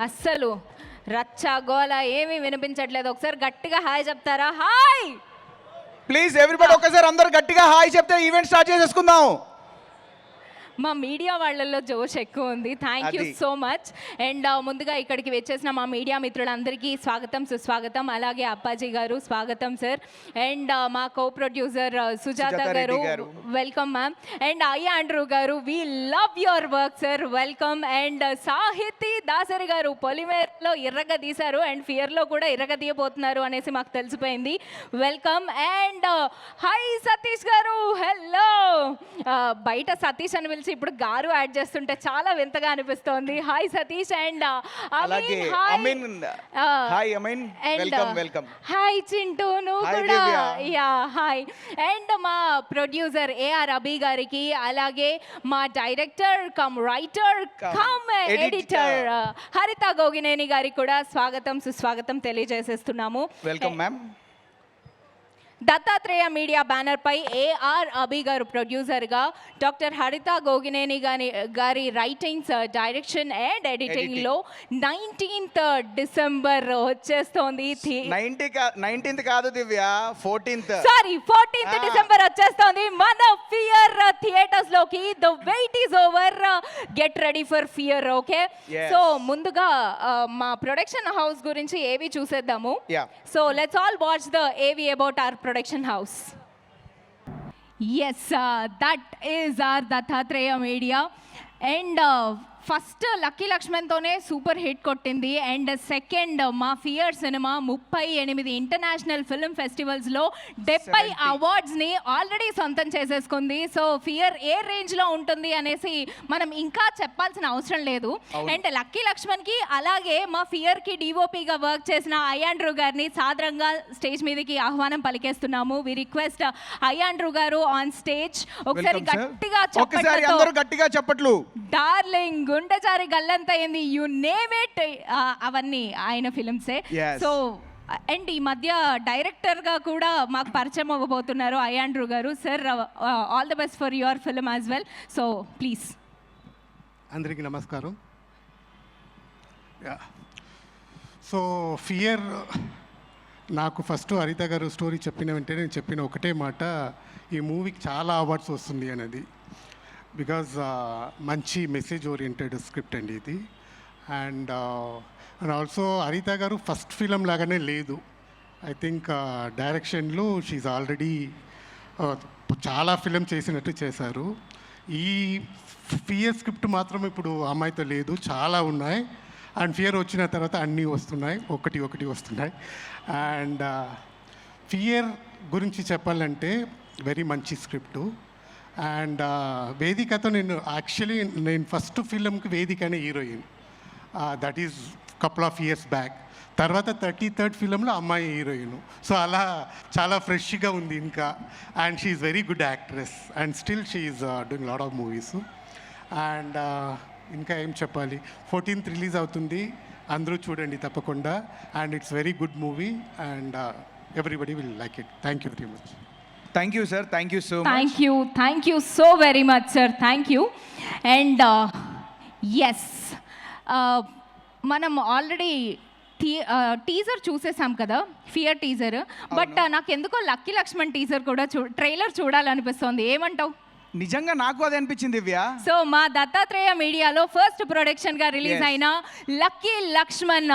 అస్సలు రచ్చ గోల ఏమీ వినిపించట్లేదు. ఒకసారి గట్టిగా హాయ్ చెప్తారా? హాయ్ ప్లీజ్ ఎవ్రీబడి ఒక్కసారి అందరూ గట్టిగా హాయ్ చెప్తే ఈవెంట్ స్టార్ట్ చేసేసుకుందాం. మా మీడియా వాళ్ళల్లో జోష్ ఎక్కువ ఉంది. థ్యాంక్ యూ అది. So much. అండ్ ముందుగా ఇక్కడికి వచ్చేసిన మా మీడియా మిత్రులందరికీ స్వాగతం సుస్వాగతం. అలాగే అప్పాజీ గారు స్వాగతం సార్. అండ్ మా కో ప్రొడ్యూసర్ సుజాత సుజాత గారు రెడ్డి గారు. Welcome ma'am. అండ్ ఆండ్రూ గారు we love your work sir, welcome. And సాహితీ దాసరి గారు పొలిమేరలో ఇర్రగా తీశారు అండ్ ఫియర్లో కూడా ఇర్రగా తీయబోతున్నారు అనేసి మాకు తెలిసిపోయింది, వెల్కమ్. అండ్ హాయ్ సతీష్ గారు, హలో. బయట సతీష్ అని పిలిచి ఇప్పుడు గారు యాడ్ చేస్తుంటే చాలా వింతగా అనిపిస్తోంది. హాయ్ సతీష్. అండ్ అలాగే Amin hi Amin, welcome welcome. Hi Chintu, నువ్వు Hi, కూడా దివ్య. Yeah hi. అండ్ మా ప్రొడ్యూసర్ ఏఆర్ అబీ గారికి, అలాగే మా director come writer come editor Haritha Gogineni గారికి కూడా స్వాగతం సుస్వాగతం తెలియజేసేస్తున్నాము. Welcome ma'am. Dattatreya media banner పై ఏఆర్ అబీ గారు ప్రొడ్యూసర్గా, డాక్టర్ హరిత గోగినేని గారి రైటింగ్స్, డైరెక్షన్ అండ్ ఎడిటింగ్లో 19th డిసెంబర్ వచ్చేస్తోంది. 19th కాదు దివ్య, 14th. సారీ 14th డిసెంబర్ వచ్చేస్తోంది మన ఫియర్ థియేటర్స్ లోకి. The wait is over, get ready for fear. Okay, Yes. So ముందుగా మా ప్రొడక్షన్ హౌస్ గురించి ఏవి చూసేద్దాము. Yeah. So let's all watch the AV about our production house. Yes, that is our Dattatreya media. And first lucky లక్ష్మణ్తోనే super hit కొట్టింది. And second మా fear సినిమా 38 international film ఫెస్టివల్స్లో 70 అవార్డ్స్ని ఆల్రెడీ సొంతం చేసేసుకుంది. సో ఫియర్ ఏ రేంజ్లో ఉంటుంది అనేసి మనం ఇంకా చెప్పాల్సిన అవసరం లేదు. అండ్ లక్కీ లక్ష్మణ్కి అలాగే మా ఫియర్కి డిఓపిగా వర్క్ చేసిన ఆండ్రూ గారిని సాదరంగా స్టేజ్ మీదకి ఆహ్వానం పలికేస్తున్నాము. వి రిక్వెస్ట్ ఆండ్రూ గారు ఆన్ స్టేజ్. ఒకసారి Welcome, sir. గట్టిగా ఒక్కసారి అందరూ గట్టిగా చప్పట్లు. డార్లింగ్, గుండెచారి గల్లంత అయింది, యు నేమ్ ఇట్, అవన్నీ ఆయన ఫిల్మ్సే. Yes. సో అండ్ ఈ మధ్య డైరెక్టర్గా కూడా మాకు పరిచయం అవ్వబోతున్నారు ఆండ్రూ గారు. Sir, all the best for your film as well. So please. అందరికీ నమస్కారం. సో ఫియర్, నాకు ఫస్ట్ హరిత గారు స్టోరీ చెప్పిన వెంటనే నేను చెప్పిన ఒకటే మాట, ఈ మూవీకి చాలా అవార్డ్స్ వస్తుంది అనేది. బికాజ్ మంచి మెసేజ్ ఓరియంటెడ్ స్క్రిప్ట్ అండి ఇది. అండ్ ఆల్సో హరిత గారు ఫస్ట్ ఫిలం లాగానే లేదు. ఐ థింక్ డైరెక్షన్లో షీఈ్ ఆల్రెడీ చాలా ఫిలం చేసినట్టు చేశారు. ఈ ఫియర్ స్క్రిప్ట్ మాత్రం ఇప్పుడు అమ్మాయితో లేదు, చాలా ఉన్నాయి. అండ్ ఫియర్ వచ్చిన తర్వాత అన్నీ వస్తున్నాయి, ఒకటి వస్తున్నాయి. అండ్ ఫియర్ గురించి చెప్పాలంటే వెరీ మంచి స్క్రిప్టు. అండ్ వేదికతో నేను ఫస్ట్ ఫిల్మ్కి వేదికనే heroine. That is couple of years back. తర్వాత 33rd ఫిలింలో అమ్మాయి హీరోయిన్. సో అలా చాలా ఫ్రెష్గా ఉంది ఇంకా. And she is very good actress and still she is doing lot of movies. And ఇంకా ఏం చెప్పాలి, 14th రిలీజ్ అవుతుంది, అందరూ చూడండి తప్పకుండా. And it's very good movie and everybody will like it. Thank you very much. Thank you sir, thank you so much. Thank you so very much sir, thank you. And yes, మనం already teaser చూసేసాం కదా, fear teaser. But నాకు ఎందుకో lucky Lakshman teaser కూడా trailer చూడాలనిపిస్తుంది. ఏమంటావు? నిజంగా నాకు అదే అనిపించింది దివ్య. సో మా దత్తాత్రేయ మీడియాలో ఫస్ట్ ప్రొడక్షన్ గా రిలీజ్ Yes. అయిన లక్కీ లక్ష్మణ్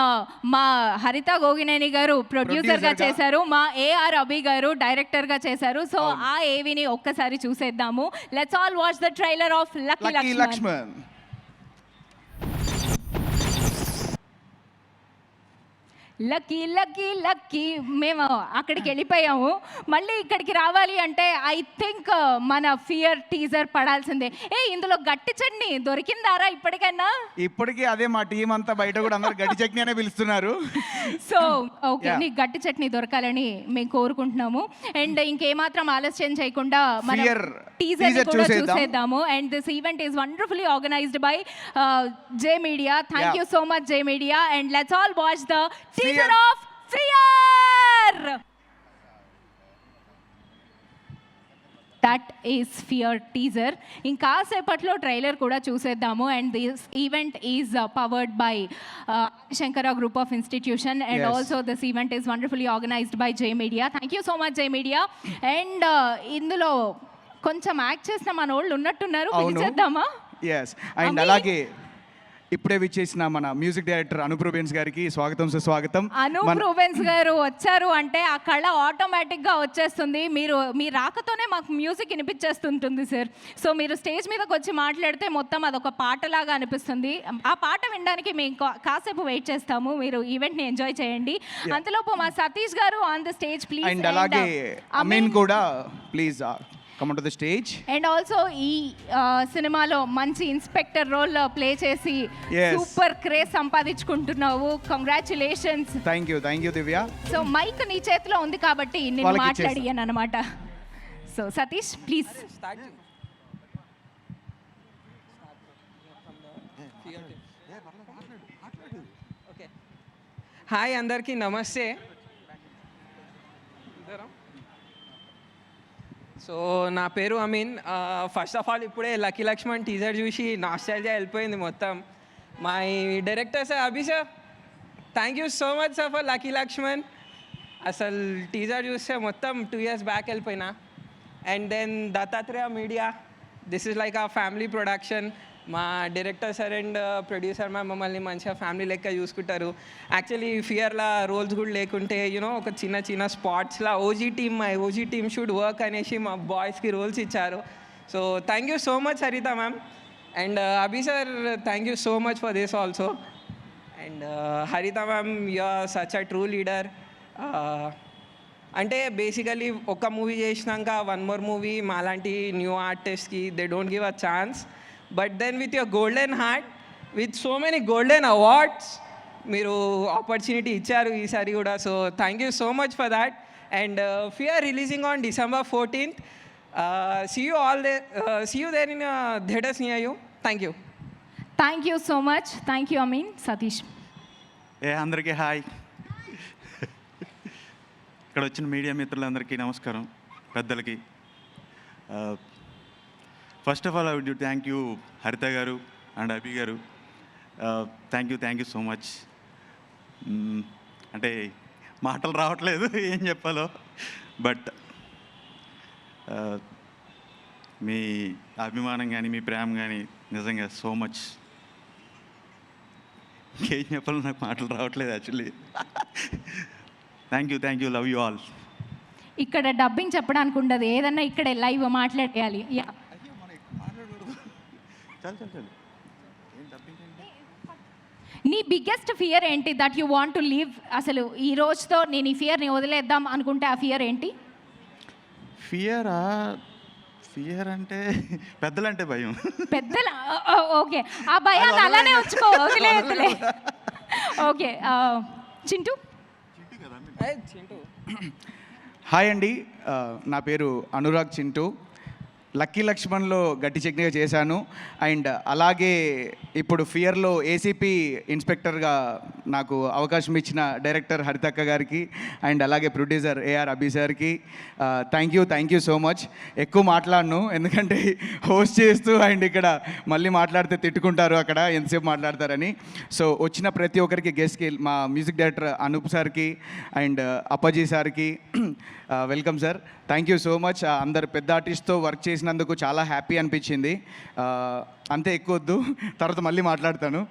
మా హరిత గోగినేని గారు ప్రొడ్యూసర్ గా Producer గా. చేశారు, మా ఏఆర్ అబీ గారు డైరెక్టర్ గా చేశారు. సో ఆ ఏవిని ఒక్కసారి చూసేద్దాము. Let's all watch the trailer of Lucky Lucky Lakshman. Lakshman. Lucky Lucky Lucky, మేము అక్కడికి వెళ్ళిపోయాము. మళ్ళీ ఇక్కడికి రావాలి అంటే ఐ థింక్ మన ఫియర్ టీజర్ పడాల్సిందే. ఇందులో గట్టి చట్నీ దొరికిందారా ఇప్పటికైనా? ఇప్పటికీ అదే మా టీం అంతా బయట కూడా అందరు గట్టి చట్నీ అనే పిలుస్తున్నారు. So okay, Yeah. నీకు గట్టి చట్నీ దొరకాలని మేము కోరుకుంటున్నాము. అండ్ ఇంకేమాత్రం ఆలస్యం చేయకుండా మనం Fear టీజర్ teaser కూడా చూసేద్దాం. చూసేద్దాము. And this event is wonderfully organised by J media. Thank you so much J media. And let's all watch the teaser of fear. That is fear teaser. ఇంకాసేపట్లో trailer కూడా చూసేద్దాము. And this event is powered by Shankara group of institution and Yes. Also this event is wonderfully organised by Jai media. Thank you so much Jai media. And ఇందులో కొంచెం act చేసిన మన వాళ్ళు ఉన్నట్టున్నారు, అవును. పిలిచేద్దామా? ఎస్ అండ్ అమ్మి. అలాగే ఇప్పుడే విచ్చేసిన మన మ్యూజిక్ డైరెక్టర్ అనూప్ రూబెన్స్ గారికి స్వాగతం సుస్వాగతం. అనూప్ రూబెన్స్ గారు వచ్చారు అంటే ఆ కళ ఆటోమేటిక్గా వచ్చేస్తుంది. మీ రాకతోనే మాకు మ్యూజిక్ వినిపించేస్తుంటుంది సార్. సో మీరు స్టేజ్ మీదకి వచ్చి మాట్లాడితే మొత్తం అదొక పాటలాగా అనిపిస్తుంది. ఆ పాట వినడానికి మేము కాసేపు వెయిట్ చేస్తాము. మీరు ఈవెంట్ని ఎంజాయ్ చేయండి. అంతలోపు మా సతీష్ గారు on the stage please. And అలాగే అమీన్ కూడా please come to the stage. And also ఈ సినిమాలో మంచి ఇన్స్పెక్టర్ రోల్ ప్లే చేసి Yes. సూపర్ క్రేజ్ సంపాదించుకుంటున్నావు. Congratulations. Thank you Divya. So mic నీ చేతిలో ఉంది కాబట్టి నేను వాళ్ళకి మాట్లాడియాను అనమాట. So Satish please. హాయ్ అందరికీ నమస్తే. సో నా పేరు అమీన్. ఫస్ట్ ఆఫ్ ఆల్ ఇప్పుడే లక్కీ లక్ష్మణ్ టీజర్ చూసి నాస్టాల్జియా వెళ్ళిపోయింది మొత్తం. My director sir Abhi sir, thank you so much sir for Lucky Lakshman. అసలు టీజర్ చూస్తే మొత్తం 2 years బ్యాక్ వెళ్ళిపోయినా. And then Dattatreya media, this is like a family production. మా director sir and producer ma'am మమ్మల్ని మంచిగా ఫ్యామిలీ లెక్క చూసుకుంటారు. యాక్చువల్లీ ఫియర్లా రోల్స్ కూడా లేకుంటే ఒక చిన్న స్పాట్స్లా my OG team should work అనేసి మా బాయ్స్కి రోల్స్ ఇచ్చారు. So thank you so much Haritha ma'am. And Abhi sir, thank you so much for this also. And Haritha ma'am, you are such a true leader. అంటే బేసికలీ ఒక మూవీ చేసినాక 1 more movie మాలాంటి new ఆర్టిస్ట్కి they don't give a chance. But then with your golden heart, with so many golden awards మీరు opportunity ఇచ్చారు ఈసారి కూడా. So thank you so much for that. And fear releasing on December 14th. See you there in theaters near you. Thank you. Thank you so much. Thank you Ameen. Satish. అందరికీ hi. ఇక్కడ వచ్చిన media మిత్రులందరికీ నమస్కారం, పెద్దలకి. First of all I would thank you Haritha garu and Abhi garu. Thank you so much. అంటే మాటలు రావట్లేదు ఏం చెప్పాలో. బట్ మీ అభిమానం కానీ మీ ప్రేమ కానీ నిజంగా సో మచ్. ఏం చెప్పాలో నాకు మాటలు రావట్లేదు actually. Thank you love you all. ఇక్కడ డబ్బింగ్ చెప్పడానికి ఉండదు, ఏదన్నా ఇక్కడే లైవ్ మాట్లాడేయాలి. యా, నీ బిగ్గెస్ట్ ఫియర్ ఏంటి that you want to leave? అసలు ఈ రోజుతో నేను ఈ ఫియర్ని వదిలేద్దాం అనుకుంటే ఆ ఫియర్ ఏంటి? ఫియర్ అంటే పెద్దలంటే భయం. పెద్దల ఓకే, ఆ భయాన్ని అలానే ఉంచుకో, వదిలే. ఓకే, చింటూ. హాయ్ అండి, నా పేరు అనురాగ్ చింటూ. లక్కీ లక్ష్మణ్లో గట్టి చట్నీగా చేశాను. అండ్ అలాగే ఇప్పుడు ఫియర్లో ఏసీపీ ఇన్స్పెక్టర్గా నాకు అవకాశం ఇచ్చిన డైరెక్టర్ హరితక్క గారికి అండ్ అలాగే ప్రొడ్యూసర్ ఏఆర్ అభి సార్కి థ్యాంక్ యూ సో మచ్. ఎక్కువ మాట్లాడను ఎందుకంటే హోస్ట్ చేస్తూ అండ్ ఇక్కడ మళ్ళీ మాట్లాడితే తిట్టుకుంటారు అక్కడ ఎంతసేపు మాట్లాడతారని. సో వచ్చిన ప్రతి ఒక్కరికి గెస్ట్కి, మా మ్యూజిక్ డైరెక్టర్ అనూప్ సార్కి అండ్ అప్పాజీ సార్కి welcome sir. Thank you so much. అందరు పెద్ద ఆర్టిస్ట్తో వర్క్ చేసినందుకు చాలా హ్యాపీ అనిపించింది. అంతే, ఎక్కువ వద్దు, తర్వాత మళ్ళీ మాట్లాడతాను.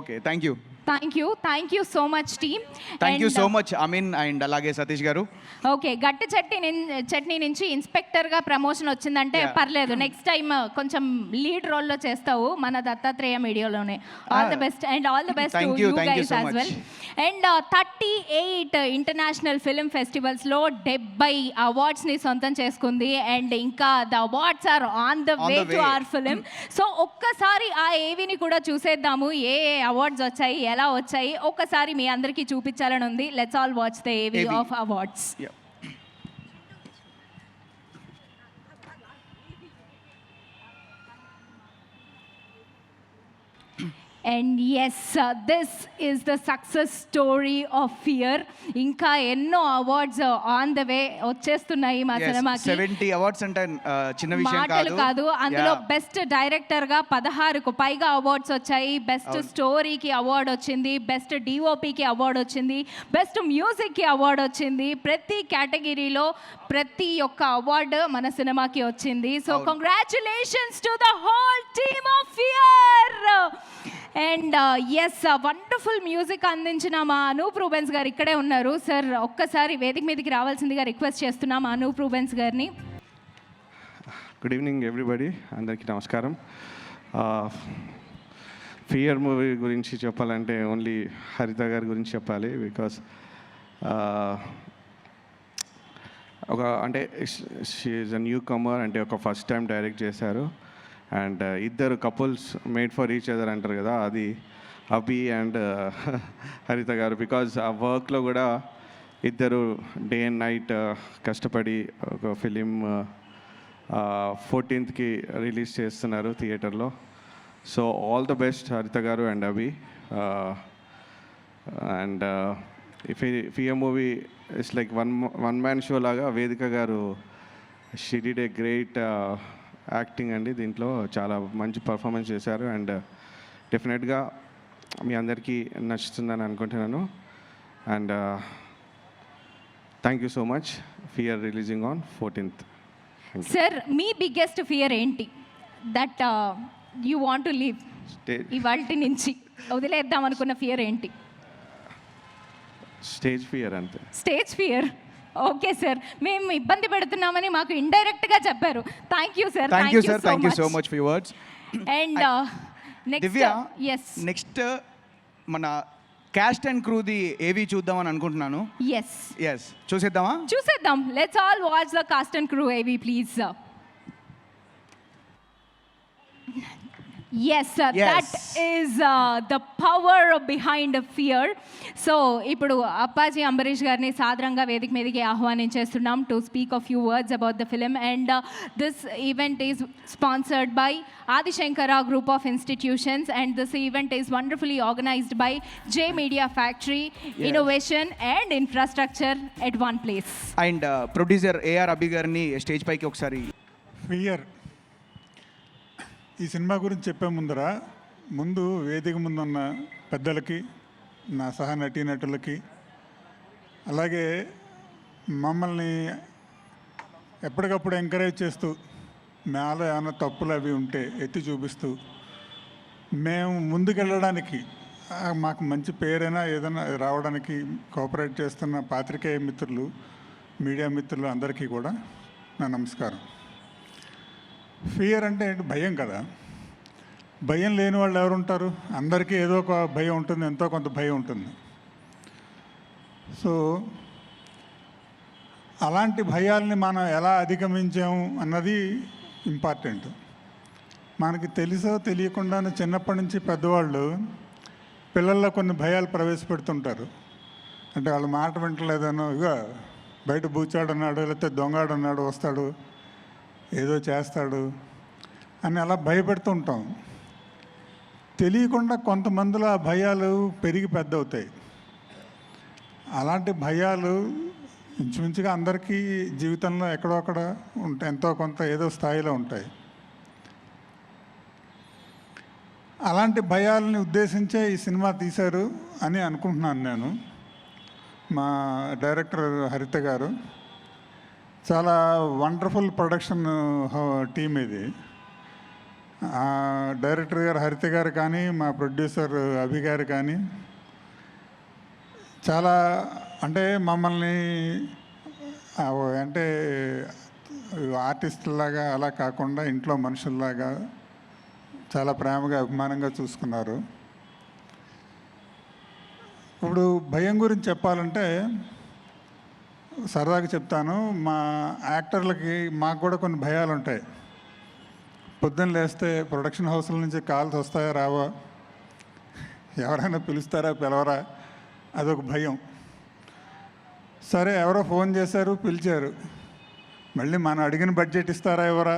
Okay, thank you so much team. Thank you so much Ameen and అలాగే సతీష్ గారు. ఓకే, గట్టి చట్నీ నుంచి ఇన్స్పెక్టర్గా ప్రమోషన్ వచ్చిందంటే పర్లేదు, నెక్స్ట్ టైం కొంచెం లీడ్ రోల్లో చేస్తావు మన దత్తాత్రేయ మీడియాలోనే. All the best and all the best to you guys as well. And 38 international film ఫెస్టివల్స్లో 70 అవార్డ్స్ని సొంతం చేసుకుంది. అండ్ ఇంకా the awards are on the way to our film. So ఒక్కసారి ఆ ఏవిని కూడా చూసేద్దాము, ఏ అవార్డ్స్ వచ్చాయి, ఎలా వచ్చాయి, ఒక్కసారి మీ అందరికీ చూపించాలని ఉంది. Let's all watch the AV of awards. And yes this is the success story of fear. ఇంకా ఎన్నో అవార్డ్స్ ఆన్ ద వే వచ్చేస్తున్నాయి మా సినిమాకి. 70 అవార్డ్స్ అంటే చిన్న విషయం మాటలు కాదు. అందులో Yeah. బెస్ట్ డైరెక్టర్గా 16కు పైగా అవార్డ్స్ వచ్చాయి. బెస్ట్ స్టోరీకి అవార్డు వచ్చింది, బెస్ట్ డిఓపికి అవార్డు వచ్చింది, బెస్ట్ మ్యూజిక్కి అవార్డు వచ్చింది. ప్రతి కేటగిరీలో ప్రతి ఒక్క అవార్డు మన సినిమాకి వచ్చింది. So congratulations to the whole team of fear. And yes wonderful music అందించిన మా అనూప్ రూబెన్స్ గారు ఇక్కడే ఉన్నారు. సార్ ఒక్కసారి వేదిక మీదకి రావాల్సిందిగా రిక్వెస్ట్ చేస్తున్నాం అనూప్ రూబెన్స్ గారిని. గుడ్ ఈవినింగ్ ఎవ్రీబడి, అందరికీ నమస్కారం. ఫియర్ మూవీ గురించి చెప్పాలంటే ఓన్లీ హరిత గారి గురించి చెప్పాలి. బికాస్ ఒక అంటే she is a newcomer, అంటే ఒక ఫస్ట్ టైం డైరెక్ట్ చేశారు. అండ్ ఇద్దరు couples made for each other అంటారు కదా, అది అభి అండ్ హరిత గారు. బికాజ్ ఆ వర్క్లో కూడా ఇద్దరు డే అండ్ నైట్ కష్టపడి ఒక ఫిలిం 14th రిలీజ్ చేస్తున్నారు థియేటర్లో. సో ఆల్ ద బెస్ట్ హరిత garu and Abhi. And fear movie it's like one man show లాగా. వేదిక గారు she did a great acting అండి, దీంట్లో చాలా మంచి పర్ఫార్మెన్స్ చేశారు. అండ్ డెఫినెట్గా మీ అందరికీ నచ్చుతుందని అనుకుంటున్నాను. And thank you so much. Fear releasing on 14th. Sir మీ బిగ్గెస్ట్ ఫియర్ ఏంటి that you want to leave? ఇవాల్టి నుంచి వదిలేద్దాం అనుకున్న ఫియర్ ఏంటి? స్టేజ్ ఫియర్ అంతే. Stage fear. ఓకే సార్, మేము ఇబ్బంది పెడుతున్నామని మాకు ఇండైరెక్ట్గా చెప్పారు. Thank you sir. Thank you sir, thank you so much for your words. And Divya, yes next మన క్యాస్ట్ అండ్ క్రూది ఏవి చూద్దామని అనుకుంటున్నాను. ఎస్ చూసేద్దాం. Let's all watch the cost and crew ఏవి please. Yes, that is the power behind fear. So, ఇప్పుడు అప్పాజీ అంబరీష్ గారిని సాదరంగా వేదిక మీదకి ఆహ్వానించేస్తున్నాం to speak a few words about the film. And this event is sponsored by Adi Shankara Group of Institutions, and this event is wonderfully organized by J Media Factory, Innovation and Infrastructure at one place. And producer AR Abhi గారిని stage పైకి ఒకసారి. Fear ఈ cinema గురించి చెప్పే ముందు వేదిక ముందున్న పెద్దలకి, నా సహ నటీనటులకి, అలాగే మమ్మల్ని ఎప్పటికప్పుడు ఎంకరేజ్ చేస్తూ మాలో ఏమైనా తప్పులు అవి ఉంటే ఎత్తి చూపిస్తూ మేము ముందుకెళ్ళడానికి, మాకు మంచి పేరైనా ఏదైనా రావడానికి కోఆపరేట్ చేస్తున్న పాత్రికేయ మిత్రులు, మీడియా మిత్రులు అందరికీ కూడా నా నమస్కారం. ఫియర్ అంటే ఏంటి? భయం కదా. భయం లేని వాళ్ళు ఎవరు ఉంటారు? అందరికీ ఏదో ఒక భయం ఉంటుంది, ఎంతో కొంత భయం ఉంటుంది. సో అలాంటి భయాల్ని మనం ఎలా అధిగమించాము అన్నది ఇంపార్టెంట్. మనకి తెలుసో తెలియకుండానే చిన్నప్పటి నుంచి పెద్దవాళ్ళు పిల్లల్లో కొన్ని భయాలు ప్రవేశపెడుతుంటారు. అంటే వాళ్ళ మాట వింటలేదనో, ఇగో బయట బూచాడు అన్నాడు, లేకపోతే దొంగాడు అన్నాడు, వస్తాడు ఏదో చేస్తాడు అని అలా భయపెడుతూ ఉంటాం. తెలియకుండా కొంతమందిలో ఆ భయాలు పెరిగి పెద్ద అవుతాయి. అలాంటి భయాలు ఇంచుమించుగా అందరికీ జీవితంలో ఎక్కడో అక్కడ ఉంటాయి, ఎంతో కొంత ఏదో స్థాయిలో ఉంటాయి. అలాంటి భయాలని ఉద్దేశించే ఈ సినిమా తీశారు అని అనుకుంటున్నాను నేను. మా డైరెక్టర్ హరిత గారు చాలా వండర్ఫుల్ ప్రొడక్షన్ టీమ్ ఇది. డైరెక్టర్ గారు హరిత గారు కానీ, మా ప్రొడ్యూసర్ అభి గారు కానీ చాలా అంటే మమ్మల్ని అంటే ఆర్టిస్టులాగా అలా కాకుండా ఇంట్లో మనుషుల్లాగా చాలా ప్రేమగా అభిమానంగా చూసుకున్నారు. ఇప్పుడు భయం గురించి చెప్పాలంటే సరదాగా చెప్తాను. మా యాక్టర్లకి మాకు కూడా కొన్ని భయాలు ఉంటాయి. పొద్దున్న లేస్తే ప్రొడక్షన్ హౌస్ల నుంచి కాల్స్ వస్తాయా రావా, ఎవరైనా పిలుస్తారా పిలవరా, అదొక భయం. సరే ఎవరో ఫోన్ చేశారు, పిలిచారు, మళ్ళీ మనం అడిగిన బడ్జెట్ ఇస్తారా ఎవరా,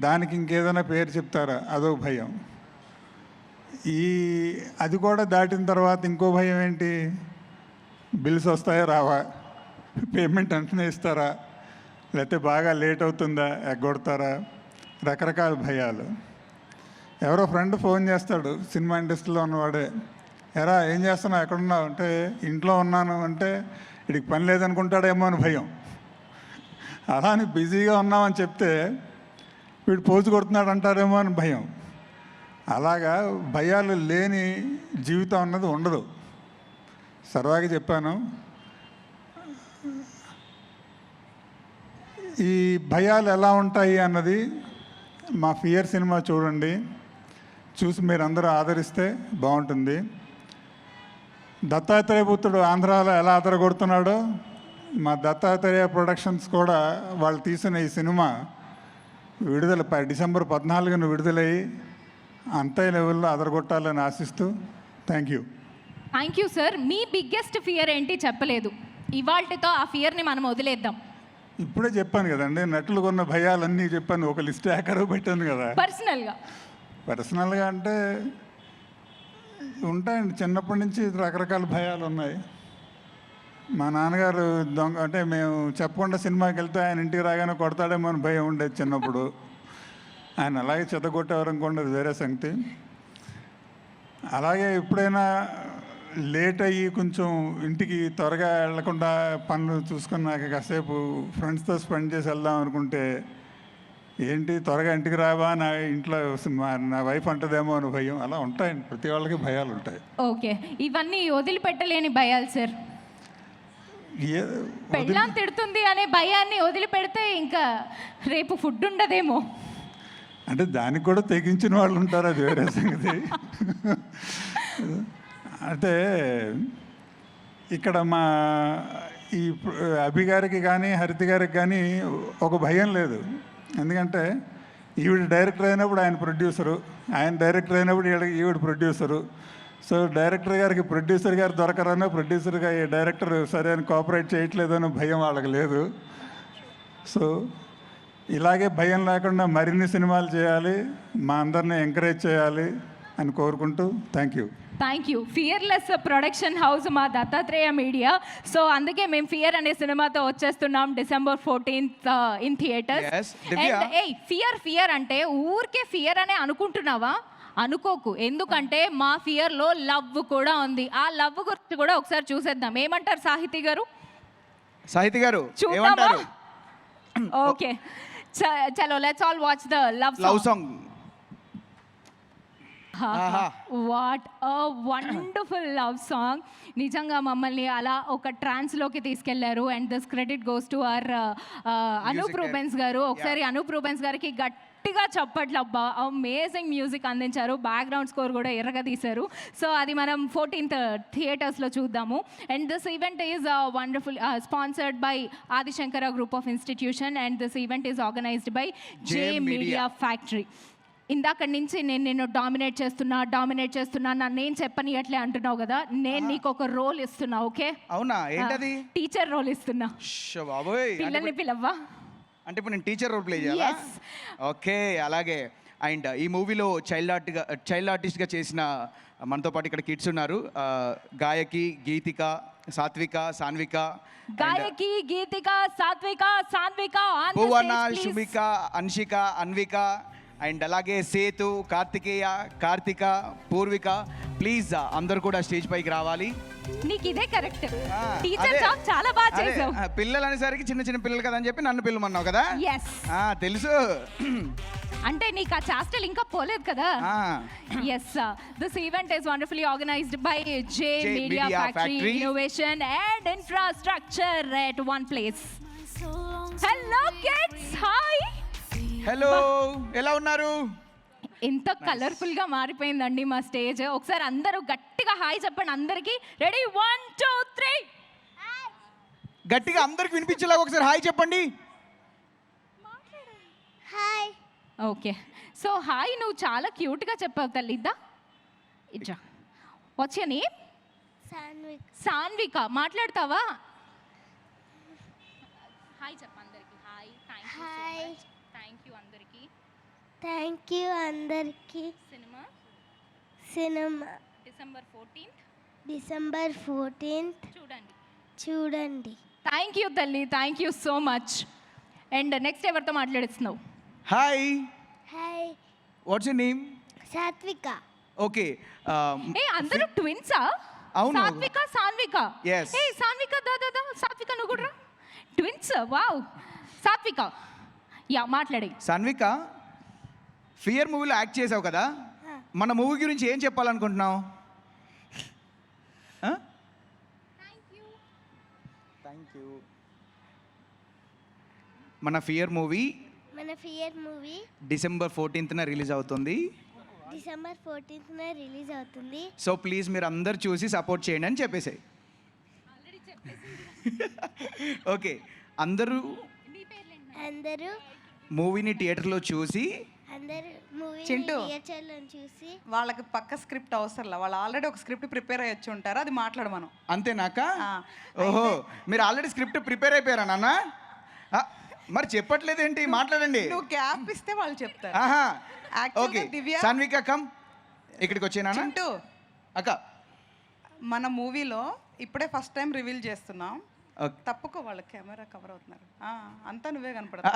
దానికి ఇంకేదైనా పేరు చెప్తారా, అదొక భయం. అది కూడా దాటిన తర్వాత ఇంకో భయం ఏంటి, బిల్స్ వస్తాయా రావా, పేమెంట్ వెంటనే ఇస్తారా, లేకపోతే బాగా లేట్ అవుతుందా, ఎగ్గొడతారా, రకరకాల భయాలు. ఎవరో ఫ్రెండ్ ఫోన్ చేస్తాడు, సినిమా ఇండస్ట్రీలో ఉన్నవాడే, ఎరా ఏం చేస్తున్నావు, ఎక్కడున్నావు అంటే ఇంట్లో ఉన్నాను అంటే వీడికి పని లేదనుకుంటాడేమో అని భయం. అలా అని బిజీగా ఉన్నామని చెప్తే వీడు పోజు కొడుతున్నాడు అంటారేమో అని భయం. అలాగా భయాలు లేని జీవితం అన్నది ఉండదు. సరదాగా చెప్పాను. ఈ భయాలు ఎలా ఉంటాయి అన్నది మా ఫియర్ సినిమా చూడండి, చూసి మీరు అందరూ ఆదరిస్తే బాగుంటుంది. దత్తాత్రేయ పుత్రుడు ఆంధ్రాలో ఎలా ఆదరగొడుతున్నాడో మా దత్తాత్రేయ ప్రొడక్షన్స్ కూడా వాళ్ళు తీసిన ఈ సినిమా విడుదల డిసెంబర్ 14న విడుదలయ్యి అంతే లెవెల్లో అదరగొట్టాలని ఆశిస్తూ thank you. Thank you sir. మీ బిగ్గెస్ట్ ఫియర్ ఏంటి చెప్పలేదు, ఇవాళతో ఆ ఫియర్ని మనం వదిలేద్దాం. ఇప్పుడే చెప్పాను కదండి, నటులు కొన్న భయాలన్నీ చెప్పాను, ఒక లిస్ట్ ఏకరో పెట్టాను కదా. పర్సనల్గా అంటే ఉంటాయండి, చిన్నప్పటి నుంచి రకరకాల భయాలు ఉన్నాయి. మా నాన్నగారు దొంగ అంటే మేము చెప్పకుండా సినిమాకి వెళ్తే ఆయన ఇంటికి రాగానే కొడతాడేమో అని భయం ఉండేది చిన్నప్పుడు. ఆయన అలాగే చెత్తగొట్టేవారు అనుకోండి, అది వేరే సంగతి. అలాగే ఎప్పుడైనా లేట్ అయ్యి కొంచెం ఇంటికి త్వరగా వెళ్లకుండా పనులు చూసుకున్నాక కాసేపు ఫ్రెండ్స్తో స్పెండ్ చేసి వెళ్దాం అనుకుంటే ఏంటి త్వరగా ఇంటికి రావా, నా ఇంట్లో నా వైఫ్ అంటదేమో అని భయం. అలా ఉంటాయండి, ప్రతి వాళ్ళకి భయాలు ఉంటాయి. ఓకే, ఇవన్నీ వదిలిపెట్టలేని భయాలు సార్. పెళ్ళాం తిడుతుంది అనే భయాన్ని వదిలిపెడితే ఇంకా రేపు ఫుడ్ ఉండదేమో అంటే దానికి కూడా తెగించిన వాళ్ళు ఉంటారు, అది వేరే సంగతి. అంటే ఇక్కడ మా ఈ అభి గారికి కానీ హరిత గారికి కానీ ఒక భయం లేదు. ఎందుకంటే ఈవిడ డైరెక్టర్ అయినప్పుడు ఆయన ప్రొడ్యూసరు, ఆయన డైరెక్టర్ అయినప్పుడు ఈవిడ ప్రొడ్యూసరు. సో డైరెక్టర్ గారికి ప్రొడ్యూసర్ గారు దొరకరనో, ప్రొడ్యూసర్గా ఈ డైరెక్టర్ సరైన కోఆపరేట్ చేయట్లేదనో భయం వాళ్ళకి లేదు. సో ఇలాగే భయం లేకుండా మరిన్ని సినిమాలు చేయాలి, మా అందరినీ ఎంకరేజ్ చేయాలి అని కోరుకుంటూ thank you. Thank you. Fearless production house మా దత్తాత్రేయ మీడియా. సో అందుకే మేము ఫియర్ అనే సినిమాతో వచ్చేస్తున్నాం December 14th in theatres. Fear అంటే ఊరికే ఫియర్ అనే అనుకుంటున్నావా? అనుకోకు, ఎందుకంటే మా ఫియర్లో లవ్ కూడా ఉంది. ఆ లవ్ గురించి కూడా ఒకసారి చూసేద్దాం. ఏమంటారు సాహితీ గారు? సాహితీ గారు చూద్దామా? ఓకే, చలో let's all watch the love song. What a wonderful love song. నిజంగా మమ్మల్ని అలా ఒక ట్రాన్స్లోకి తీసుకెళ్లారు. And this credit goes to our Anoop Rubens garu. ఒకసారి అనూప్ రూబెన్స్ గారికి గట్టిగా చప్పట్లు. అబ్బా, అమేజింగ్ మ్యూజిక్ అందించారు, బ్యాక్గ్రౌండ్ స్కోర్ కూడా ఎర్రగా తీశారు. సో అది మనం 14th థియేటర్స్లో చూద్దాము. And this event is wonderful, sponsored by Adishankara group of institution. And this event is organised by J media factory. ఇందాక నుంచి నేను నిన్ను డామినేట్ చేస్తున్నా నన్ను ఏం చెప్పనియట్లే అంటున్నావు కదా, నేను నీకు ఒక రోల్ ఇస్తున్నా. ఓకే, అవునా? ఏంటది? టీచర్ రోల్ ఇస్తున్నా. పిల్లల్ని పిలవ్వా అంటే ఇప్పుడు నేను టీచర్ రోల్ ప్లే చేయాలా? ఓకే, అలాగే. అండ్ ఈ మూవీలో చైల్డ్ ఆర్టిస్ట్గా చేసిన మనతో పాటు ఇక్కడ కిడ్స్ ఉన్నారు. గాయకి గీతిక, సాత్విక, సాన్విక. గాయకి గీతిక, సాత్విక, సాన్విక, భువన, శుమిక, అన్షిక, అన్విక, అండ్ అలాగే సేతు, కార్తికేయ, కార్తిక, పూర్విక. ప్లీజ్ అందరు కూడా స్టేజ్ పైకి రావాలి. నీకు ఇదే కరెక్ట్. టీచర్ జాబ్ చాలా బాగా చేసావు. పిల్లలు అనేసరికి చిన్న చిన్న పిల్లలు కదా అని చెప్పి నన్ను పిల్లమన్నావు కదా. తెలుసు, అంటే నీకు ఆ చాస్టల్ ఇంకా పోలేదు కదా. Yes, this event is wonderfully organised by J media factory, innovation and infrastructure at one place. Hello kids, hi. Hello, ఎలా ఉన్నారు? ఎంత కలర్ఫుల్ గా మారిపోయిందండి మా స్టేజ్. ఒకసారి అందరూ గట్టిగా హాయ్ చెప్పండి. అందరికి రెడీ, 1 2 3. గట్టిగా అందరికి వినిపించేలాగా ఒకసారి హాయ్ చెప్పండి. హాయ్. ఓకే, సో హాయ్ నువ్వు చాలా క్యూట్ గా చెప్పావు తల్లిద్దా. ఇట్రా, వాట్స్ యువర్ నేమ్? సాన్విక. మాట్లాడతావా? హాయ్ చెప్పు అందరికి. హాయ్. థ్యాంక్ యూ అందరికి. థ్యాంక్ యూ అందరికి. సినిమా డిసెంబర్ 14th చూడండి. చూడండి. థ్యాంక్ యూ తల్లి, thank you so much. And next ఎవరితో మాట్లాడిస్తున్నావు? Hi, hi, what's your name? Satvika. Okay, ఏ అందరూ ట్విన్సా? అవును. సాత్విక, సాన్విక. Yes. ఏ సాన్విక దా సాత్విక నువ్వు కూడా ట్విన్స్. వావ్. సాత్విక యా మాట్లాడి. సన్విక, ఫియర్ మూవీలో యాక్ట్ చేసావు కదా, మన మూవీ గురించి ఏం చెప్పాలనుకుంటున్నావు? Thank you. మన fear movie December 14th release అవుతుంది. డిసెంబర్ 14th రిలీజ్ అవుతుంది. సో ప్లీజ్ మీరు అందరు చూసి సపోర్ట్ చేయండి అని చెప్పేసాయి. ఓకే, అందరూ మూవీని థియేటర్లో చూసి చింటూ, థియేటర్లో చూసి వాళ్ళకి పక్క స్క్రిప్ట్ అవసరంలా, వాళ్ళు ఆల్రెడీ ఒక స్క్రిప్ట్ ప్రిపేర్ అయ్యి వచ్చి ఉంటారు, అది మాట్లాడమను. అంతేనాక? ఆ, ఓహో, మీరు ఆల్రెడీ స్క్రిప్ట్ ప్రిపేర్ అయిపోయారా నాన్న? మరి చెప్పట్లేదేంటి? మాట్లాడండి. నువ్వు గ్యాప్ ఇస్తే వాళ్ళు చెప్తారు. ఆహా, Actually, ఓకే. దివ్య- సాన్విక కమ్ ఇక్కడికి వచ్చేనా చింటూ, అక్క? మన మూవీలో ఇప్పుడే ఫస్ట్ టైం రివీల్ చేస్తున్నాం. ఓకే. తప్పుకో, వాళ్ళ కెమెరా కవర్ అవుతున్నారు. అంతా నువ్వే కనపడతా.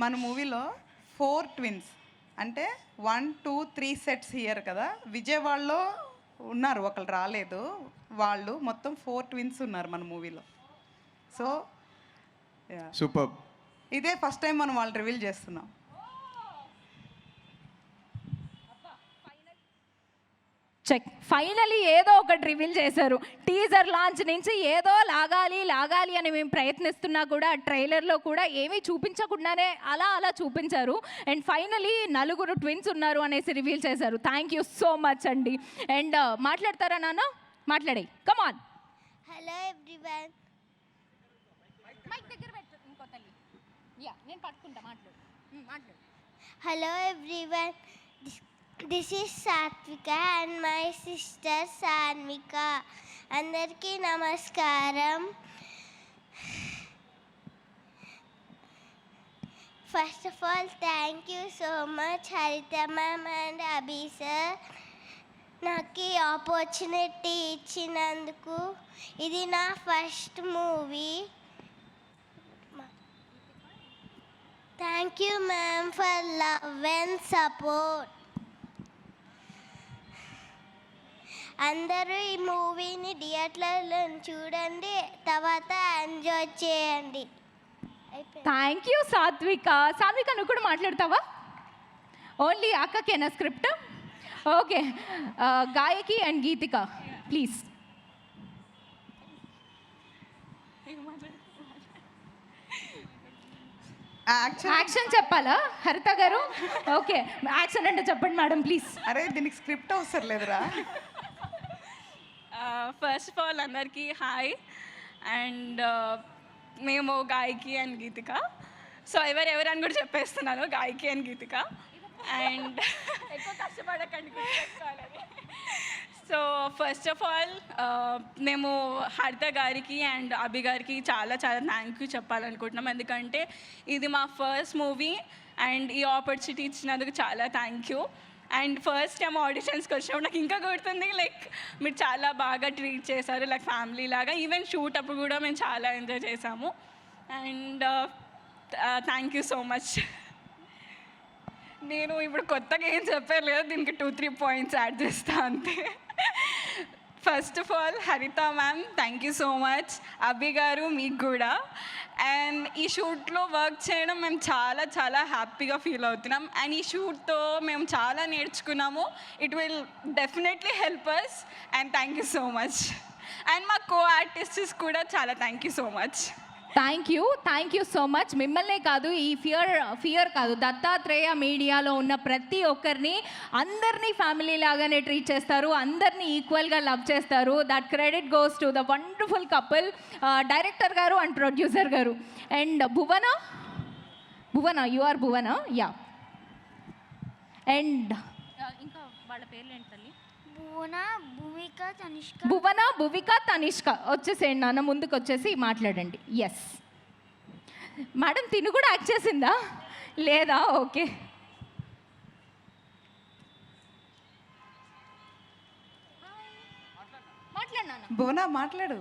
మన మూవీలో 4 ట్విన్స్ అంటే 1, 2, 3 సెట్స్ హియర్ కదా. విజయవాడలో ఉన్నారు, ఒకళ్ళు రాలేదు. వాళ్ళు మొత్తం 4 ట్విన్స్ ఉన్నారు మన మూవీలో. So super. ఇదే ఫస్ట్ టైం మనం వాళ్ళు రివీల్ చేస్తున్నాం. చెక్. ఫైనలీ ఏదో ఒకటి రివీల్ చేశారు. టీజర్ లాంచ్ నుంచి ఏదో లాగాలి అని మేము ప్రయత్నిస్తున్నా కూడా ట్రైలర్లో కూడా ఏమీ చూపించకుండానే అలా చూపించారు. అండ్ ఫైనలీ 4 ట్విన్స్ ఉన్నారు అనేసి రివీల్ చేశారు. థ్యాంక్ యూ సో మచ్ అండి. అండ్ మాట్లాడతారా నాన్న? మాట్లాడే, కమాన్. Hello everyone. మైక్ దగ్గర పెట్టు ఇంకో తల్లి. యా, నేను పట్టుకుంటా, మాట్లాడు. హలో ఎవ్రీవన్, దిస్ ఈజ్ సాత్విక అండ్ మై సిస్టర్ సాన్విక. అందరికీ నమస్కారం. First of all thank you so much Haritha ma'am and Abhi sir, నాకు ఈ ఆపర్చునిటీ ఇచ్చినందుకు. ఇది నా first movie. Thank you ma'am for love and support. అందరూ ఈ మూవీని థియేటర్లో చూడండి, తర్వాత ఎంజాయ్ చేయండి. థ్యాంక్ యూ సాత్విక. సాత్విక నువ్వు కూడా మాట్లాడతావా? ఓన్లీ అక్కకేనా script? Okay, Gayaki and Geethika please. Action చెప్పాలా హరిత గారు? ఓకే, యాక్షన్ అంటే చెప్పండి మేడం ప్లీజ్. అరే, దీనికి స్క్రిప్ట్ అవసరం లేదురా. ఫస్ట్ ఆఫ్ ఆల్ అందరికీ హాయ్. అండ్ మేము గాయకి అండ్ గీతిక. సో ఎవరెవరని కూడా చెప్పేస్తున్నాను, గాయకి అండ్ గీతిక. అండ్ ఎక్కువ కష్టపడకండి గుర్తుపెట్టుకోవాలని. సో ఫస్ట్ ఆఫ్ ఆల్ మేము హరిత గారికి అండ్ అభి గారికి చాలా థ్యాంక్ యూ చెప్పాలనుకుంటున్నాం. ఎందుకంటే ఇది మా ఫస్ట్ మూవీ అండ్ ఈ ఆపర్చునిటీ ఇచ్చినందుకు చాలా thank you. And first time ఆడిషన్స్కి వచ్చినప్పుడు నాకు ఇంకా గుర్తుంది, లైక్ మీరు చాలా బాగా ట్రీట్ చేశారు, లైక్ ఫ్యామిలీ లాగా. ఈవెన్ షూట్ అప్పుడు కూడా మేము చాలా ఎంజాయ్ చేసాము. And thank you so much. నేను ఇప్పుడు కొత్తగా ఏం చెప్పలేదు, దీనికి 2-3 పాయింట్స్ యాడ్ చేస్తా అంతే. First of all Haritha ma'am thank you so much. Abhi గారు మీకు కూడా. అండ్ ఈ షూట్లో వర్క్ చేయడం మేము చాలా హ్యాపీగా ఫీల్ అవుతున్నాం. అండ్ ఈ షూట్తో మేము చాలా నేర్చుకున్నాము. It will definitely help us. And thank you so much. And మా కో ఆర్టిస్ట్స్ కూడా చాలా thank you so much. Thank you so much. మిమ్మల్నే కాదు, ఈ ఫియర్ కాదు, దత్తాత్రేయ మీడియాలో ఉన్న ప్రతి ఒక్కరిని అందరినీ ఫ్యామిలీ లాగానే ట్రీట్ చేస్తారు, అందరినీ ఈక్వల్గా లవ్ చేస్తారు. That credit goes to the wonderful couple, director గారు అండ్ ప్రొడ్యూసర్ గారు. And Bhuvana you are Bhuvana, yeah. And ఇంకా వాళ్ళ పేర్లు ఏంటి తల్లి? భువన, భువిక, తనిష్క. వచ్చేసేయండి నాన్న, ముందుకు వచ్చేసి మాట్లాడండి. ఎస్ మేడం, తిను కూడా యాక్ట్ చేసిందా లేదా? ఓకే. మాట్లాడినాను. బోనా మాట్లాడు.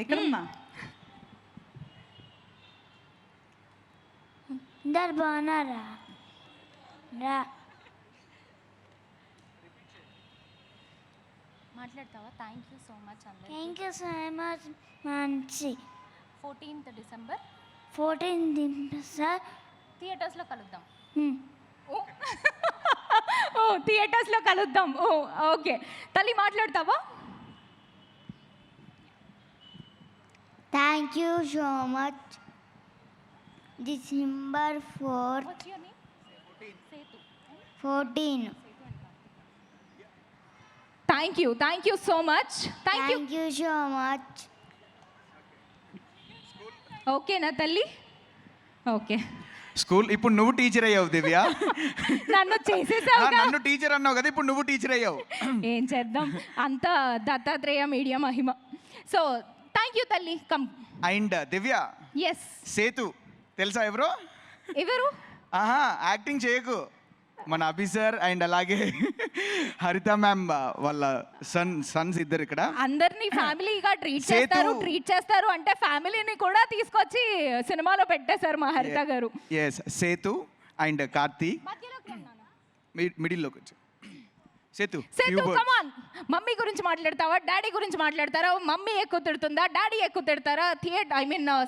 ఎక్కడున్నా? అందరు బాగున్నారా? రా. మాట్లాడతావా? థ్యాంక్ యూ సో మచ్ అందరికీ. Thank you so much. మంచి 14th డిసెంబర్ 14 సార్. థియేటర్స్లో కలుద్దాం. ఓ థియేటర్స్లో కలుద్దాం. ఓ ఓకే. తల్లి మాట్లాడతావా? Thank you so much. December 4th What's your name? Sethu. 14. Thank you so much. Thank you. Thank you so much. ఓకేనా తల్లి? ఓకే. స్కూల్ ఇప్పుడు నువ్వు టీచర్ అయ్యావు దివ్య. నన్ను చేసేసావు. నన్ను టీచర్ అన్నావు కదా, ఇప్పుడు నువ్వు టీచర్ అయ్యావు. ఏం చేద్దాం, అంత దత్తాత్రేయ మీడియా మహిమ. సో థ్యాంక్ యూ తల్లి. Come. And Divya, yes. Sethu తెలుసా ఎవరు? ఎవరు? ఆహా, యాక్టింగ్ చేయకు. మన అభి సార్ అండ్ అలాగే హరిత మ్యామ్ వాళ్ళ సన్స్ ఇద్దరు ఇక్కడ. అందరినీ ఫ్యామిలీగా ట్రీట్ చేస్తారు అంటే ఫ్యామిలీని కూడా తీసుకొచ్చి సినిమాలో పెట్టేశారు మా హరిత గారు. ఎస్, సేతు అండ్ కార్తీ మిడిల్లోకి వచ్చి. సేతు, కమాన్. మమ్మీ గురించి మాట్లాడతావా, డాడీ గురించి మాట్లాడతారా? మమ్మీ ఎక్కువ తిడుతుందా, డాడీ ఎక్కువ తిడతారా? థియేటర్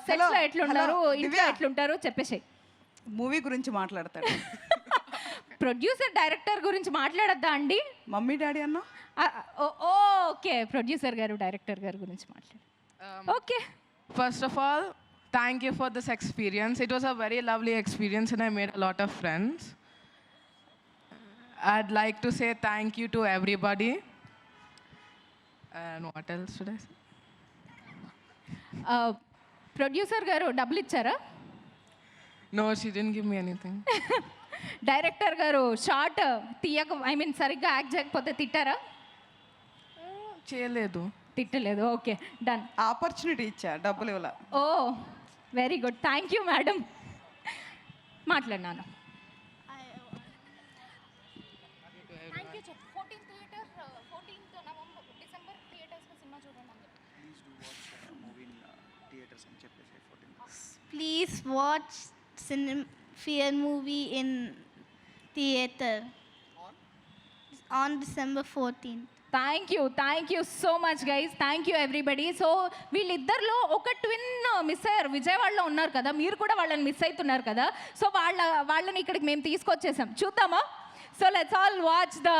సెట్స్ లో ఎట్లుంటారు, ఇంట్లో ఎట్లుంటారు చెప్పేసి. మూవీ గురించి మాట్లాడతాడు. ప్రొడ్యూసర్ డైరెక్టర్ గురించి మాట్లాడద్దా అండి? మమ్మీ డాడీ అన్నా? ఓకే, ప్రొడ్యూసర్ గారు డైరెక్టర్ గారి గురించి మాట్లాడు. Okay. First of all, thank you for this experience. It was a very lovely experience and I made a lot of friends. I'd like to say thank you to everybody. And what else should I say? Producer గారు డబ్బులు ఇచ్చారా? No, she didn't give me anything. Director గారు short సరిగ్గా act చేయకపోతే తిట్టారా? చేయలేదు. తిట్టలేదు. Okay, done. Opportunity ఇచ్చా, డబ్బులు ఇవ్వాల. Oh very good. Thank you madam. మాట్లాడినాను. Please watch Fear movie in theater on December 14th. Thank you so much guys. Thank you everybody. So వీళ్ళిద్దరిలో ఒక ట్విన్ మిస్ అయ్యారు, విజయవాడలో ఉన్నారు కదా, మీరు కూడా వాళ్ళని మిస్ అవుతున్నారు కదా. సో వాళ్ళని ఇక్కడికి మేము తీసుకొచ్చేసాం, చూద్దామా? So let's all watch the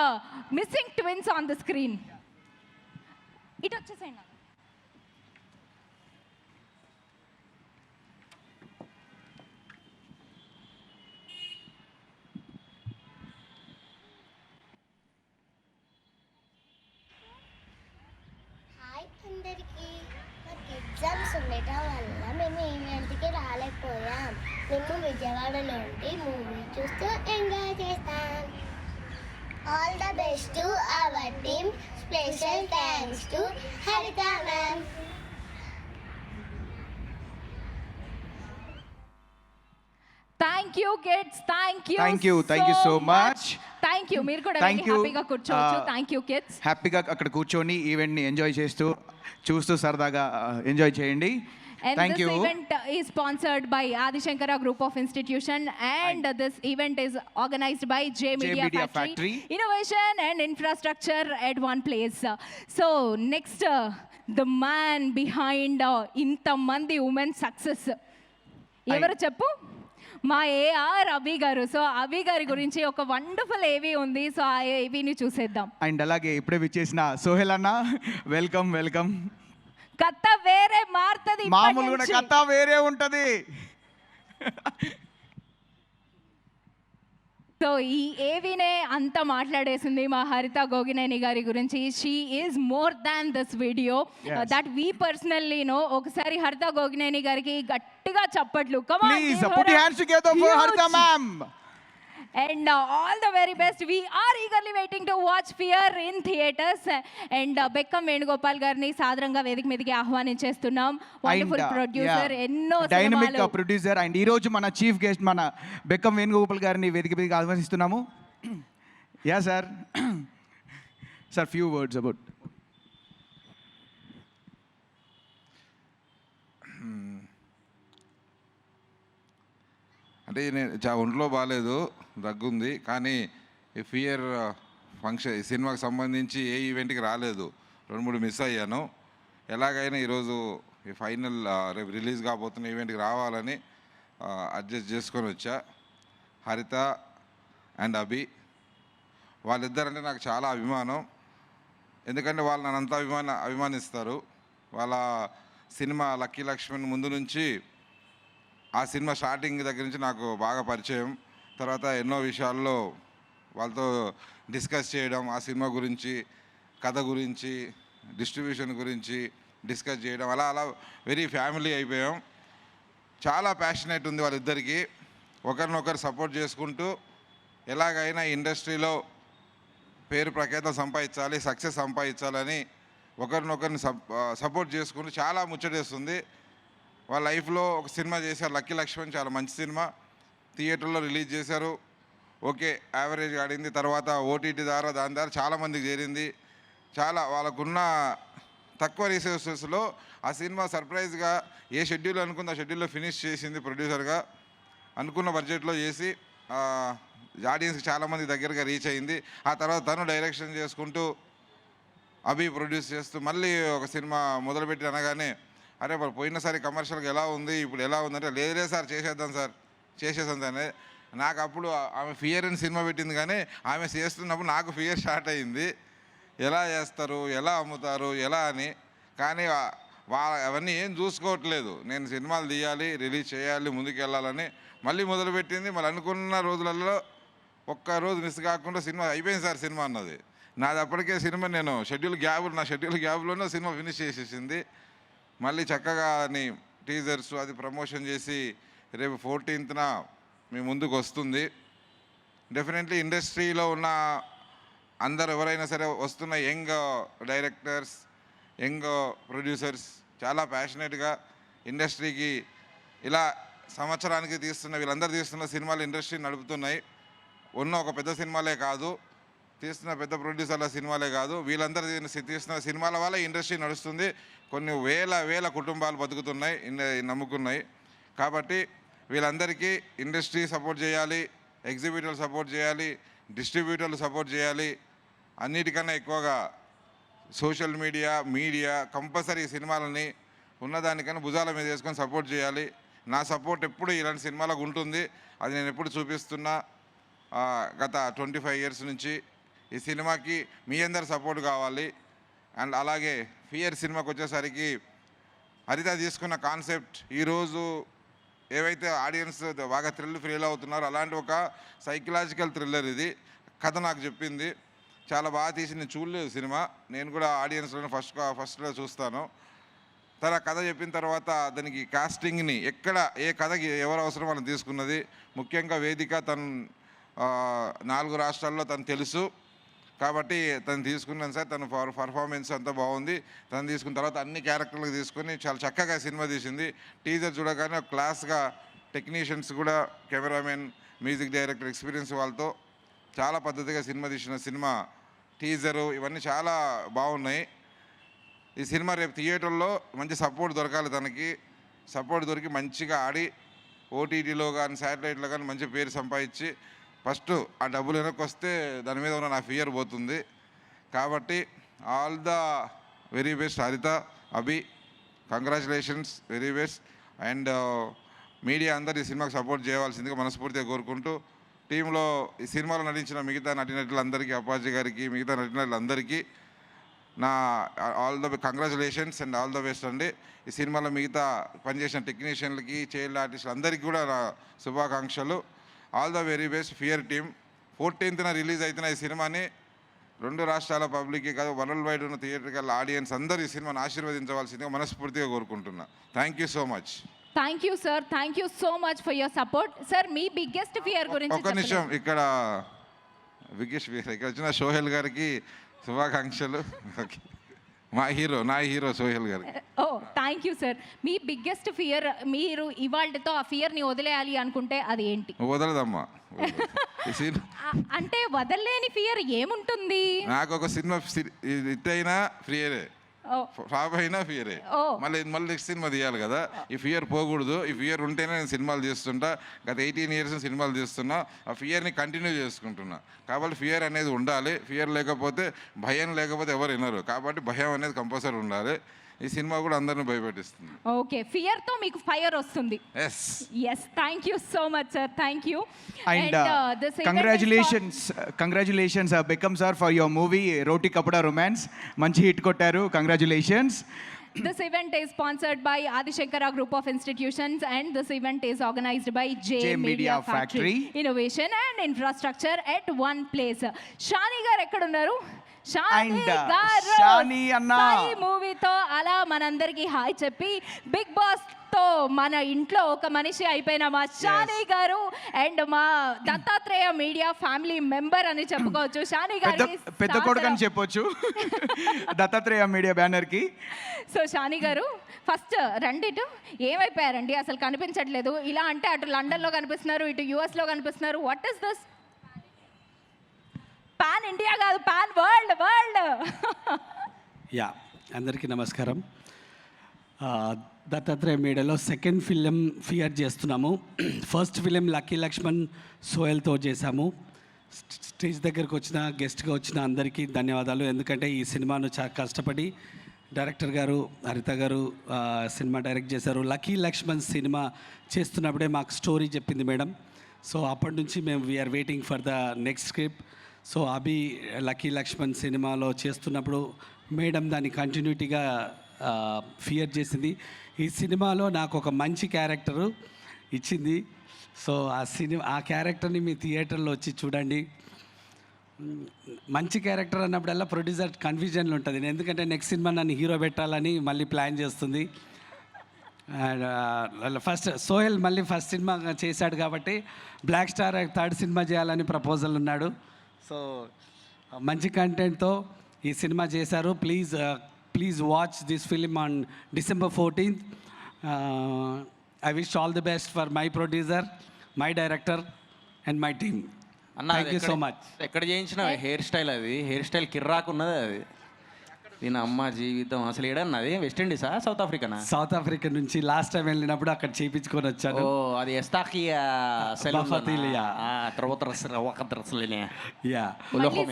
missing twins on the screen. ఇటు వచ్చేసేయండి. అందరికీ మాకు ఎగ్జామ్స్ ఉండటం వల్ల మేము ఈవెంట్కి రాలేకపోయాం. మేము విజయవాడలో ఉండి మూవీ చూస్తూ ఎంజాయ్ చేస్తాం. All the best to our team. Special thanks to Haritha ma'am. Thank you kids. Thank you so much. Thank you. మీరు కూడా హ్యాపీగా కూర్చోవచ్చు. Thank you kids. హ్యాపీగా అక్కడ కూర్చొని ఈవెంట్ని ఎంజాయ్ చూస్తూ సరదాగా ఎంజాయ్ చేయండి. And Thank this you. event is sponsored by Adi Shankara Group of Institution and this event is organized by J Media Factory. Innovation and infrastructure at one place. So next, the man behind inta mandi women success. ఎవరు చెప్పు? మా AR అభి గారు. So అభి గారి గురించి ఒక wonderful ఏవీ ఉంది. So ఆ ఏవీని చూసేద్దాం. అండ్ అలాగే ఇప్పుడే విచ్చేసిన సోహెల్ అన్న, వెల్కమ్. కథ వేరే మారుతుంది, మామూలుగా కథ వేరే ఉంటది. సో ఈ ఏవీనే అంత మాట్లాడేసింది మా హరిత గోగినేని గారి గురించి. She is more than this video that we personally know. ఒకసారి హరిత గోగినేని గారికి గట్టిగా చప్పట్లు. Please put your hands together for Harita ma'am. And all the very best. We are eagerly waiting to watch Fear in theaters. And Bekkam Venugopal గారిని సాదరంగా వేదిక మీదకి ఆహ్వానించేస్తున్నాం. Wonderful producer, ఎన్నో dynamic producer. And ఈ రోజు మన చీఫ్ గెస్ట్ మన బెక్కం వేణుగోపాల్ గారిని వేదిక మీదకి ఆహ్వానిస్తున్నాము. Yeah sir, few words about. అంటే నేను ఒంట్లో బాగాలేదు, దగ్గుంది, కానీ ఈ ఫియర్ ఫంక్షన్ ఈ సినిమాకి సంబంధించి ఏ ఈవెంట్కి రాలేదు, 2-3 మిస్ అయ్యాను. ఎలాగైనా ఈరోజు ఈ ఫైనల్ రేపు రిలీజ్ కాబోతున్న ఈవెంట్కి రావాలని అడ్జస్ట్ చేసుకొని వచ్చా. హరిత అండ్ అభి వాళ్ళిద్దరంటే నాకు చాలా అభిమానం. ఎందుకంటే వాళ్ళు నన్ను అంతా అభిమానిస్తారు. వాళ్ళ సినిమా లక్కీ లక్ష్మణ్ ముందు నుంచి ఆ సినిమా స్టార్టింగ్ దగ్గర నుంచి నాకు బాగా పరిచయం. తర్వాత ఎన్నో విషయాల్లో వాళ్ళతో డిస్కస్ చేయడం, ఆ సినిమా గురించి, కథ గురించి, డిస్ట్రిబ్యూషన్ గురించి డిస్కస్ చేయడం, అలా అలా వెరీ ఫ్యామిలీ అయిపోయాం. చాలా ప్యాషనేట్ ఉంది వాళ్ళిద్దరికీ. ఒకరినొకరు సపోర్ట్ చేసుకుంటూ ఎలాగైనా ఇండస్ట్రీలో పేరు ప్రఖ్యాతం సంపాదించాలి, సక్సెస్ సంపాదించాలని ఒకరినొకరిని సపోర్ట్ చేసుకుంటూ చాలా ముచ్చటేస్తుంది. వాళ్ళ లైఫ్లో ఒక సినిమా చేశారు లక్కీ లక్ష్మణ్, చాలా మంచి సినిమా, థియేటర్లో రిలీజ్ చేశారు, ఓకే యావరేజ్ ఆడింది. తర్వాత ఓటీటీ ద్వారా దాని ద్వారా చాలామందికి చేరింది. చాలా వాళ్ళకున్న తక్కువ రిసోర్సెస్లో ఆ సినిమా సర్ప్రైజ్గా ఏ షెడ్యూల్ అనుకుంది ఆ షెడ్యూల్లో ఫినిష్ చేసింది. ప్రొడ్యూసర్గా అనుకున్న బడ్జెట్లో చేసి ఆడియన్స్కి చాలామంది దగ్గరగా రీచ్ అయింది. ఆ తర్వాత తను డైరెక్షన్ చేసుకుంటూ అభి ప్రొడ్యూస్ చేస్తూ మళ్ళీ ఒక సినిమా మొదలుపెట్టి అనగానే అరే మరి పోయినసారి కమర్షియల్గా ఎలా ఉంది, ఇప్పుడు ఎలా ఉందంటే లేదే సార్ చేసేద్దాం సార్ చేసేసాం సార్. నాకు అప్పుడు ఆమె ఫియర్ అని సినిమా పెట్టింది, కానీ ఆమె చేస్తున్నప్పుడు నాకు ఫియర్ స్టార్ట్ అయింది, ఎలా చేస్తారు, ఎలా అమ్ముతారు, ఎలా అని. కానీ అవన్నీ ఏం చూసుకోవట్లేదు. నేను సినిమాలు తీయాలి, రిలీజ్ చేయాలి, ముందుకు వెళ్ళాలని మళ్ళీ మొదలుపెట్టింది. మళ్ళీ అనుకున్న రోజులలో ఒక్కరోజు మిస్ కాకుండా సినిమా అయిపోయింది సార్ సినిమా అన్నది. నాది అప్పటికే సినిమా నేను నా షెడ్యూల్ గ్యాప్లోనే సినిమా ఫినిష్ చేసేసింది. మళ్ళీ చక్కగా టీజర్స్ అది ప్రమోషన్ చేసి రేపు 14th మీ ముందుకు వస్తుంది. డెఫినెట్లీ ఇండస్ట్రీలో ఉన్న అందరు ఎవరైనా సరే వస్తున్న యంగ్ డైరెక్టర్స్, యంగ్ ప్రొడ్యూసర్స్ చాలా ప్యాషనేట్గా ఇండస్ట్రీకి ఇలా సంవత్సరానికి వీళ్ళందరూ తీస్తున్న సినిమాలు ఇండస్ట్రీ నడుపుతున్నాయి. ఉన్న ఒక పెద్ద సినిమాలే కాదు, తీస్తున్న పెద్ద ప్రొడ్యూసర్ల సినిమాలే కాదు, వీళ్ళందరూ తీస్తున్న సినిమాల వల్ల ఇండస్ట్రీ నడుస్తుంది. కొన్ని వేల కుటుంబాలు బతుకుతున్నాయి, నమ్ముకున్నాయి. కాబట్టి వీళ్ళందరికీ ఇండస్ట్రీ సపోర్ట్ చేయాలి, ఎగ్జిబిటర్లు సపోర్ట్ చేయాలి, డిస్ట్రిబ్యూటర్లు సపోర్ట్ చేయాలి. అన్నిటికన్నా ఎక్కువగా సోషల్ మీడియా కంపల్సరీ సినిమాలని ఉన్నదానికన్నా భుజాల మీద వేసుకొని సపోర్ట్ చేయాలి. నా సపోర్ట్ ఎప్పుడు ఇలాంటి సినిమాలకు ఉంటుంది, అది నేను ఎప్పుడు చూపిస్తున్నా. గత 25 years నుంచి ఈ సినిమాకి మీ అందరు సపోర్ట్ కావాలి. అండ్ అలాగే ఫియర్ సినిమాకి వచ్చేసరికి హరిత తీసుకున్న కాన్సెప్ట్ ఈరోజు ఏవైతే ఆడియన్స్ బాగా ఫీల్ అవుతున్నారో అలాంటి ఒక సైకలాజికల్ థ్రిల్లర్. ఇది కథ నాకు చెప్పింది, చాలా బాగా తీసి, నేను చూడలేదు సినిమా, నేను కూడా ఆడియన్స్లో ఫస్ట్లో చూస్తాను. కథ చెప్పిన తర్వాత దానికి కాస్టింగ్ని ఏ కథకి ఎవరు అవసరం వాళ్ళని తీసుకున్నది. ముఖ్యంగా వేదిక తను 4 రాష్ట్రాల్లో తను తెలుసు కాబట్టి తను తీసుకున్నాను సార్. తను పర్ఫార్మెన్స్ అంతా బాగుంది. తను తీసుకున్న తర్వాత అన్ని క్యారెక్టర్లకు తీసుకుని చాలా చక్కగా సినిమా తీసింది. టీజర్ చూడగానే ఒక క్లాస్గా టెక్నీషియన్స్ కూడా, కెమెరామెన్, మ్యూజిక్ డైరెక్టర్ ఎక్స్పీరియన్స్ వాళ్ళతో చాలా పద్ధతిగా సినిమా తీసిన సినిమా టీజరు ఇవన్నీ చాలా బాగున్నాయి. ఈ సినిమా రేపు థియేటర్లో మంచి సపోర్ట్ దొరకాలి. తనకి సపోర్ట్ దొరికి మంచిగా ఆడి ఓటీటీలో కానీ శాటిలైట్లో కానీ మంచి పేరు సంపాదించి ఫస్ట్ ఆ డబ్బులు వెనక్కి వస్తే దాని మీద ఉన్న నా ఫియర్ పోతుంది. కాబట్టి all the very best Haritha, Abhi, congratulations, very best. And media అందరు ఈ సినిమాకి సపోర్ట్ చేయవలసిందిగా మనస్ఫూర్తిగా కోరుకుంటూ, టీంలో ఈ సినిమాలో నటించిన మిగతా నటీనటులందరికీ, అప్పాజీ గారికి, మిగతా నటీనటులందరికీ నా all the congratulations and all the best అండి. ఈ సినిమాలో మిగతా పనిచేసిన టెక్నీషియన్లకి, చైల్డ్ ఆర్టిస్టులు అందరికీ కూడా నా శుభాకాంక్షలు. All the very best fear team. 14th release అవుతున్న ఈ సినిమాని 2 రాష్ట్రాల పబ్లిక్కి కాదు, వరల్డ్ వైడ్ ఉన్న థియేటర్కల్ ఆడియన్స్ అందరూ ఈ సినిమాని ఆశీర్వదించవలసిందిగా మనస్ఫూర్తిగా కోరుకుంటున్నా. Thank you so much. Thank you sir, thank you so much for your support. Sir మీ బిగ్గెస్ట్ ఫియర్ గురించి ఒక నిమిషం, ఇక్కడ బిగ్గెస్ట్ ఫియర్ ఇక్కడ వచ్చిన సోహెల్ గారికి శుభాకాంక్షలు. ఓకే, నా హీరో సోహెల్ గారు. Oh thank you sir. మీ బిగ్గెస్ట్ ఫియర్, మీరు ఇవాళతో ఆ ఫియర్ని వదిలేయాలి అనుకుంటే అది ఏంటి? వదలదమ్మా. అంటే వదలలేని ఫియర్ ఏముంటుంది? నాకు ఒక సినిమా హిట్ అయినా ఫియరే. Oh. ఫ్లాప్ అయినా ఫియరే. Oh. మళ్ళీ నెక్స్ట్ సినిమా తీయాలి కదా. ఈ ఫియర్ పోకూడదు. ఈ ఫియర్ ఉంటేనే నేను సినిమాలు తీస్తుంటా. గత 18 years సినిమాలు తీస్తున్నా. ఆ ఫియర్ని కంటిన్యూ చేసుకుంటున్నా. కాబట్టి ఫియర్ అనేది ఉండాలి. ఫియర్ లేకపోతే, భయం లేకపోతే ఎవరు వినరు. కాబట్టి భయం అనేది కంపల్సరీ ఉండాలి. ఈ సినిమా కూడా అందరిని భయపెట్టిస్తుంది. ఓకే, ఫియర్తో మీకు ఫైర్ వస్తుంది. Yes, thank you so much sir, thank you. And congratulations Bekkem sir for your movie Roti Kapada romance. మంచి హిట్ కొట్టారు, congratulations. This event is sponsored by Adi Shankara Group of Institutions, and this event is organized by J Media Factory. Innovation and Infrastructure at one place. Shani garu ekkadunaru? Shani garu Shani anna మూవీతో అలా మనందరికీ hi చెప్పి big boss తో మన ఇంట్లో ఒక మనిషి అయిపోయిన మా షాని గారు అండ్ మా దత్తాత్రేయ మీడియా ఫ్యామిలీ మెంబర్ అని చెప్పుకోవచ్చు. షాని గారు పెద్ద కొడుకు అని చెప్పొచ్చు దత్తాత్రేయ మీడియా బ్యానర్ కి. సో షాని గారు ఫస్ట్ రండిటు, ఏమైపోయారండి అసలు కనిపించట్లేదు. ఇలా అంటే అటు లండన్లో కనిపిస్తున్నారు, ఇటు యుఎస్లో కనిపిస్తున్నారు. What is this? Pan India కాదు, పాన్ వరల్డ్. యా, అందరికీ నమస్కారం. దత్తాత్రేయ మీడియాలో సెకండ్ ఫిలిం ఫియర్ చేస్తున్నాము. ఫస్ట్ ఫిలిం లక్కీ లక్ష్మణ్ సోయల్తో చేశాము. స్టేజ్ దగ్గరకు వచ్చిన గెస్ట్గా వచ్చిన అందరికీ ధన్యవాదాలు. ఎందుకంటే ఈ సినిమాను చాలా కష్టపడి డైరెక్టర్ గారు హరిత గారు సినిమా డైరెక్ట్ చేశారు. లక్కీ లక్ష్మణ్ సినిమా చేస్తున్నప్పుడే మాకు స్టోరీ చెప్పింది మేడం. సో అప్పటి నుంచి మేము we're waiting for the next script. So Abhi Lucky Lakshman సినిమాలో చేస్తున్నప్పుడు మేడం దాన్ని కంటిన్యూటీగా ఫియర్ చేసింది. ఈ సినిమాలో నాకు ఒక మంచి క్యారెక్టరు ఇచ్చింది. సో ఆ క్యారెక్టర్ని మీ థియేటర్లో వచ్చి చూడండి. మంచి క్యారెక్టర్ అన్నప్పుడల్లా ప్రొడ్యూసర్ కన్ఫ్యూజన్లో ఉంటుంది, ఎందుకంటే నెక్స్ట్ సినిమా నన్ను హీరో పెట్టాలని మళ్ళీ ప్లాన్ చేస్తుంది. అండ్ ఫస్ట్ సోహెల్ మళ్ళీ ఫస్ట్ సినిమా చేశాడు కాబట్టి బ్లాక్ స్టార్ థర్డ్ సినిమా చేయాలని ప్రపోజల్ ఉన్నాడు. సో మంచి కంటెంట్తో ఈ సినిమా చేశారు. Please watch this film on December 14th. I wish all the best for my producer, my director and my team. Thank you so much. ఎక్కడ చేయించిన hair style, అది hair style కిర్రాకు ఉన్నది. అది దీని అమ్మ జీవితం అసలు ఏడన్నది. వెస్ట్ ఇండీసా సౌత్ ఆఫ్రికానా? సౌత్ ఆఫ్రికా నుంచి లాస్ట్ టైం వెళ్ళినప్పుడు అక్కడ చేయించుకొని వచ్చాను. ఓ అది ఎస్తాకియా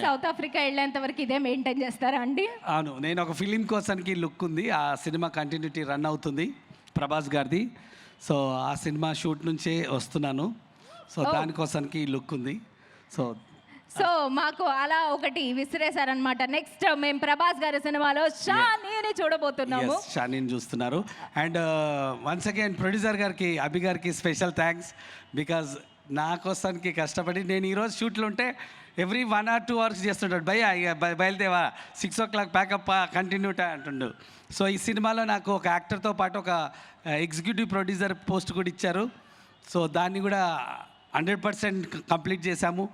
సౌత్ ఆఫ్రికా వెళ్ళేంత వరకు ఇదే మెయింటైన్ చేస్తారా అండి? అవును, నేను ఒక ఫిలిం కోసానికి లుక్ ఉంది. ఆ సినిమా కంటిన్యూటీ రన్ అవుతుంది ప్రభాస్ గారిది. సో ఆ సినిమా షూట్ నుంచే వస్తున్నాను. సో దానికోసానికి లుక్ ఉంది. సో మాకు అలా ఒకటి విసిరేశారనమాట. నెక్స్ట్ మేము ప్రభాస్ గారి సినిమాలో షానీని చూడబోతున్నాము. షానీని చూస్తున్నారు. అండ్ వన్స్ అగైన్ ప్రొడ్యూసర్ గారికి అభి గారికి స్పెషల్ థ్యాంక్స్. బికాజ్ నా కోసానికి కష్టపడి నేను ఈరోజు షూట్లో ఉంటే ఎవ్రీ 1 or 2 hours చేస్తుంటాడు. బయలుదేవా 6 o'clock ప్యాకప్ కంటిన్యూటీ అంటుండు. సో ఈ సినిమాలో నాకు ఒక యాక్టర్తో పాటు ఒక ఎగ్జిక్యూటివ్ ప్రొడ్యూసర్ పోస్ట్ కూడా ఇచ్చారు. సో దాన్ని కూడా 100% కంప్లీట్ చేశాము.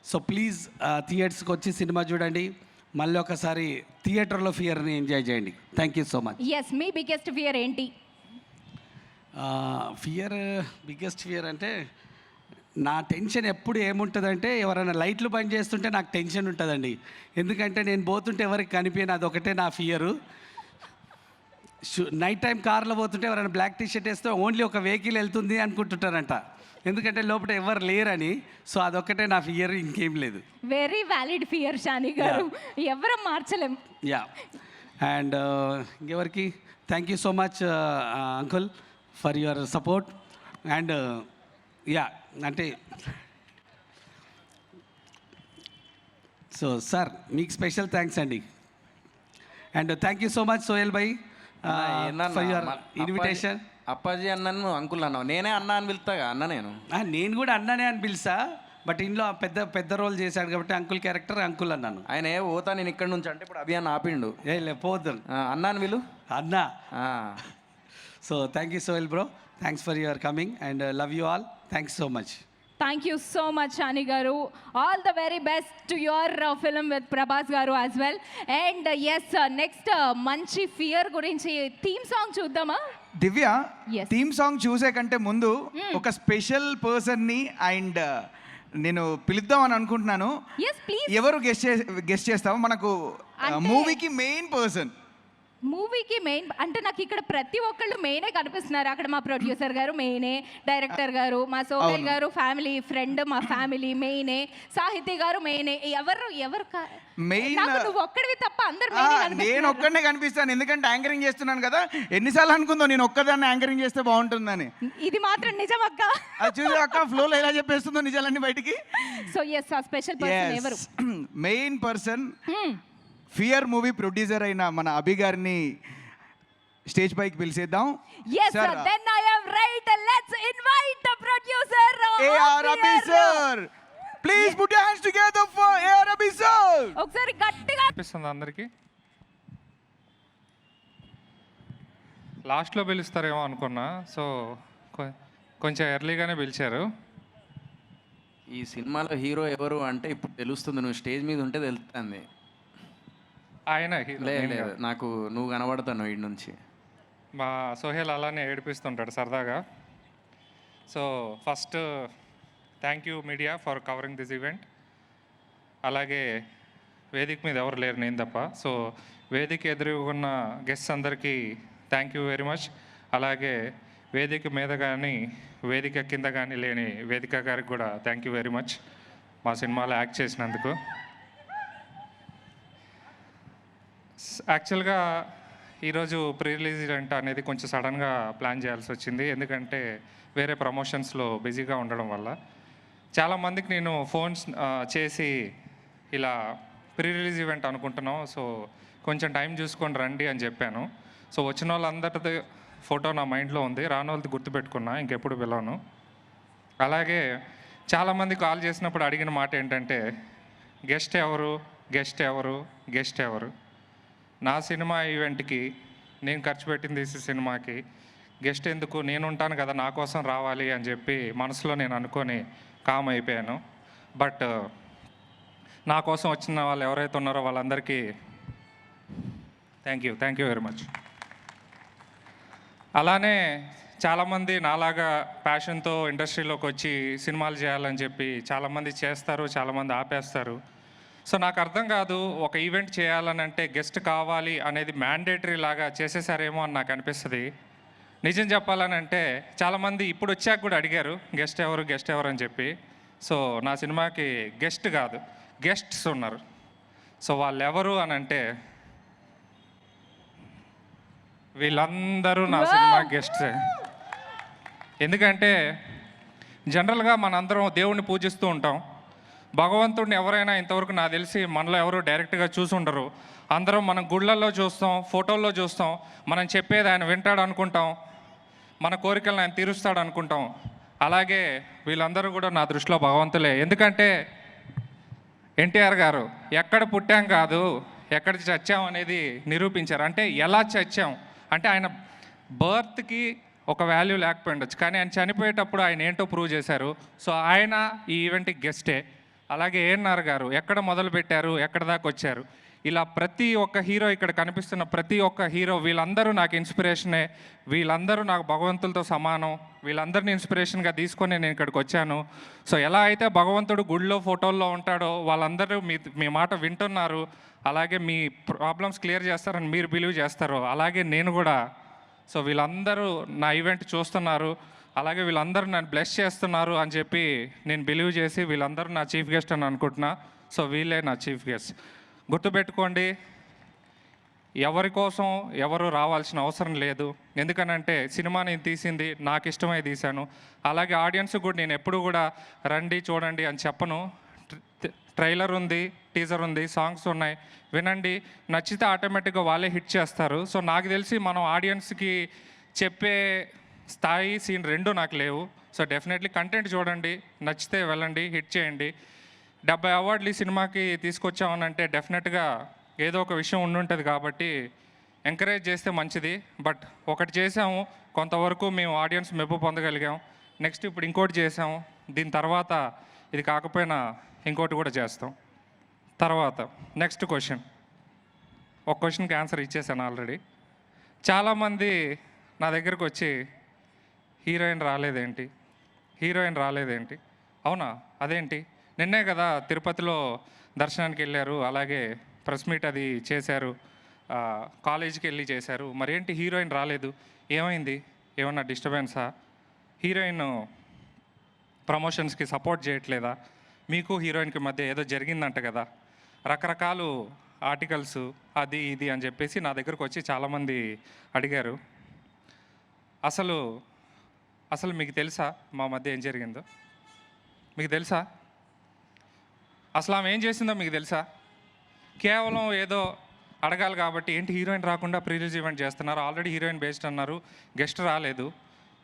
సో ప్లీజ్ థియేటర్స్కి వచ్చి సినిమా చూడండి. మళ్ళీ ఒకసారి థియేటర్లో ఫియర్ని ఎంజాయ్ చేయండి. Thank you so much. Yes, మీ బిగ్గెస్ట్ ఫియర్ ఏంటి? బిగ్గెస్ట్ ఫియర్ అంటే నా టెన్షన్ ఎప్పుడు ఏముంటుందంటే ఎవరైనా లైట్లు బంద్ చేస్తుంటే నాకు టెన్షన్ ఉంటుందండి. ఎందుకంటే నేను పోతుంటే ఎవరికి కనిపించను, అదొకటే నా ఫియరు. నైట్ టైం కార్లో పోతుంటే ఎవరైనా బ్లాక్ టీషర్ట్ వేస్తే ఓన్లీ ఒక వెహికల్ వెళ్తుంది అనుకుంటుంటారంట, ఎందుకంటే లోపల ఎవరు లేరని. సో అదొక్కటే నా ఫియర్, ఇంకేం లేదు. Very valid fear Shani garu, ఎవరు మార్చలేం. యా, అండ్ ఇంకెవరికి thank you so much uncle for your support. And yeah అంటే సో సార్ మీకు స్పెషల్ థ్యాంక్స్ అండి. And thank you so much Sohel bhai for your invitation. Appaji అన్నను అంకుల్ అన్నావు, నేనే అన్న అని పిలుస్తాగా అన్న. నేను కూడా అన్ననే అని పిలుస్తా, బట్ ఇంట్లో పెద్ద రోల్ చేశాడు కాబట్టి అంకుల్ క్యారెక్టర్ అంకుల్ అన్నాను. ఆయన పోతా నేను ఇక్కడ నుంచి అంటే ఇప్పుడు అభియాన్ ఆపిండు. పోదు అన్న అని పిలు అన్నా. So thank you Sohel bro, thanks for your coming and love you all. Thanks so much. Thank you so much Shani గారు. All the very best to your film with Prabhas గారు as well. And yes, next మంచి fear గురించి theme song చూద్దామా? Divya, theme song చూసే కంటే ముందు ఒక special పర్సన్ని అండ్ నేను పిలుద్దామని అనుకుంటున్నాను. ఎవరు గెస్ట్ చేస్తామో మనకు మూవీకి మెయిన్ పర్సన్. మూవీకి మెయిన్ అంటే నాకు ఇక్కడ ప్రతి ఒక్కళ్ళు మెయినే కనిపిస్తున్నారు. అక్కడ మా ప్రొడ్యూసర్ గారు మెయినే, డైరెక్టర్ గారు, మా సోహెల్ గారు ఫ్యామిలీ ఫ్రెండ్, మా ఫ్యామిలీ మెయినే, సాహితీ గారు మెయినే. ఎవరు మెయిన్ నాకు నువ్వు ఒక్కడివి తప్ప అందరు నేను ఒక్కడనే కనిపిస్తాను, ఎందుకంటే యాంకరింగ్ చేస్తున్నాను కదా. ఎన్నిసార్లు అనుకుందో నేను ఒక్కదాన్ని యాంకరింగ్ చేస్తే బాగుంటుందని. ఇది మాత్రం నిజం అక్క. అది చూసి అక్క ఫ్లోలో ఎలా చెప్పేస్తుందో నిజాలన్నీ బయటికి. సో ఎస్, ఆ స్పెషల్ పర్సన్ ఎవరు? Main person fear movie producer అయిన మన అభి గారిని స్టేజ్ పైకి పిలిచేద్దాం. Yes sir, then I am right. Let's invite the producer AR Abhi sir. Please put your hands together for AR Abhi sir. ఒకసారి గట్టిగా అనిపిస్తుంది అందరికీ. లాస్ట్లో పిలుస్తారేమో అనుకున్నా, సో కొంచెం ఎర్లీగానే పిలిచారు. ఈ సినిమాలో హీరో ఎవరు అంటే ఇప్పుడు తెలుస్తుంది, నువ్వు స్టేజ్ మీద ఉంటే తెలుస్తుంది. ఆయన లేదు, నాకు నువ్వు కనబడతాను వీడి నుంచి. మా సోహెల్ అలానే ఏడిపిస్తుంటాడు సరదాగా. So first thank you media for covering this event. అలాగే వేదిక మీద ఎవరు లేరు, నేను తప్ప. సో వేదిక ఎదురుగున్న గెస్ట్స్ అందరికీ థ్యాంక్ యూ వెరీ మచ్. అలాగే వేదిక మీద కానీ వేదిక కింద కానీ లేని వేదిక గారికి కూడా థ్యాంక్ యూ వెరీ మచ్ మా సినిమాలో యాక్ట్ చేసినందుకు. యాక్చువల్గా ఈరోజు ప్రీ రిలీజ్ ఈవెంట్ అనేది కొంచెం సడన్గా ప్లాన్ చేయాల్సి వచ్చింది, ఎందుకంటే వేరే ప్రమోషన్స్లో బిజీగా ఉండడం వల్ల. చాలామందికి నేను ఫోన్స్ చేసి ఇలా ప్రీ రిలీజ్ ఈవెంట్ అనుకుంటున్నాం, సో కొంచెం టైం చూసుకొని రండి అని చెప్పాను. సో వచ్చిన వాళ్ళందరిది ఫోటో నా మైండ్లో ఉంది, రాని వాళ్ళది గుర్తుపెట్టుకున్నా, ఇంకెప్పుడు పిలవను. అలాగే చాలామంది కాల్ చేసినప్పుడు అడిగిన మాట ఏంటంటే గెస్ట్ ఎవరు, గెస్ట్ ఎవరు, గెస్ట్ ఎవరు. నా సినిమా ఈవెంట్కి నేను ఖర్చు పెట్టింది ఈ సినిమాకి గెస్ట్ ఎందుకు, నేను ఉంటాను కదా, నా కోసం రావాలి అని చెప్పి మనసులో నేను అనుకొని కామ్ అయిపోయాను. బట్ నా కోసం వచ్చిన వాళ్ళు ఎవరైతే ఉన్నారో వాళ్ళందరికీ థ్యాంక్ యూ వెరీ మచ్. అలానే చాలామంది నాలాగా ప్యాషన్తో ఇండస్ట్రీలోకి వచ్చి సినిమాలు చేయాలని చెప్పి చాలామంది చేస్తారు, చాలామంది ఆపేస్తారు. సో నాకు అర్థం కాదు, ఒక ఈవెంట్ చేయాలని అంటే గెస్ట్ కావాలి అనేది మ్యాండేటరీ లాగా చేసేసారేమో అని నాకు అనిపిస్తుంది. నిజం చెప్పాలని అంటే చాలామంది ఇప్పుడు వచ్చాక కూడా అడిగారు గెస్ట్ ఎవరు అని చెప్పి. సో నా సినిమాకి గెస్ట్ కాదు, గెస్ట్స్ ఉన్నారు. సో వాళ్ళు ఎవరు అని అంటే వీళ్ళందరూ నా సినిమా గెస్ట్సే. ఎందుకంటే జనరల్గా మనందరం దేవుణ్ణి పూజిస్తూ ఉంటాం. భగవంతుడిని ఎవరైనా ఇంతవరకు నాకు తెలిసి మనలో ఎవరు డైరెక్ట్గా చూసి ఉండరు. అందరం మనం గుళ్ళల్లో చూస్తాం, ఫోటోల్లో చూస్తాం, మనం చెప్పేది ఆయన వింటాడు అనుకుంటాం, మన కోరికలను ఆయన తీరుస్తాడు అనుకుంటాం. అలాగే వీళ్ళందరూ కూడా నా దృష్టిలో భగవంతులే. ఎందుకంటే ఎన్టీఆర్ గారు ఎక్కడ పుట్టాం కాదు ఎక్కడ చచ్చాం అనేది నిరూపించారు. అంటే ఎలా చచ్చాం అంటే ఆయన బర్త్కి ఒక వాల్యూ లేకపోయి ఉండొచ్చు, కానీ ఆయన చనిపోయేటప్పుడు ఆయన ఏంటో ప్రూవ్ చేశారు. సో ఆయన ఈ ఈవెంట్కి గెస్టే. అలాగే ఏఎన్ఆర్ గారు ఎక్కడ మొదలు పెట్టారు, ఎక్కడ దాకా వచ్చారు. ఇలా ప్రతి ఒక్క హీరో, ఇక్కడ కనిపిస్తున్న ప్రతి ఒక్క హీరో, వీళ్ళందరూ నాకు ఇన్స్పిరేషనే. వీళ్ళందరూ నాకు భగవంతులతో సమానం. వీళ్ళందరినీ ఇన్స్పిరేషన్గా తీసుకొని నేను ఇక్కడికి వచ్చాను. సో ఎలా అయితే భగవంతుడు గుడిలో ఫోటోల్లో ఉంటాడో వాళ్ళందరూ మీ మాట వింటున్నారు, అలాగే మీ ప్రాబ్లమ్స్ క్లియర్ చేస్తారని మీరు బిలీవ్ చేస్తారు, అలాగే నేను కూడా. సో వీళ్ళందరూ నా ఈవెంట్ చూస్తున్నారు, అలాగే వీళ్ళందరూ నన్ను బ్లెస్ చేస్తున్నారు అని చెప్పి నేను బిలీవ్ చేసి వీళ్ళందరూ నా చీఫ్ గెస్ట్ అని అనుకుంటున్నా. సో వీళ్ళే నా చీఫ్ గెస్ట్. గుర్తుపెట్టుకోండి, ఎవరి కోసం ఎవరు రావాల్సిన అవసరం లేదు. ఎందుకనంటే సినిమా నేను తీసింది నాకు ఇష్టమై తీశాను. అలాగే ఆడియన్స్ కూడా నేను ఎప్పుడు కూడా రండి చూడండి అని చెప్పను. ట్రైలర్ ఉంది, టీజర్ ఉంది, సాంగ్స్ ఉన్నాయి, వినండి, నచ్చితే ఆటోమేటిక్గా వాళ్ళే హిట్ చేస్తారు. సో నాకు తెలిసి మనం ఆడియన్స్కి చెప్పే స్థాయి, సీన్ రెండు నాకు లేవు. సో డెఫినెట్లీ కంటెంట్ చూడండి, నచ్చితే వెళ్ళండి, హిట్ చేయండి. 70 అవార్డులు ఈ సినిమాకి తీసుకొచ్చామనంటే డెఫినెట్గా ఏదో ఒక విషయం ఉండుంటుంది, కాబట్టి ఎంకరేజ్ చేస్తే మంచిది. బట్ ఒకటి చేసాము, కొంతవరకు మేము ఆడియన్స్ మెప్పు పొందగలిగాం. నెక్స్ట్ ఇప్పుడు ఇంకోటి చేసాము, దీని తర్వాత ఇది కాకపోయినా ఇంకోటి కూడా చేస్తాం. తర్వాత నెక్స్ట్ క్వశ్చన్, ఒక క్వశ్చన్కి ఆన్సర్ ఇచ్చేసాను ఆల్రెడీ. చాలామంది నా దగ్గరకు వచ్చి హీరోయిన్ రాలేదేంటి, అవునా అదేంటి, నిన్నే కదా తిరుపతిలో దర్శనానికి వెళ్ళారు, అలాగే ప్రెస్ మీట్ అది చేశారు, కాలేజీకి వెళ్ళి చేశారు, మరేంటి హీరోయిన్ రాలేదు, ఏమైంది, ఏమన్నా డిస్టర్బెన్సా, హీరోయిన్ ప్రమోషన్స్కి సపోర్ట్ చేయట్లేదా, మీకు హీరోయిన్కి మధ్య ఏదో జరిగిందంట కదా, రకరకాలు ఆర్టికల్స్ అది ఇది అని చెప్పేసి నా దగ్గరకు వచ్చి చాలామంది అడిగారు. అసలు మీకు తెలుసా మా మధ్య ఏం జరిగిందో? మీకు తెలుసా అసలు ఆమె ఏం చేసిందో మీకు తెలుసా? కేవలం ఏదో అడగాలి కాబట్టి ఏంటి హీరోయిన్ రాకుండా ప్రీ రిలీజ్ ఈవెంట్ చేస్తున్నారు, ఆల్రెడీ హీరోయిన్ బేస్డ్ అన్నారు, గెస్ట్ రాలేదు,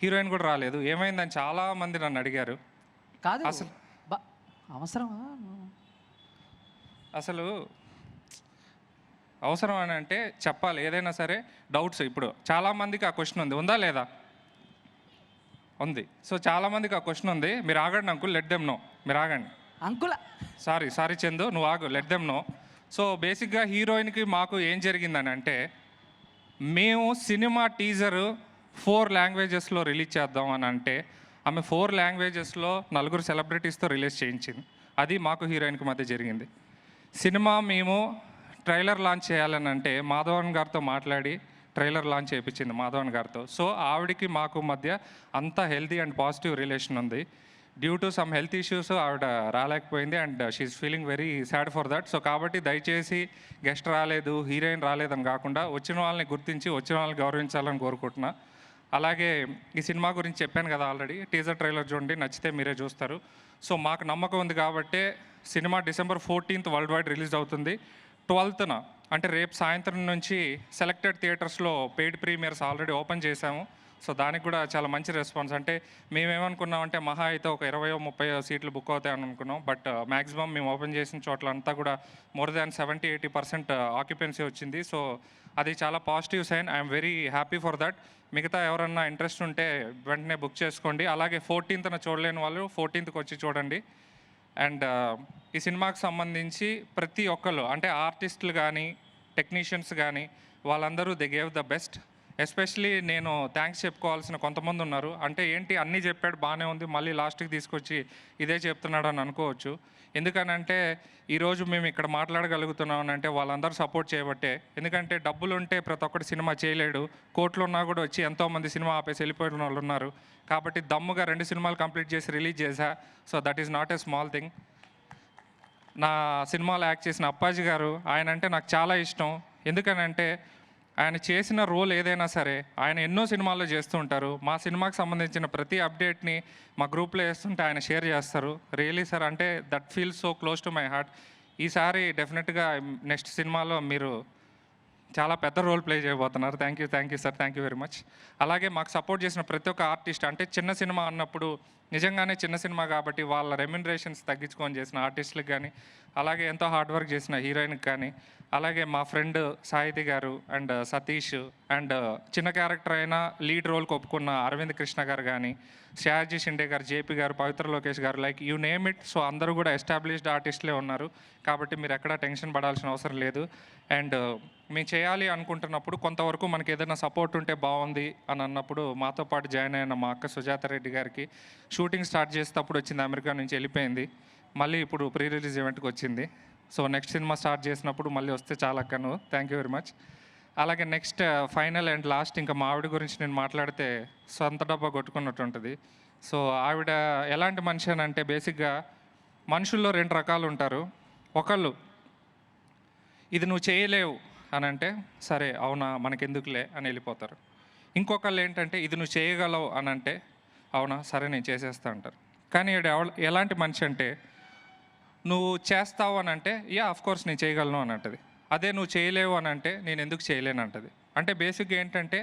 హీరోయిన్ కూడా రాలేదు, ఏమైందని చాలామంది నన్ను అడిగారు. కాదు అసలు అవసరమా? అసలు అవసరం అని అంటే చెప్పాలి, ఏదైనా సరే డౌట్స్. ఇప్పుడు చాలామందికి ఆ క్వశ్చన్ ఉందా లేదా? ఉంది. సో చాలామందికి ఆ క్వశ్చన్ ఉంది. మీరు ఆగండి అంకుల్, లెట్ దెమ్ నో. మీరు ఆగండి అంకుల్. సారీ చందు, నువ్వు ఆగు, లెట్ దెమ్ నో. సో బేసిక్గా హీరోయిన్కి మాకు ఏం జరిగిందని అంటే, మేము సినిమా టీజరు 4 లాంగ్వేజెస్లో రిలీజ్ చేద్దాం అని అంటే ఆమె 4 లాంగ్వేజెస్లో 4 సెలబ్రిటీస్తో రిలీజ్ చేయించింది. అది మాకు హీరోయిన్కి మధ్య జరిగింది. సినిమా మేము ట్రైలర్ లాంచ్ చేయాలని అంటే మాధవన్ గారితో మాట్లాడి ట్రైలర్ లాంచ్ చేయించింది మాధవన్ గారితో. సో ఆవిడకి మాకు మధ్య అంత హెల్తీ అండ్ పాజిటివ్ రిలేషన్ ఉంది. Due to some health issues ఆవిడ రాలేకపోయింది and she is feeling very sad for that. So కాబట్టి దయచేసి గెస్ట్ రాలేదు, హీరోయిన్ రాలేదని కాకుండా వచ్చిన వాళ్ళని గుర్తించి వచ్చిన వాళ్ళని గౌరవించాలని కోరుకుంటున్నా. అలాగే ఈ సినిమా గురించి చెప్పాను కదా ఆల్రెడీ, టీజర్ ట్రైలర్ చూడండి, నచ్చితే మీరే చూస్తారు. సో మాకు నమ్మకం ఉంది కాబట్టి cinema December 14th world wide release అవుతుంది. 12th అంటే రేపు సాయంత్రం నుంచి సెలెక్టెడ్ థియేటర్స్లో పెయిడ్ ప్రీమియర్స్ ఆల్రెడీ ఓపెన్ చేశాము. సో దానికి కూడా చాలా మంచి రెస్పాన్స్. అంటే మేమేమనుకున్నామంటే మహా అయితే ఒక 20-30 సీట్లు బుక్ అవుతాయని అనుకున్నాం. బట్ మ్యాక్సిమం మేము ఓపెన్ చేసిన చోట్ల అంతా కూడా మోర్ దాన్ 70-80% ఆక్యుపెన్సీ వచ్చింది. సో అది చాలా positive sign. I'm very happy for that. మిగతా ఎవరన్నా ఇంట్రెస్ట్ ఉంటే వెంటనే బుక్ చేసుకోండి. అలాగే 14th చూడలేని వాళ్ళు 14th వచ్చి చూడండి. అండ్ ఈ సినిమాకి సంబంధించి ప్రతి ఒక్కళ్ళు అంటే ఆర్టిస్టులు కానీ టెక్నీషియన్స్ కానీ వాళ్ళందరూ they gave the best. Especially నేను థ్యాంక్స్ చెప్పుకోవాల్సిన కొంతమంది ఉన్నారు. అంటే ఏంటి అన్నీ చెప్పాడు బాగానే ఉంది, మళ్ళీ లాస్ట్కి తీసుకొచ్చి ఇదే చెప్తున్నాడు అని అనుకోవచ్చు. ఎందుకనంటే ఈరోజు మేము ఇక్కడ మాట్లాడగలుగుతున్నాం అంటే వాళ్ళందరూ సపోర్ట్ చేయబట్టే. ఎందుకంటే డబ్బులు ఉంటే ప్రతి ఒక్కటి సినిమా చేయలేడు, కోట్లు ఉన్నా కూడా వచ్చి ఎంతోమంది సినిమా ఆపేసి వెళ్ళిపోయిన వాళ్ళు ఉన్నారు. కాబట్టి దమ్ముగా 2 సినిమాలు కంప్లీట్ చేసి రిలీజ్ చేశా. So that is not a small thing. నా సినిమాలో యాక్ట్ చేసిన అప్పాజీ గారు, ఆయన అంటే నాకు చాలా ఇష్టం. ఎందుకనంటే ఆయన చేసిన రోల్ ఏదైనా సరే ఆయన ఎన్నో సినిమాల్లో చేస్తూ ఉంటారు. మా సినిమాకి సంబంధించిన ప్రతి అప్డేట్ని మా గ్రూప్లో వేస్తుంటే ఆయన షేర్ చేస్తారు. రియలీ సార్ అంటే that feels so close to my heart. ఈసారి డెఫినెట్గా నెక్స్ట్ సినిమాలో మీరు చాలా పెద్ద రోల్ ప్లే చేయబోతున్నారు. Thank you sir, thank you very much. అలాగే మాకు సపోర్ట్ చేసిన ప్రతి ఒక్క ఆర్టిస్ట్, అంటే చిన్న సినిమా అన్నప్పుడు నిజంగానే చిన్న సినిమా కాబట్టి వాళ్ళ రెమ్యునరేషన్స్ తగ్గించుకొని చేసిన ఆర్టిస్టులకు కానీ, అలాగే ఎంతో హార్డ్ వర్క్ చేసిన హీరోయిన్కి కానీ, అలాగే మా ఫ్రెండ్ సాహితి గారు అండ్ సతీష్ అండ్ చిన్న క్యారెక్టర్ అయినా లీడ్ రోల్కి ఒప్పుకున్న అరవింద్ కృష్ణ గారు కానీ, షాజీ షిండే గారు, జేపీ గారు, పవిత్ర లోకేష్ గారు, like you name it. So అందరూ కూడా ఎస్టాబ్లిష్డ్ ఆర్టిస్టులే ఉన్నారు కాబట్టి మీరు ఎక్కడా టెన్షన్ పడాల్సిన అవసరం లేదు. అండ్ మేము చేయాలి అనుకుంటున్నప్పుడు కొంతవరకు మనకి ఏదైనా సపోర్ట్ ఉంటే బాగుంది అని అన్నప్పుడు మాతో పాటు జాయిన్ అయిన మా అక్క సుజాత రెడ్డి గారికి షూటింగ్ స్టార్ట్ చేసేటప్పుడు వచ్చింది, అమెరికా నుంచి వెళ్ళిపోయింది, మళ్ళీ ఇప్పుడు ప్రీ రిలీజ్ ఈవెంట్కి వచ్చింది. సో నెక్స్ట్ సినిమా స్టార్ట్ చేసినప్పుడు మళ్ళీ వస్తే చాలా అక్కను, థ్యాంక్ యూ వెరీ మచ్. అలాగే నెక్స్ట్ ఫైనల్ అండ్ లాస్ట్ ఇంకా మా ఆవిడ గురించి నేను మాట్లాడితే సొంత డబ్బా కొట్టుకున్నట్టు ఉంటుంది. సో ఆవిడ ఎలాంటి మనిషి అని అంటే బేసిక్గా మనుషుల్లో 2 రకాలు ఉంటారు. ఒకళ్ళు ఇది నువ్వు చేయలేవు అని అంటే సరే అవునా మనకెందుకులే అని వెళ్ళిపోతారు. ఇంకొకళ్ళు ఏంటంటే ఇది నువ్వు చేయగలవు అని అంటే అవునా సరే నేను చేసేస్తా అంటారు. కానీ ఎలాంటి మనిషి అంటే నువ్వు చేస్తావు అని అంటే ఆఫ్కోర్స్ నేను చేయగలను అని అంటది. అదే నువ్వు చేయలేవు అని అంటే నేను ఎందుకు చేయలేను అంటది. అంటే బేసిక్గా ఏంటంటే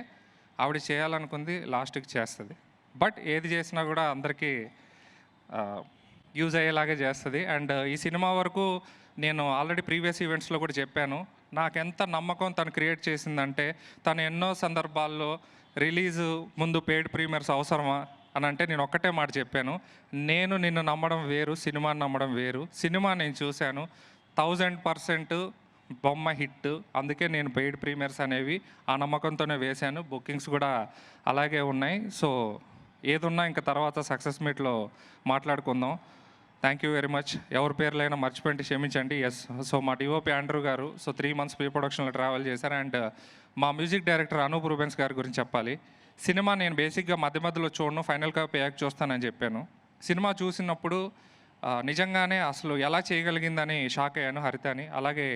ఆవిడ చేయాలనుకుంది లాస్ట్కి చేస్తుంది. బట్ ఏది చేసినా కూడా అందరికీ యూజ్ అయ్యేలాగే చేస్తుంది. అండ్ ఈ సినిమా వరకు నేను ఆల్రెడీ ప్రీవియస్ ఈవెంట్స్లో కూడా చెప్పాను, నాకెంత నమ్మకం తను క్రియేట్ చేసిందంటే తను ఎన్నో సందర్భాల్లో రిలీజు ముందు పెయిడ్ ప్రీమియర్స్ అవసరమా అని అంటే నేను ఒక్కటే మాట చెప్పాను, నేను నిన్ను నమ్మడం వేరు, సినిమాని నమ్మడం వేరు. సినిమా నేను చూశాను, 1000% బొమ్మ హిట్, అందుకే నేను పెయిడ్ ప్రీమియర్స్ అనేవి ఆ నమ్మకంతోనే వేశాను. బుకింగ్స్ కూడా అలాగే ఉన్నాయి. సో ఏదున్నా ఇంకా తర్వాత సక్సెస్ మీట్లో మాట్లాడుకుందాం. Thank you very much. ఎవరి పేర్లైనా మర్చిపోయింటే క్షమించండి. ఎస్, సో మా డిఓపి ఆండ్రూ గారు 3 months ప్రీ ప్రొడక్షన్లో ట్రావెల్ చేశారు. అండ్ మా మ్యూజిక్ డైరెక్టర్ అనూప్ రూబెన్స్ గారి గురించి చెప్పాలి. సినిమా నేను బేసిక్గా మధ్యలో చూడను, ఫైనల్గా పేయాక్ చూస్తానని చెప్పాను. సినిమా చూసినప్పుడు నిజంగానే అసలు ఎలా చేయగలిగిందని షాక్ అయ్యాను హరితని. అలాగే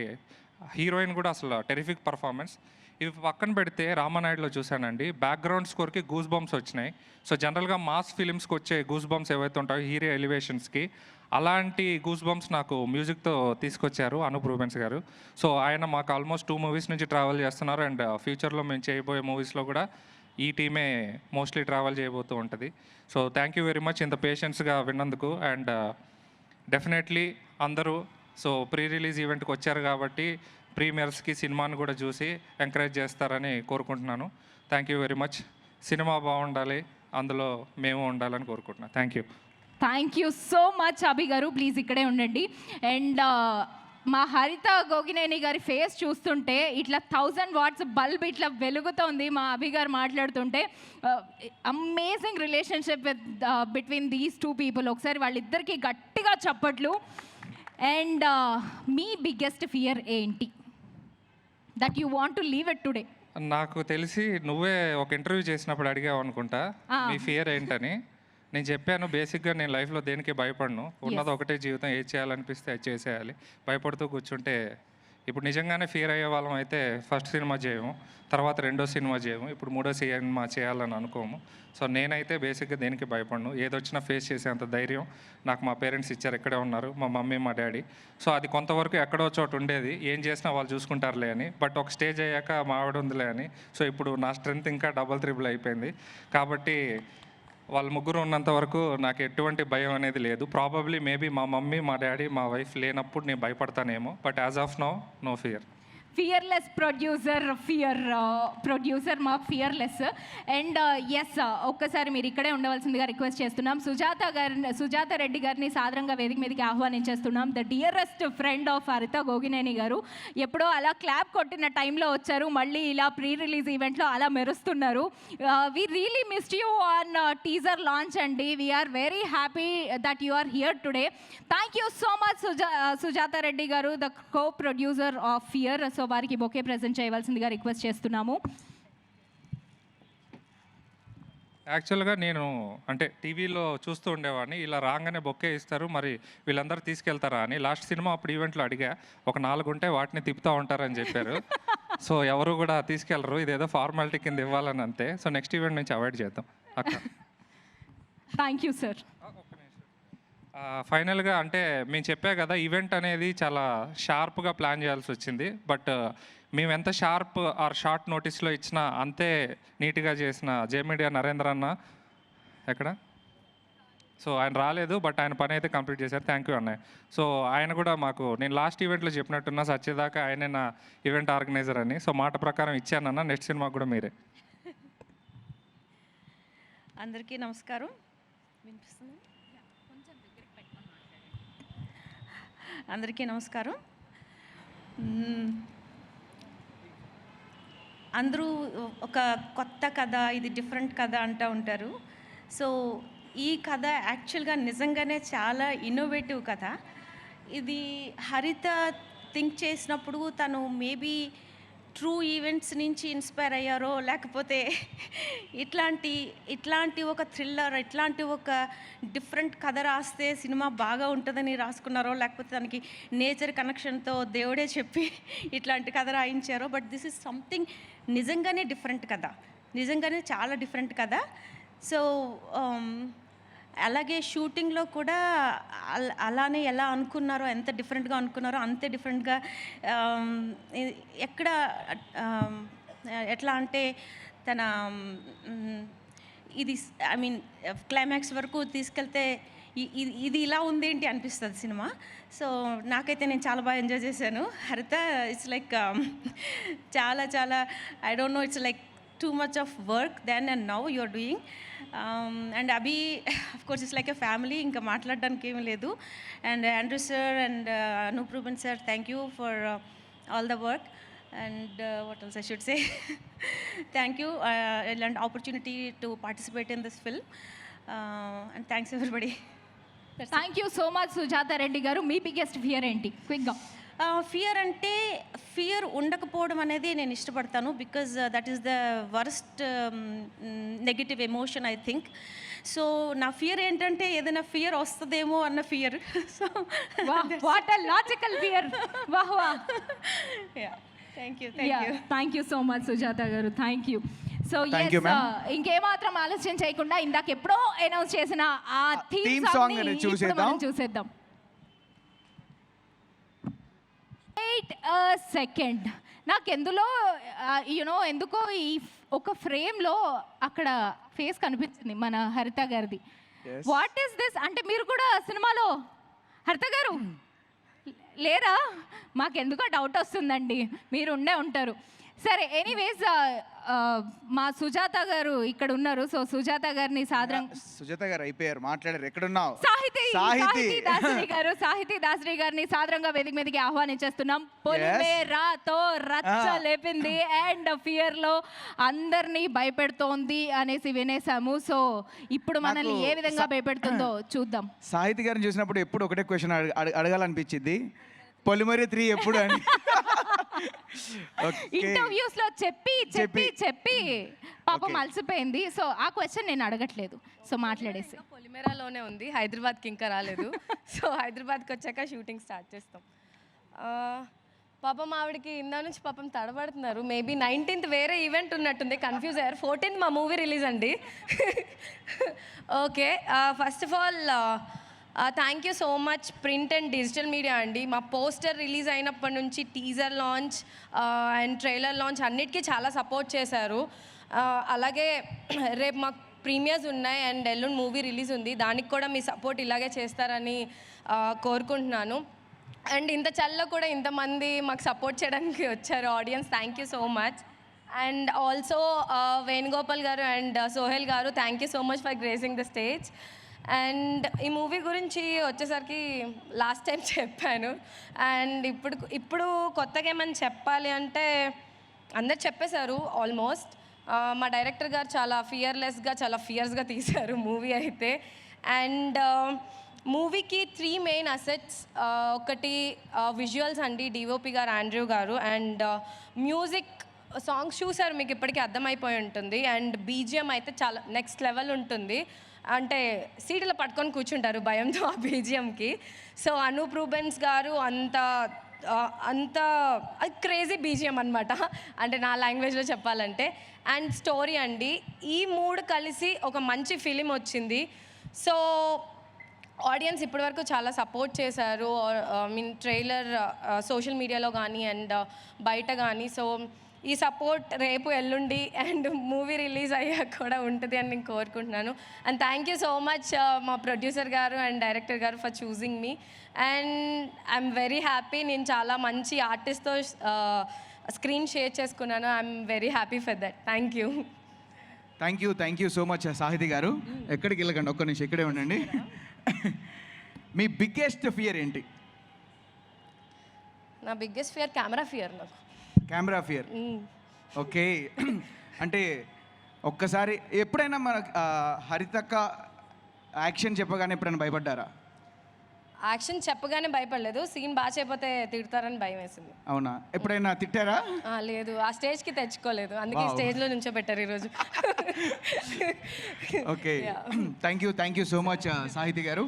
హీరోయిన్ కూడా అసలు టెరిఫిక్ పర్ఫార్మెన్స్. ఇవి పక్కన పెడితే రామానాయుడులో చూశానండి, బ్యాక్గ్రౌండ్ స్కోర్కి గూస్ బంప్స్ వచ్చినాయి. సో జనరల్గా మాస్ ఫిలిమ్స్కి వచ్చే గూస్ బంప్స్ ఏవైతే ఉంటాయో హీరో ఎలివేషన్స్కి, అలాంటి గూస్ బంప్స్ నాకు మ్యూజిక్తో తీసుకొచ్చారు అనూప్ రూబెన్స్ గారు. సో ఆయన మాకు ఆల్మోస్ట్ 2 movies నుంచి ట్రావెల్ చేస్తున్నారు. అండ్ ఫ్యూచర్లో మేము చేయబోయే మూవీస్లో కూడా ఈ టీమే మోస్ట్లీ ట్రావెల్ చేయబోతూ ఉంటుంది. So thank you very much ఇంత పేషెన్స్గా విన్నందుకు. అండ్ డెఫినెట్లీ అందరూ సో ప్రీ రిలీజ్ ఈవెంట్కి వచ్చారు కాబట్టి ప్రీమియర్స్కి సినిమాని కూడా చూసి ఎంకరేజ్ చేస్తారని కోరుకుంటున్నాను. Thank you very much. సినిమా బాగుండాలి, అందులో మేము ఉండాలని కోరుకుంటున్నాను. Thank you. Thank you so much Abhi గారు, ప్లీజ్ ఇక్కడే ఉండండి. అండ్ మా హరిత గోగినేని గారి ఫేస్ చూస్తుంటే ఇట్లా 1000 watts బల్బ్ ఇట్లా వెలుగుతోంది మా అభి గారు మాట్లాడుతుంటే. Amazing relationship with between these 2 people. ఒకసారి వాళ్ళిద్దరికి గట్టిగా చప్పట్లు. అండ్ మీ బిగ్గెస్ట్ ఫియర్ ఏంటి that you want to leave it today? నాకు తెలిసి నువ్వే ఒక ఇంటర్వ్యూ చేసినప్పుడు అడిగావు అనుకుంటా మీ ఫియర్ ఏంటని. నేను చెప్పాను బేసిక్గా నేను లైఫ్లో దేనికి భయపడను, ఉన్నది ఒకటే జీవితం, ఏది చేయాలనిపిస్తే అది చేసేయాలి. భయపడుతూ కూర్చుంటే ఇప్పుడు నిజంగానే ఫియర్ అయ్యే వాళ్ళం అయితే ఫస్ట్ సినిమా చేయము, తర్వాత 2వ సినిమా చేయము, ఇప్పుడు 3వ సినిమా చేయాలని అనుకోము. సో నేనైతే బేసిక్గా దేనికి భయపడను. ఏదొచ్చినా ఫేస్ చేసేంత ధైర్యం నాకు మా పేరెంట్స్ ఇచ్చారు, ఇక్కడే ఉన్నారు మా మమ్మీ మా డాడీ. సో అది కొంతవరకు ఎక్కడో చోట ఉండేది, ఏం చేసినా వాళ్ళు చూసుకుంటారులే అని. బట్ ఒక స్టేజ్ అయ్యాక మా ఆవిడ ఉందిలే అని. సో ఇప్పుడు నా స్ట్రెంత్ ఇంకా డబుల్ త్రిబుల్ అయిపోయింది. కాబట్టి వాళ్ళ ముగ్గురు ఉన్నంత వరకు నాకు ఎటువంటి భయం అనేది లేదు. ప్రాబబ్లీ మేబీ మా మమ్మీ మా డాడీ మా వైఫ్ లేనప్పుడు నేను భయపడతానేమో. But as of now no fear. Fearless producer మా ఫియర్లెస్. అండ్ ఎస్, ఒక్కసారి మీరు ఇక్కడే ఉండవలసిందిగా రిక్వెస్ట్ చేస్తున్నాం. సుజాత రెడ్డి గారిని సాదరంగా వేదిక మీదకి ఆహ్వానించేస్తున్నాం. ద డియరెస్ట్ ఫ్రెండ్ ఆఫ్ హరిత గోగినేని గారు. ఎప్పుడో అలా క్లాప్ కొట్టిన టైంలో వచ్చారు, మళ్ళీ ఇలా ప్రీ రిలీజ్ ఈవెంట్లో అలా మెరుస్తున్నారు. We really missed you on teaser launch అండి. We are very happy that you are here today. Thank you so much Sujatha Reddy గారు, the co producer of fear. So వారికి బొకే ప్రజెంట్ చేయవలసిందిగా రిక్వెస్ట్ చేస్తున్నాము. యాక్చువల్గా నేను అంటే టీవీలో చూస్తూ ఉండేవాడిని, ఇలా రాగానే బొకే ఇస్తారు, మరి వీళ్ళందరూ తీసుకెళ్తారా అని. లాస్ట్ సినిమా అప్పుడు ఈవెంట్లో అడిగా, ఒక 4 ఉంటే వాటిని తిప్పుతూ ఉంటారని చెప్పారు. సో ఎవరు కూడా తీసుకెళ్లరు, ఇదేదో ఫార్మాలిటీ కింద ఇవ్వాలని అంతే. సో నెక్స్ట్ ఈవెంట్ నుంచి అవాయిడ్ చేద్దాం అక్క. Thank you sir. ఫైనల్గా అంటే మేము చెప్పా కదా, ఈవెంట్ అనేది చాలా షార్ప్గా ప్లాన్ చేయాల్సి వచ్చింది. బట్ మేము ఎంత షార్ప్ ఆర్ షార్ట్ నోటీస్లో ఇచ్చినా అంతే నీట్గా చేసిన జేమీడియా నరేంద్ర అన్న ఎక్కడ, సో ఆయన రాలేదు, బట్ ఆయన పని అయితే కంప్లీట్ చేశారు. థ్యాంక్ యూ అన్నయ్య. సో ఆయన కూడా మాకు, నేను లాస్ట్ ఈవెంట్లో చెప్పినట్టున్నా సచ్చేదాకా ఆయనే నా ఈవెంట్ ఆర్గనైజర్ అని. సో మాట ప్రకారం ఇచ్చానన్న, నెక్స్ట్ సినిమా కూడా మీరే. అందరికీ నమస్కారం. వినిపిస్తుంది? అందరికీ నమస్కారం. అందరూ ఒక కొత్త కథ, ఇది డిఫరెంట్ కథ అంటూ ఉంటారు. సో ఈ కథ యాక్చువల్గా నిజంగానే చాలా ఇన్నోవేటివ్ కథ. ఇది హరిత థింక్ చేసినప్పుడు తను మేబీ ట్రూ ఈవెంట్స్ నుంచి ఇన్స్పైర్ అయ్యారో, లేకపోతే ఇట్లాంటి ఒక థ్రిల్లర్, ఇట్లాంటి ఒక డిఫరెంట్ కథ రాస్తే సినిమా బాగా ఉంటుందని రాసుకున్నారో, లేకపోతే దానికి నేచర్ కనెక్షన్తో దేవుడే చెప్పి ఇట్లాంటి కథ రాయించారో. బట్ దిస్ ఈజ్ సంథింగ్ నిజంగానే డిఫరెంట్ కథ, నిజంగానే చాలా డిఫరెంట్ కథ. సో అలాగే షూటింగ్లో కూడా అలానే ఎలా అనుకున్నారో, ఎంత డిఫరెంట్గా అనుకున్నారో అంతే డిఫరెంట్గా, ఎక్కడ ఎట్లా అంటే తన ఇది ఐ మీన్ క్లైమాక్స్ వరకు తీసుకెళ్తే ఇది ఇలా ఉందేంటి అనిపిస్తుంది సినిమా. సో నాకైతే నేను చాలా బాగా ఎంజాయ్ చేశాను. హరిత ఇట్స్ లైక్ చాలా చాలా I don't know, it's like too much of work then and now you are doing. And Abhi, of course, it's like a family, inka maatladaniki em ledu. And Andrew sir and Anup Rubin sir, thank you for all the work. And what else I should say? Thank you and opportunity to participate in this film. And thanks everybody. Thank you so much Sujatha Reddy గారు. మీ biggest fear ఏంటి క్విక్గా? Fear అంటే fear ఉండకపోవడం అనేది నేను ఇష్టపడతాను, because that is the worst negative emotion I think. So నా fear ఏంటంటే ఏదైనా ఫియర్ వస్తుందేమో అన్న fear. So what a logical fear. వాహ్ వాహ్. Thank you so much Sujatha garu. Thank you. So Thank you, ma'am. ఇంకేమాత్రం ఆలస్యం చేయకుండా ఇందాక ఎప్పుడో అనౌన్స్ చేసిన ఆ థీమ్ theme సాంగ్ song ని చూసేద్దాం. Wait a second. నాకు ఎందుకో ఈ ఒక ఫ్రేమ్లో అక్కడ ఫేస్ కనిపించింది మన హరిత గారిది. What is this? అంటే మీరు కూడా సినిమాలో హరిత గారు లేరా? మాకెందుకో డౌట్ వస్తుందండి, మీరు ఉండే ఉంటారు. సరే, ఎనీవేస్ మా సుజాత గారు ఇక్కడ ఉన్నారు. సో సుజాత గారిని సుజాత గారు అయిపోయారు, మాట్లాడారు. ఎక్కడున్నావు? సాహితీ దాసరి గారిని సాదరంగా వేదిక మీదకి ఆహ్వానించేస్తున్నాం. పొలిమేరాతో రచ్చ లేపింది అండ్ ఫియర్ లో అందరినీ భయపెడుతోంది అనేసి వినేసాము. సో ఇప్పుడు మనల్ని ఏ విధంగా భయపెడుతుందో చూద్దాం. సాహితీ గారిని చూసినప్పుడు ఎప్పుడు ఒకటే క్వశ్చన్ అడగాలనిపించింది, పొలిమేర 3 ఎప్పుడు అని. ఇంటర్వ్యూస్ లో చెప్పి పాపం అలసిపోయింది. సో ఆ క్వశ్చన్ నేను అడగట్లేదు, సో మాట్లాడేసి. పొలిమేరాలోనే ఉంది, హైదరాబాద్కి ఇంకా రాలేదు. సో హైదరాబాద్కి వచ్చాక షూటింగ్ స్టార్ట్ చేస్తాం. పాపం ఆవిడకి ఇందా నుంచి పాపం తడబడుతున్నారు. మేబీ 19th వేరే ఈవెంట్ ఉన్నట్టుంది, కన్ఫ్యూజ్ అయ్యారు. 14th మా మూవీ రిలీజ్ అండి. Okay, first of all thank you so much print and digital media అండి. మా పోస్టర్ రిలీజ్ అయినప్పటి నుంచి teaser launch and trailer launch అన్నిటికీ చాలా సపోర్ట్ చేశారు. అలాగే రేపు మాకు ప్రీమియర్స్ ఉన్నాయి అండ్ ఎల్లుండి మూవీ రిలీజ్ ఉంది, దానికి కూడా మీ సపోర్ట్ ఇలాగే చేస్తారని కోరుకుంటున్నాను. అండ్ ఇంత చల్లో కూడా ఇంతమంది మాకు సపోర్ట్ చేయడానికి వచ్చారు audience, thank you so much. And also Venugopal గారు అండ్ సోహెల్ గారు, thank you so much for gracing the stage. And ఈ మూవీ గురించి వచ్చేసరికి లాస్ట్ టైం చెప్పాను, అండ్ ఇప్పుడు కొత్తగా ఏమని చెప్పాలి అంటే అందరు చెప్పేశారు ఆల్మోస్ట్. మా డైరెక్టర్ గారు చాలా ఫియర్లెస్గా చాలా ఫియర్స్గా తీశారు మూవీ అయితే. అండ్ మూవీకి 3 మెయిన్ అసెట్స్. ఒకటి విజువల్స్ అండి, డిఓపి గారు ఆండ్రూ గారు. అండ్ మ్యూజిక్ సాంగ్స్ చూసారు, మీకు ఇప్పటికీ అర్థమైపోయి ఉంటుంది. అండ్ బీజిఎం అయితే చాలా నెక్స్ట్ లెవెల్ ఉంటుంది, అంటే సీటులో పట్టుకొని కూర్చుంటారు భయంతో ఆ బీజిఎంకి. సో అనూప్ రూబెన్స్ గారు అంత క్రేజీ బీజిఎం అనమాట, అంటే నా లాంగ్వేజ్లో చెప్పాలంటే. అండ్ స్టోరీ అండి, ఈ 3 కలిసి ఒక మంచి ఫిలిం వచ్చింది. సో ఆడియన్స్ ఇప్పటివరకు చాలా సపోర్ట్ చేశారు, ట్రైలర్ సోషల్ మీడియాలో కానీ అండ్ బయట కానీ. సో ఈ సపోర్ట్ రేపు ఎల్లుండి అండ్ మూవీ రిలీజ్ అయ్యాక కూడా ఉంటుంది అని నేను కోరుకుంటున్నాను. And thank you so much మా ప్రొడ్యూసర్ గారు అండ్ డైరెక్టర్ గారు for choosing me. And I'm very happy, నేను చాలా మంచి ఆర్టిస్ట్తో స్క్రీన్ షేర్ చేసుకున్నాను. I'm very happy for that. Thank you so much Sahithi గారు. ఎక్కడికి వెళ్ళకండి, ఒక్క నిమిషం ఇక్కడే ఉండండి. మీ బిగ్గెస్ట్ ఫియర్ ఏంటి? నా బిగ్గెస్ట్ ఫియర్ కెమెరా ఫియర్. నాకు కెమెరా ఫియర్. ఓకే, అంటే ఒక్కసారి ఎప్పుడైనా మన హరితక్క యాక్షన్ చెప్పగానే ఎప్పుడైనా భయపడ్డారా? యాక్షన్ చెప్పగానే భయపడలేదు, సీన్ బాగా చేయకపోతే తిడతారని భయం వేసింది. అవునా? ఎప్పుడైనా తిట్టారా? లేదు, ఆ స్టేజ్కి తెచ్చుకోలేదు, అందుకే స్టేజ్లో నుంచో పెట్టారు ఈరోజు. Okay, thank you so much Sahithi garu.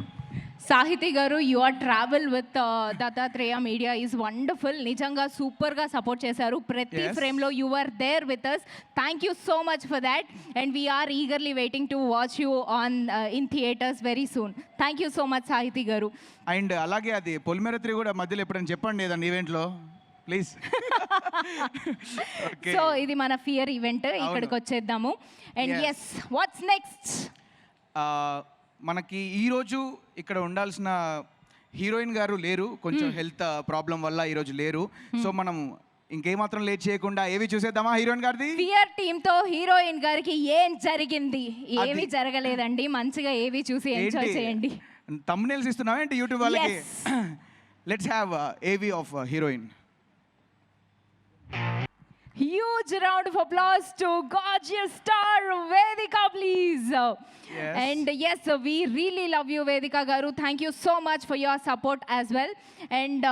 Sahithi garu, your travel with Dattatreya media is wonderful. నిజంగా సూపర్గా సపోర్ట్ చేశారు ప్రతి ఫ్రేమ్లో. You are there with us. Thank you so much for that. And we're eagerly waiting to watch you in theatres very soon. Thank you so much Sahithi garu. And అలాగే అది పొలిమేర 3 కూడా మధ్యలో ఎప్పుడైనా చెప్పండి ఏదన్నా ఈవెంట్లో ప్లీజ్. సో ఇది మన ఫియర్ ఈవెంట్, ఇక్కడికి వచ్చేద్దాము. And yes, what's next? మనకి ఈరోజు ఇక్కడ ఉండాల్సిన హీరోయిన్ గారు లేరు, కొంచెం హెల్త్ ప్రాబ్లం వల్ల ఈరోజు లేరు. సో మనం ఇంకేమాత్రం లేట్ చేయకుండా ఏవి చూసేద్దామా హీరోయిన్ గారిది? ఫియర్ టీమ్ తో హీరోయిన్ గారికి ఏం జరిగింది? ఏవి జరగలేదండి, మంచిగా ఏవి చూసి ఎంజాయ్ చేయండి. థంబ్నెయిల్స్ ఇస్తున్నావా ఏంటి యూట్యూబ్ వాళ్ళకి? లెట్స్ హ్యావ్ ఏవి of heroine. Huge round of applause to gorgeous star Vedika, please. Yes. And yes, we really love you, Vedika Garu. Thank you so much for your support as well. And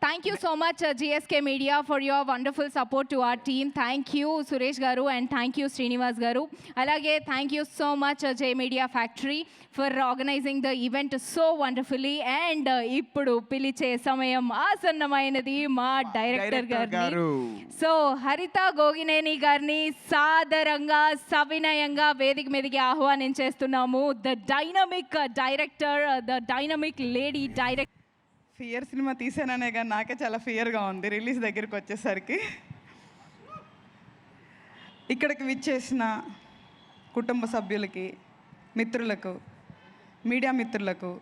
thank you so much, GSK Media, for your wonderful support to our team. Thank you, Suresh Garu, and thank you, Srinivas Garu. Alage, thank you so much, J Media Factory, for organizing the event so wonderfully. And ippudu piliche samayam asannamainadi ma director garu. So Harita Gogineni garni sadaranga savinayanga vedik mediki ఆహ్వానించేస్తున్నాము. The dynamic director, the dynamic lady director. Fear cinema తీసాననే కానీ నాకే చాలా ఫియర్గా ఉంది release దగ్గరికి వచ్చేసరికి. ఇక్కడికి విచ్చేసిన కుటుంబ సభ్యులకి, మిత్రులకు, మీడియా మిత్రులకు,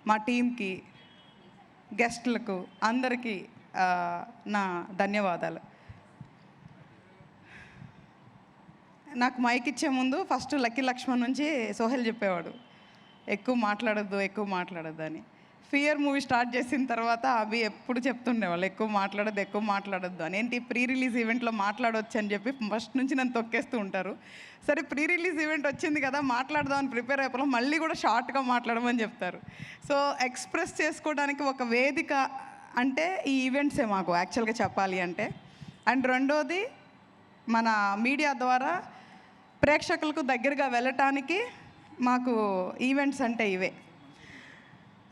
మా టీంకి, గెస్ట్లకు అందరికీ నా ధన్యవాదాలు. నాకు మైక్ ఇచ్చే ముందు ఫస్ట్ లక్కీ లక్ష్మణ్ నుంచి సోహెల్ చెప్పేవాడు ఎక్కువ మాట్లాడొద్దు అని. ఫియర్ మూవీ స్టార్ట్ చేసిన తర్వాత అవి ఎప్పుడు చెప్తుండేవాళ్ళు ఎక్కువ మాట్లాడొద్దు అని. ఏంటి ప్రీ రిలీజ్ ఈవెంట్లో మాట్లాడవచ్చు అని చెప్పి ఫస్ట్ నుంచి నన్ను తొక్కేస్తూ ఉంటారు. సరే ప్రీ రిలీజ్ ఈవెంట్ వచ్చింది కదా మాట్లాడదామని ప్రిపేర్ అయిపోవడం, మళ్ళీ కూడా షార్ట్గా మాట్లాడమని చెప్తారు. సో ఎక్స్ప్రెస్ చేసుకోవడానికి ఒక వేదిక అంటే ఈ ఈవెంట్సే మాకు యాక్చువల్గా చెప్పాలి అంటే. అండ్ రెండోది మన మీడియా ద్వారా ప్రేక్షకులకు దగ్గరగా వెళ్ళటానికి మాకు ఈవెంట్స్ అంటే ఇవే.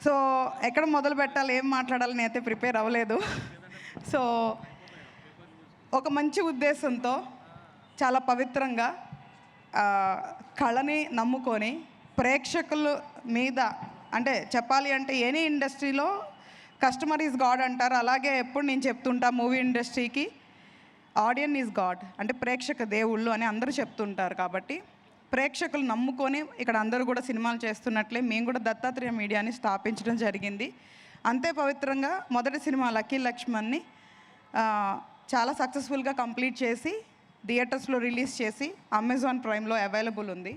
సో ఎక్కడ మొదలు పెట్టాలి, ఏం మాట్లాడాలి నేనైతే ప్రిపేర్ అవ్వలేదు. సో ఒక మంచి ఉద్దేశంతో చాలా పవిత్రంగా కళని నమ్ముకొని ప్రేక్షకుల మీద అంటే చెప్పాలి అంటే ఎనీ ఇండస్ట్రీలో కస్టమర్ ఈజ్ గాడ్ అంటారు. అలాగే ఎప్పుడు నేను చెప్తుంటా మూవీ ఇండస్ట్రీకి ఆడియన్స్ ఈజ్ గాడ్ అంటే ప్రేక్షక దేవుళ్ళు అని అందరూ చెప్తుంటారు. కాబట్టి ప్రేక్షకులు నమ్ముకొని ఇక్కడ అందరూ కూడా సినిమాలు చేస్తున్నట్లే మేము కూడా దత్తాత్రేయ మీడియాని స్థాపించడం జరిగింది. అంతే పవిత్రంగా మొదటి సినిమా లక్కీ లక్ష్మణ్ని చాలా సక్సెస్ఫుల్గా కంప్లీట్ చేసి థియేటర్స్లో రిలీజ్ చేసి అమెజాన్ ప్రైమ్లో అవైలబుల్ ఉంది.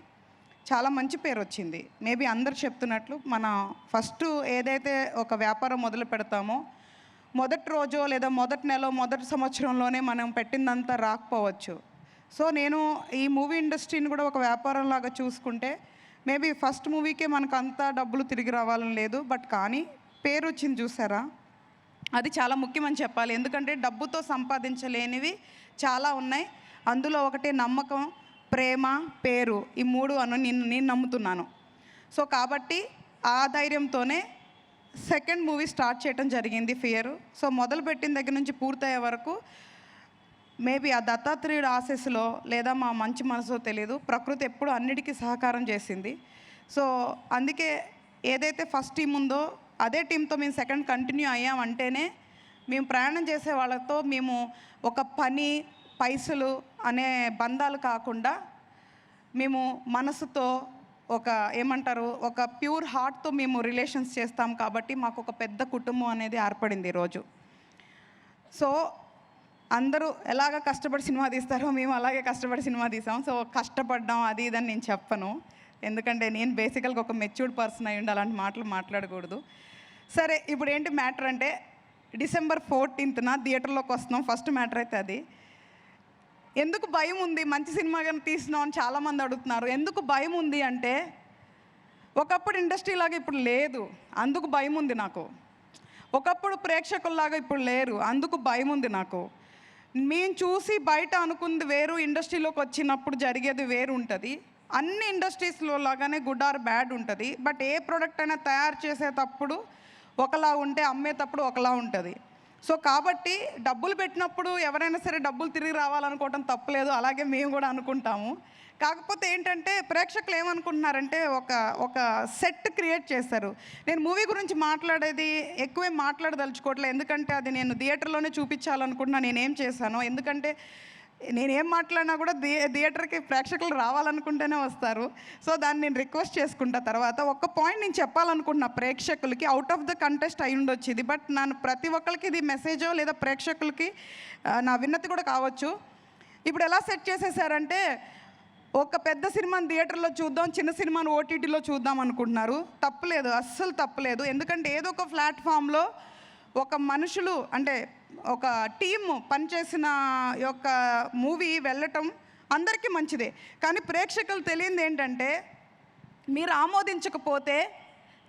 చాలా మంచి పేరు వచ్చింది. మేబీ అందరు చెప్తున్నట్లు మన ఫస్ట్ ఏదైతే ఒక వ్యాపారం మొదలు పెడతామో మొదటి రోజో లేదా మొదటి నెల మొదటి సంవత్సరంలోనే మనం పెట్టిందంతా రాకపోవచ్చు. సో నేను ఈ మూవీ ఇండస్ట్రీని కూడా ఒక వ్యాపారంలాగా చూసుకుంటే మేబీ ఫస్ట్ మూవీకే మనకు అంతా డబ్బులు తిరిగి రావాలని లేదు, బట్ కానీ పేరు వచ్చింది చూసారా, అది చాలా ముఖ్యమని చెప్పాలి. ఎందుకంటే డబ్బుతో సంపాదించలేనివి చాలా ఉన్నాయి. అందులో ఒకటి నమ్మకం, ప్రేమ, పేరు, ఈ మూడు నేను నమ్ముతున్నాను. సో కాబట్టి ఆ ధైర్యంతోనే సెకండ్ మూవీ స్టార్ట్ చేయడం జరిగింది ఫియర్. సో మొదలుపెట్టిన దగ్గర నుంచి పూర్తయ్యే వరకు మేబీ ఆ దత్తాత్రేయుడు ఆశీస్సులో లేదా మా మంచి మనసులో తెలియదు, ప్రకృతి ఎప్పుడు అన్నిటికీ సహకారం చేసింది. సో అందుకే ఏదైతే ఫస్ట్ టీం ఉందో అదే టీంతో మేము సెకండ్ కంటిన్యూ అయ్యామంటేనే మేము ప్రయాణం చేసే వాళ్ళతో మేము ఒక పని పైసలు అనే బంధాలు కాకుండా మేము మనసుతో ఒక ఏమంటారు ఒక ప్యూర్ హార్ట్తో మేము రిలేషన్స్ చేస్తాం. కాబట్టి మాకు ఒక పెద్ద కుటుంబం అనేది ఏర్పడింది ఈరోజు. సో అందరూ ఎలాగ కష్టపడి సినిమా తీస్తారో మేము అలాగే కష్టపడి సినిమా తీసాం. సో కష్టపడ్డాం అది ఇదని నేను చెప్పను, ఎందుకంటే నేను బేసికల్గా ఒక మెచ్యూర్డ్ పర్సన్ అయ్యి ఉండి అలాంటి మాటలు మాట్లాడకూడదు. సరే ఇప్పుడు ఏంటి మ్యాటర్ అంటే December 14th థియేటర్లోకి వస్తున్నాం. ఫస్ట్ మ్యాటర్ అయితే అది. ఎందుకు భయం ఉంది, మంచి సినిమా కానీ తీసినాం అని చాలామంది అడుగుతున్నారు. ఎందుకు భయం ఉంది అంటే ఒకప్పుడు ఇండస్ట్రీ లాగా ఇప్పుడు లేదు, అందుకు భయం ఉంది నాకు. ఒకప్పుడు ప్రేక్షకుల్లాగా ఇప్పుడు లేరు, అందుకు భయం ఉంది నాకు. మేము చూసి బయట అనుకుంది వేరు, ఇండస్ట్రీలోకి వచ్చినప్పుడు జరిగేది వేరు ఉంటుంది. అన్ని ఇండస్ట్రీస్లో లాగానే గుడ్ ఆర్ బ్యాడ్ ఉంటుంది. బట్ ఏ ప్రోడక్ట్ అయినా తయారు చేసేటప్పుడు ఒకలా ఉంటే అమ్మేటప్పుడు ఒకలా ఉంటుంది. సో కాబట్టి డబ్బులు పెట్టినప్పుడు ఎవరైనా సరే డబ్బులు తిరిగి రావాలనుకోవటం తప్పలేదు, అలాగే మేము కూడా అనుకుంటాము. కాకపోతే ఏంటంటే ప్రేక్షకులు ఏమనుకుంటున్నారంటే ఒక సెట్ క్రియేట్ చేస్తారు. నేను మూవీ గురించి మాట్లాడేది ఎక్కువేం మాట్లాడదలుచుకోవట్లేదు, ఎందుకంటే అది నేను థియేటర్లోనే చూపించాలనుకుంటున్నా నేనేం చేశానో. ఎందుకంటే నేనేం మాట్లాడినా కూడా థియేటర్కి ప్రేక్షకులు రావాలనుకుంటేనే వస్తారు. సో దాన్ని నేను రిక్వెస్ట్ చేసుకుంటా. తర్వాత ఒక పాయింట్ నేను చెప్పాలనుకుంటున్నా ప్రేక్షకులకి, అవుట్ ఆఫ్ ద కంటెస్ట్ అయి ఉండొచ్చు ఇది, బట్ నేను ప్రతి ఒక్కరికి ఇది మెసేజో లేదా ప్రేక్షకులకి నా విన్నతి కూడా కావచ్చు. ఇప్పుడు ఎలా సెట్ చేసేసారంటే ఒక పెద్ద సినిమాని థియేటర్లో చూద్దాం, చిన్న సినిమాని ఓటీటీలో చూద్దాం అనుకుంటున్నారు. తప్పులేదు, అస్సలు తప్పులేదు. ఎందుకంటే ఏదో ఒక ప్లాట్ఫామ్లో ఒక మనుషులు అంటే ఒక టీమ్ పనిచేసిన యొక్క మూవీ వెళ్ళటం అందరికీ మంచిదే. కానీ ప్రేక్షకులు తెలియంది ఏంటంటే, మీరు ఆమోదించకపోతే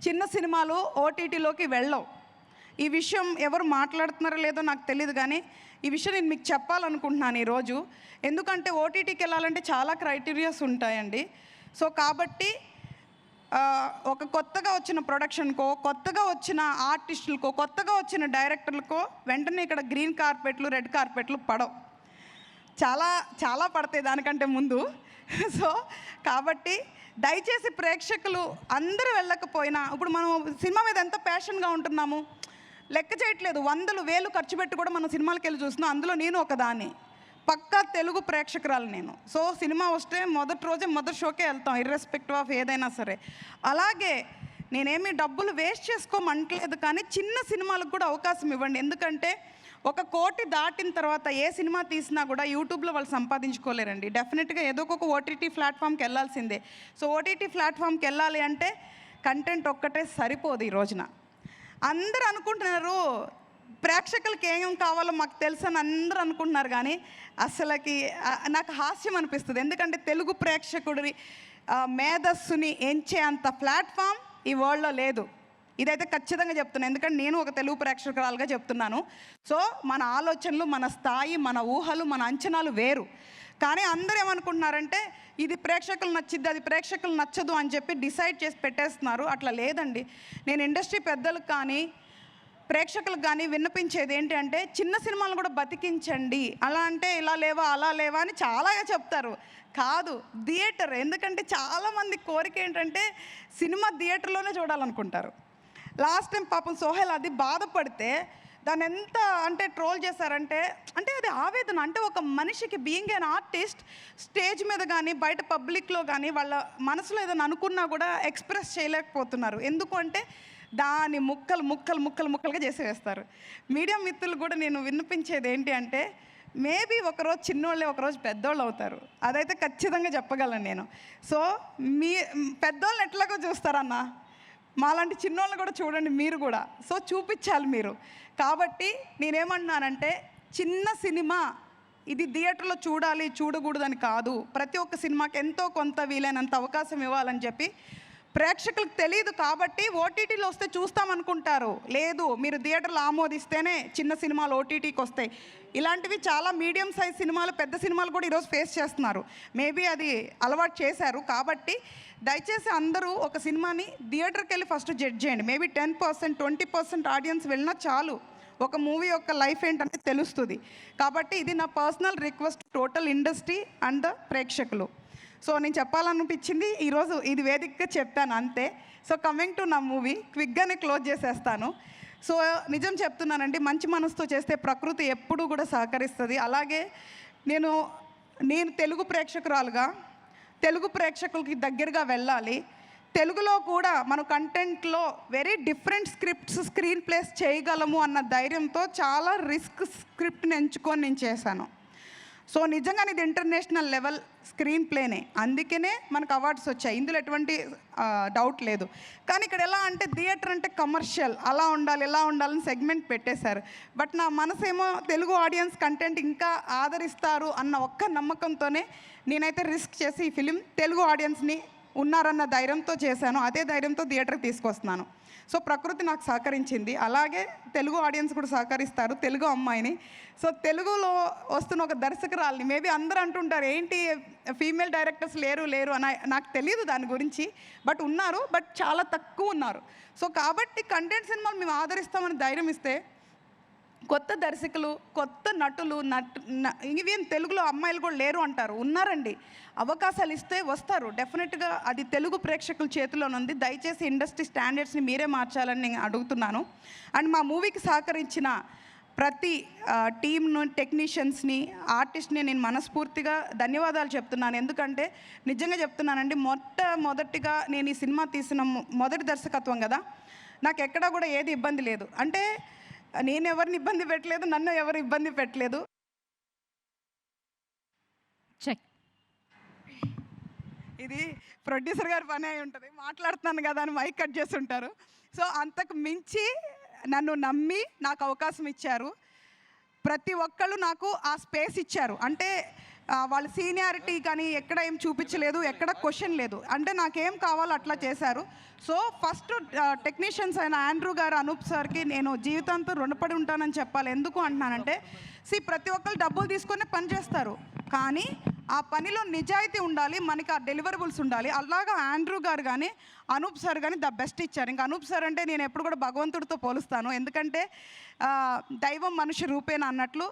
చిన్న సినిమాలు ఓటీటీలోకి వెళ్ళవు. ఈ విషయం ఎవరు మాట్లాడుతున్నారో లేదో నాకు తెలియదు, కానీ ఈ విషయం నేను మీకు చెప్పాలనుకుంటున్నాను ఈరోజు. ఎందుకంటే ఓటీటీకి వెళ్ళాలంటే చాలా క్రైటీరియాస్ ఉంటాయండి. సో కాబట్టి ఒక కొత్తగా వచ్చిన ప్రొడక్షన్కో, కొత్తగా వచ్చిన ఆర్టిస్టులకో, కొత్తగా వచ్చిన డైరెక్టర్లకో వెంటనే ఇక్కడ గ్రీన్ కార్పెట్లు, రెడ్ కార్పెట్లు పడవు. చాలా చాలా పడతాయి దానికంటే ముందు. సో కాబట్టి దయచేసి ప్రేక్షకులు అందరూ వెళ్ళకపోయినా, ఇప్పుడు మనం సినిమా మీద ఎంత ప్యాషన్గా ఉంటున్నాము లెక్క చేయట్లేదు. 100,000 ఖర్చు పెట్టి కూడా మనం సినిమాలకు వెళ్ళి చూస్తున్నాం. అందులో నేను ఒకదాన్ని, పక్కా తెలుగు ప్రేక్షకురాలు నేను. సో సినిమా వస్తే మొదటి రోజే మొదటి షోకే వెళ్తాం, ఇర్రెస్పెక్టివ్ ఆఫ్ ఏదైనా సరే. అలాగే నేనేమి డబ్బులు వేస్ట్ చేసుకోమంటలేదు, కానీ చిన్న సినిమాలకు కూడా అవకాశం ఇవ్వండి. ఎందుకంటే 1 కోటి దాటిన తర్వాత ఏ సినిమా తీసినా కూడా యూట్యూబ్లో వాళ్ళు సంపాదించుకోలేరండి. డెఫినెట్గా ఏదో ఒక ఓటీటీ ప్లాట్ఫామ్కి వెళ్ళాల్సిందే. సో ఓటీటీ ప్లాట్ఫామ్కి వెళ్ళాలి అంటే కంటెంట్ ఒక్కటే సరిపోదు. ఈ రోజున అందరూ అనుకుంటున్నారు ప్రేక్షకులకి ఏం కావాలో మాకు తెలుసు అని అందరూ అనుకుంటున్నారు, కానీ అసలుకి నాకు హాస్యం అనిపిస్తుంది. ఎందుకంటే తెలుగు ప్రేక్షకుడి మేధస్సుని ఎంచే అంత ప్లాట్ఫామ్ ఈ వరల్డ్లో లేదు. ఇదైతే ఖచ్చితంగా చెప్తున్నాను, ఎందుకంటే నేను ఒక తెలుగు ప్రేక్షకురాలుగా చెప్తున్నాను. సో మన ఆలోచనలు, మన స్థాయి, మన ఊహలు, మన అంచనాలు వేరు. కానీ అందరూ ఏమనుకుంటున్నారంటే ఇది ప్రేక్షకులు నచ్చిద్ది, అది ప్రేక్షకులు నచ్చదు అని చెప్పి డిసైడ్ చేసి పెట్టేస్తున్నారు. అట్లా లేదండి. నేను ఇండస్ట్రీ పెద్దలకు కానీ ప్రేక్షకులకు కానీ విన్నపించేది ఏంటి అంటే, చిన్న సినిమాలను కూడా బతికించండి. అలా అంటే ఇలా లేవా అలా లేవా అని చాలాగా చెప్తారు. కాదు, థియేటర్. ఎందుకంటే చాలామంది కోరిక ఏంటంటే సినిమా థియేటర్లోనే చూడాలనుకుంటారు. లాస్ట్ టైం పాపం సోహెల్ అది బాధపడితే దాన్ని ఎంత అంటే ట్రోల్ చేశారంటే, అంటే అది ఆవేదన. అంటే ఒక మనిషికి బీయింగ్ ఎన్ ఆర్టిస్ట్ స్టేజ్ మీద కానీ బయట పబ్లిక్లో కానీ వాళ్ళ మనసులో ఏదైనా అనుకున్నా కూడా ఎక్స్ప్రెస్ చేయలేకపోతున్నారు. ఎందుకు అంటే దాని ముక్కలుగా చేసి వేస్తారు. మీడియా మిత్రులు కూడా నేను వినిపించేది ఏంటి అంటే, మేబీ ఒకరోజు చిన్నోళ్ళే ఒకరోజు పెద్దోళ్ళు అవుతారు. అదైతే ఖచ్చితంగా చెప్పగలను నేను. సో మీ పెద్దోళ్ళని ఎట్లాగో చూస్తారన్న, మాలాంటి చిన్నోళ్ళని కూడా చూడండి మీరు కూడా. సో చూపించాలి మీరు. కాబట్టి నేనేమన్నానంటే, చిన్న సినిమా ఇది థియేటర్లో చూడాలి చూడకూడదని కాదు, ప్రతి ఒక్క సినిమాకి ఎంతో కొంత వీలైనంత అవకాశం ఇవ్వాలని చెప్పి ప్రేక్షకులకు తెలియదు. కాబట్టి ఓటీటీలో వస్తే చూస్తామనుకుంటారు. లేదు, మీరు థియేటర్లో ఆమోదిస్తేనే చిన్న సినిమాలు ఓటీటీకి వస్తాయి. ఇలాంటివి చాలా మీడియం సైజ్ సినిమాలు, పెద్ద సినిమాలు కూడా ఈరోజు ఫేస్ చేస్తున్నారు. మేబీ అది అలవాటు చేశారు. కాబట్టి దయచేసి అందరూ ఒక సినిమాని థియేటర్కి వెళ్ళి ఫస్ట్ జడ్జ్ చేయండి. మేబీ 10%, 20% ఆడియన్స్ వెళ్ళినా చాలు, ఒక మూవీ యొక్క లైఫ్ ఏంటంటే తెలుస్తుంది. కాబట్టి ఇది నా personal request total industry and the ప్రేక్షకులు. సో నేను చెప్పాలనిపించింది ఈరోజు ఇది వేదికగా చెప్పాను అంతే. సో కమింగ్ టు నా మూవీ, క్విక్గానే క్లోజ్ చేసేస్తాను. సో నిజం చెప్తున్నానండి, మంచి మనసుతో చేస్తే ప్రకృతి ఎప్పుడూ కూడా సహకరిస్తుంది. అలాగే నేను తెలుగు ప్రేక్షకురాలుగా తెలుగు ప్రేక్షకులకి దగ్గరగా వెళ్ళాలి. తెలుగులో కూడా మన కంటెంట్లో వెరీ డిఫరెంట్ స్క్రీన్ ప్లేస్ చేయగలము అన్న ధైర్యంతో చాలా రిస్క్ స్క్రిప్ట్ని ఎంచుకొని నేను చేశాను. సో నిజంగానే ఇది ఇంటర్నేషనల్ లెవెల్ స్క్రీన్ ప్లేనే, అందుకనే మనకు అవార్డ్స్ వచ్చాయి, ఇందులో ఎటువంటి డౌట్ లేదు. కానీ ఇక్కడ ఎలా అంటే థియేటర్ అంటే కమర్షియల్, అలా ఉండాలి ఇలా ఉండాలని సెగ్మెంట్ పెట్టేశారు. బట్ నా మనసేమో తెలుగు ఆడియన్స్ కంటెంట్ ఇంకా ఆదరిస్తారు అన్న ఒక్క నమ్మకంతోనే నేనైతే రిస్క్ చేసి ఈ ఫిలిం తెలుగు ఆడియన్స్ని ఉన్నారన్న ధైర్యంతో చేశాను. అదే ధైర్యంతో థియేటర్కి తీసుకొస్తున్నాను. సో ప్రకృతి నాకు సహకరించింది, అలాగే తెలుగు ఆడియన్స్ కూడా సహకరిస్తారు, తెలుగు అమ్మాయిని. సో తెలుగులో వస్తున్న ఒక దర్శకురాలిని, మేబీ అందరూ అంటుంటారు ఏంటి ఫీమేల్ డైరెక్టర్స్ లేరు అని. నాకు తెలియదు దాని గురించి, బట్ ఉన్నారు, బట్ చాలా తక్కువ ఉన్నారు. సో కాబట్టి కంటెంట్ సినిమాలు మేము ఆదరిస్తామని ధైర్యం ఇస్తే కొత్త దర్శకులు, కొత్త నటులు ఇవేం తెలుగులో అమ్మాయిలు కూడా లేరు అంటారు, ఉన్నారండి. అవకాశాలు ఇస్తే వస్తారు డెఫినెట్గా. అది తెలుగు ప్రేక్షకుల చేతిలోనే ఉంది. దయచేసి ఇండస్ట్రీ స్టాండర్డ్స్ని మీరే మార్చాలని నేను అడుగుతున్నాను. అండ్ మా మూవీకి సహకరించిన ప్రతి టీమ్ను, టెక్నీషియన్స్ని, ఆర్టిస్ట్ని నేను మనస్ఫూర్తిగా ధన్యవాదాలు చెప్తున్నాను. ఎందుకంటే నిజంగా చెప్తున్నానండి, మొదటిగా నేను ఈ సినిమా తీసిన మొదటి దర్శకత్వం కదా, నాకు ఎక్కడా కూడా ఏది ఇబ్బంది లేదు. అంటే నేను ఎవరిని ఇబ్బంది పెట్టలేదు, నన్ను ఎవరు ఇబ్బంది పెట్టలేదు. చెక్. ఇది ప్రొడ్యూసర్ గారి పని అయి ఉంటుంది, మాట్లాడుతున్నాను కదా అని మైక్ కట్ చేసి ఉంటారు. సో అంతకు మించి నన్ను నమ్మి నాకు అవకాశం ఇచ్చారు. ప్రతి ఒక్కళ్ళు నాకు ఆ స్పేస్ ఇచ్చారు. అంటే వాళ్ళ సీనియారిటీ కానీ ఎక్కడ ఏం చూపించలేదు, ఎక్కడ క్వశ్చన్ లేదు. అంటే నాకేం కావాలో అట్లా చేశారు. సో ఫస్ట్ టెక్నీషియన్స్ అయిన ఆండ్రూ గారు, అనూప్ సార్కి నేను జీవితాంతం రుణపడి ఉంటానని చెప్పాలి. ఎందుకు అంటున్నానంటే ప్రతి ఒక్కరు డబ్బులు తీసుకొని పని చేస్తారు, కానీ ఆ పనిలో నిజాయితీ ఉండాలి, మనకి ఆ డెలివరబుల్స్ ఉండాలి. అలాగా ఆండ్రూ గారు కానీ అనూప్ సార్ కానీ ద బెస్ట్ ఇచ్చారు. ఇంకా అనూప్ సార్ అంటే నేను ఎప్పుడు కూడా భగవంతుడితో పోలుస్తాను. ఎందుకంటే దైవం మనిషి రూపేణ అన్నట్లు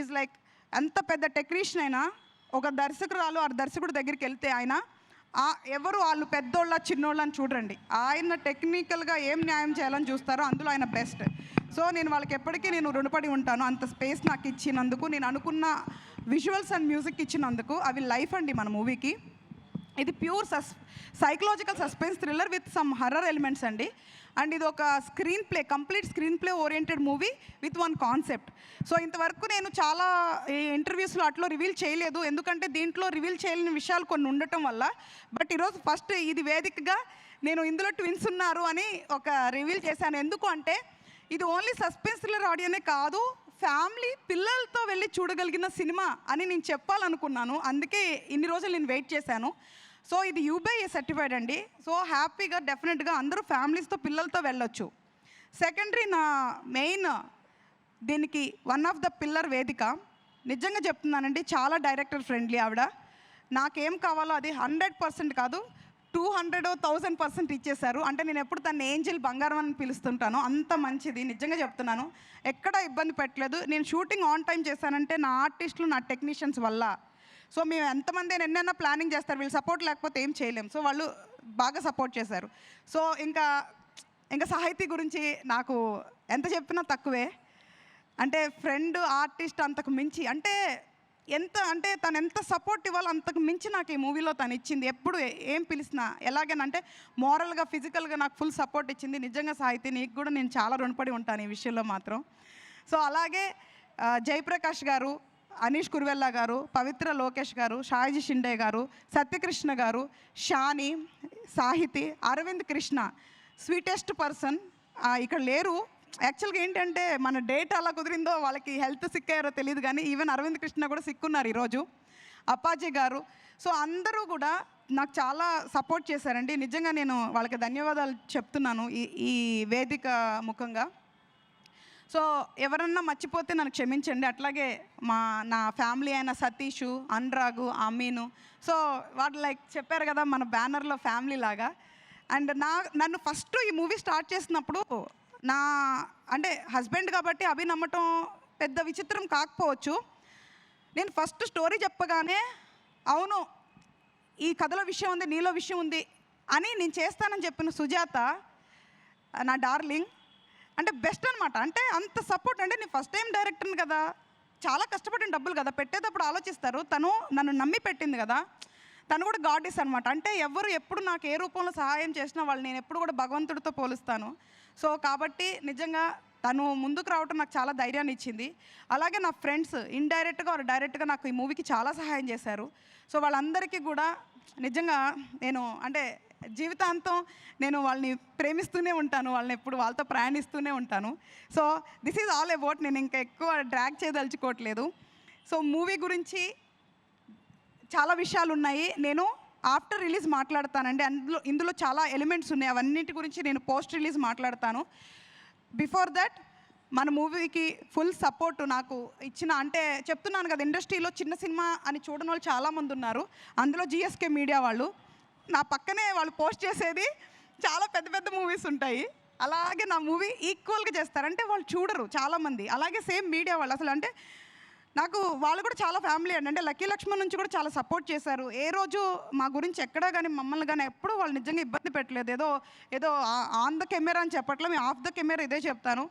ఈజ్ లైక్ ఎంత పెద్ద టెక్నీషియన్ అయినా ఒక దర్శకురాలు ఆ దర్శకుడి దగ్గరికి వెళ్తే ఆయన ఎవరు వాళ్ళు పెద్దోళ్ళ చిన్నోళ్ళ అని చూడండి, ఆయన టెక్నికల్గా ఏం న్యాయం చేయాలని చూస్తారో అందులో ఆయన బెస్ట్. సో నేను వాళ్ళకి ఎప్పటికీ నేను రుణపడి ఉంటాను. అంత స్పేస్ నాకు ఇచ్చినందుకు, నేను అనుకున్న విజువల్స్ అండ్ మ్యూజిక్ ఇచ్చినందుకు. అవి లైఫ్ అండి మన మూవీకి. ఇది pure psychological suspense thriller with some horror elements అండి. అండ్ ఇది ఒక screen play, complete screen play oriented movie with one concept. So ఇంతవరకు నేను చాలా ఇంటర్వ్యూస్లో అట్లా రివీల్ చేయలేదు, ఎందుకంటే దీంట్లో రివీల్ చేయలేని విషయాలు కొన్ని ఉండటం వల్ల. బట్ ఈరోజు ఫస్ట్ ఇది వేదికగా నేను ఇందులో ట్విన్స్ ఉన్నారు అని ఒక రివీల్ చేశాను. ఎందుకు అంటే ఇది ఓన్లీ సస్పెన్స్ థ్రిల్లర్ ఆడియోనే కాదు, ఫ్యామిలీ పిల్లలతో వెళ్ళి చూడగలిగిన సినిమా అని నేను చెప్పాలనుకున్నాను. అందుకే ఇన్ని రోజులు నేను వెయిట్ చేశాను. సో ఇది UBI సర్టిఫైడ్ అండి. సో హ్యాపీగా డెఫినెట్గా అందరూ ఫ్యామిలీస్తో పిల్లలతో వెళ్ళొచ్చు. సెకండరీ నా మెయిన్ దీనికి వన్ ఆఫ్ ద పిల్లర్ వేదిక. నిజంగా చెప్తున్నానండి, చాలా డైరెక్టర్ ఫ్రెండ్లీ ఆవిడ. నాకేం కావాలో అది 100% కాదు, 200,000% ఇచ్చేశారు. అంటే నేను ఎప్పుడు తన ఏంజిల్ బంగారం అని పిలుస్తుంటాను, అంత మంచిది. నిజంగా చెప్తున్నాను, ఎక్కడ ఇబ్బంది పెట్టలేదు. నేను షూటింగ్ ఆన్ టైం చేశానంటే నా ఆర్టిస్టులు, నా టెక్నీషియన్స్ వల్ల. సో మేము ఎంతమంది ఎన్నైనా ప్లానింగ్ చేస్తారు, వీళ్ళు సపోర్ట్ లేకపోతే ఏం చేయలేం. సో వాళ్ళు బాగా సపోర్ట్ చేశారు. సో ఇంకా సాహితీ గురించి నాకు ఎంత చెప్పినా తక్కువే. అంటే ఫ్రెండ్, ఆర్టిస్ట్ అంతకు మించి, అంటే తను ఎంత సపోర్ట్ ఇవ్వాలో అంతకు మించి నాకు ఈ మూవీలో తను ఇచ్చింది. ఎప్పుడు ఏం పిలిచినా ఎలాగనంటే మోరల్గా, ఫిజికల్గా నాకు ఫుల్ సపోర్ట్ ఇచ్చింది. నిజంగా సాహితీ, నీకు కూడా నేను చాలా రుణపడి ఉంటాను ఈ విషయంలో మాత్రం. సో అలాగే జయప్రకాష్ గారు, అనీష్ కుర్వెల్లా గారు, పవిత్ర లోకేష్ గారు, షాయిజీ షిండే గారు, సత్యకృష్ణ గారు, షాని, సాహితీ, అరవింద్ కృష్ణ, స్వీటెస్ట్ పర్సన్ ఇక్కడ లేరు. యాక్చువల్గా ఏంటంటే మన డేట్ అలా కుదిరిందో, వాళ్ళకి హెల్త్ సిక్ అయ్యారో తెలియదు, కానీ ఈవెన్ అరవింద్ కృష్ణ కూడా సిక్కున్నారు ఈరోజు. అప్పాజీ గారు. సో అందరూ కూడా నాకు చాలా సపోర్ట్ చేశారండి. నిజంగా నేను వాళ్ళకి ధన్యవాదాలు చెప్తున్నాను ఈ వేదిక ముఖంగా. సో ఎవరన్నా మర్చిపోతే నన్ను క్షమించండి. అట్లాగే నా ఫ్యామిలీ అయిన సతీషు, అనురాగు, అమీను, సో వాళ్ళు లైక్ చెప్పారు కదా మన బ్యానర్లో ఫ్యామిలీ లాగా. అండ్ నన్ను ఫస్ట్ ఈ మూవీ స్టార్ట్ చేసినప్పుడు అంటే హస్బెండ్ కాబట్టి అభి నమ్మటం పెద్ద విచిత్రం కాకపోవచ్చు. నేను ఫస్ట్ స్టోరీ చెప్పగానే అవును ఈ కథలో విషయం ఉంది, నీలో విషయం ఉంది అని నేను చేస్తానని చెప్పిన సుజాత, నా డార్లింగ్, అంటే బెస్ట్ అనమాట. అంటే అంత సపోర్ట్. అంటే నేను ఫస్ట్ టైం డైరెక్టర్ని కదా, చాలా కష్టపడిన డబ్బులు కదా, పెట్టేటప్పుడు ఆలోచిస్తారు. తను నన్ను నమ్మి పెట్టింది కదా, తను కూడా గాడెస్ అనమాట. అంటే ఎవరు ఎప్పుడు నాకు ఏ రూపంలో సహాయం చేసినా వాళ్ళు నేను ఎప్పుడు కూడా భగవంతుడితో పోలుస్తాను. సో కాబట్టి నిజంగా తను ముందుకు రావటం నాకు చాలా ధైర్యాన్ని ఇచ్చింది. అలాగే నా ఫ్రెండ్స్ ఇండైరెక్ట్గా ఆర్ డైరెక్ట్గా నాకు ఈ మూవీకి చాలా సహాయం చేశారు. సో వాళ్ళందరికీ కూడా నిజంగా నేను అంటే జీవితాంతం నేను వాళ్ళని ప్రేమిస్తూనే ఉంటాను, వాళ్ళని ఎప్పుడు వాళ్ళతో ప్రయాణిస్తూనే ఉంటాను. So this is all about. నేను ఇంకా ఎక్కువ డ్రాగ్ చేయదలుచుకోవట్లేదు. సో మూవీ గురించి చాలా విషయాలు ఉన్నాయి, నేను ఆఫ్టర్ రిలీజ్ మాట్లాడతానండి. ఇందులో చాలా ఎలిమెంట్స్ ఉన్నాయి, అవన్నిటి గురించి నేను పోస్ట్ రిలీజ్ మాట్లాడతాను. బిఫోర్ దట్ మన మూవీకి ఫుల్ సపోర్ట్ నాకు ఇచ్చిన, అంటే చెప్తున్నాను కదా ఇండస్ట్రీలో చిన్న సినిమా అని చూడని వాళ్ళు చాలామంది ఉన్నారు. అందులో GSK మీడియా వాళ్ళు నా పక్కనే వాళ్ళు పోస్ట్ చేసేది చాలా పెద్ద పెద్ద మూవీస్ ఉంటాయి, అలాగే నా మూవీ ఈక్వల్గా చేస్తారంటే వాళ్ళు చూడరు చాలామంది. అలాగే సేమ్ మీడియా వాళ్ళు అసలు అంటే నాకు వాళ్ళు కూడా చాలా ఫ్యామిలీ అండి. అంటే లక్కీ లక్ష్మణ్ నుంచి కూడా చాలా సపోర్ట్ చేశారు. ఏ రోజు మా గురించి ఎక్కడా కానీ మమ్మల్ని కానీ ఎప్పుడు వాళ్ళు నిజంగా ఇబ్బంది పెట్టలేదు. ఏదో ఆన్ ద కెమెరా అని చెప్పట్లేదు, మేము ఆఫ్ ద కెమెరా ఇదే చెప్తాను.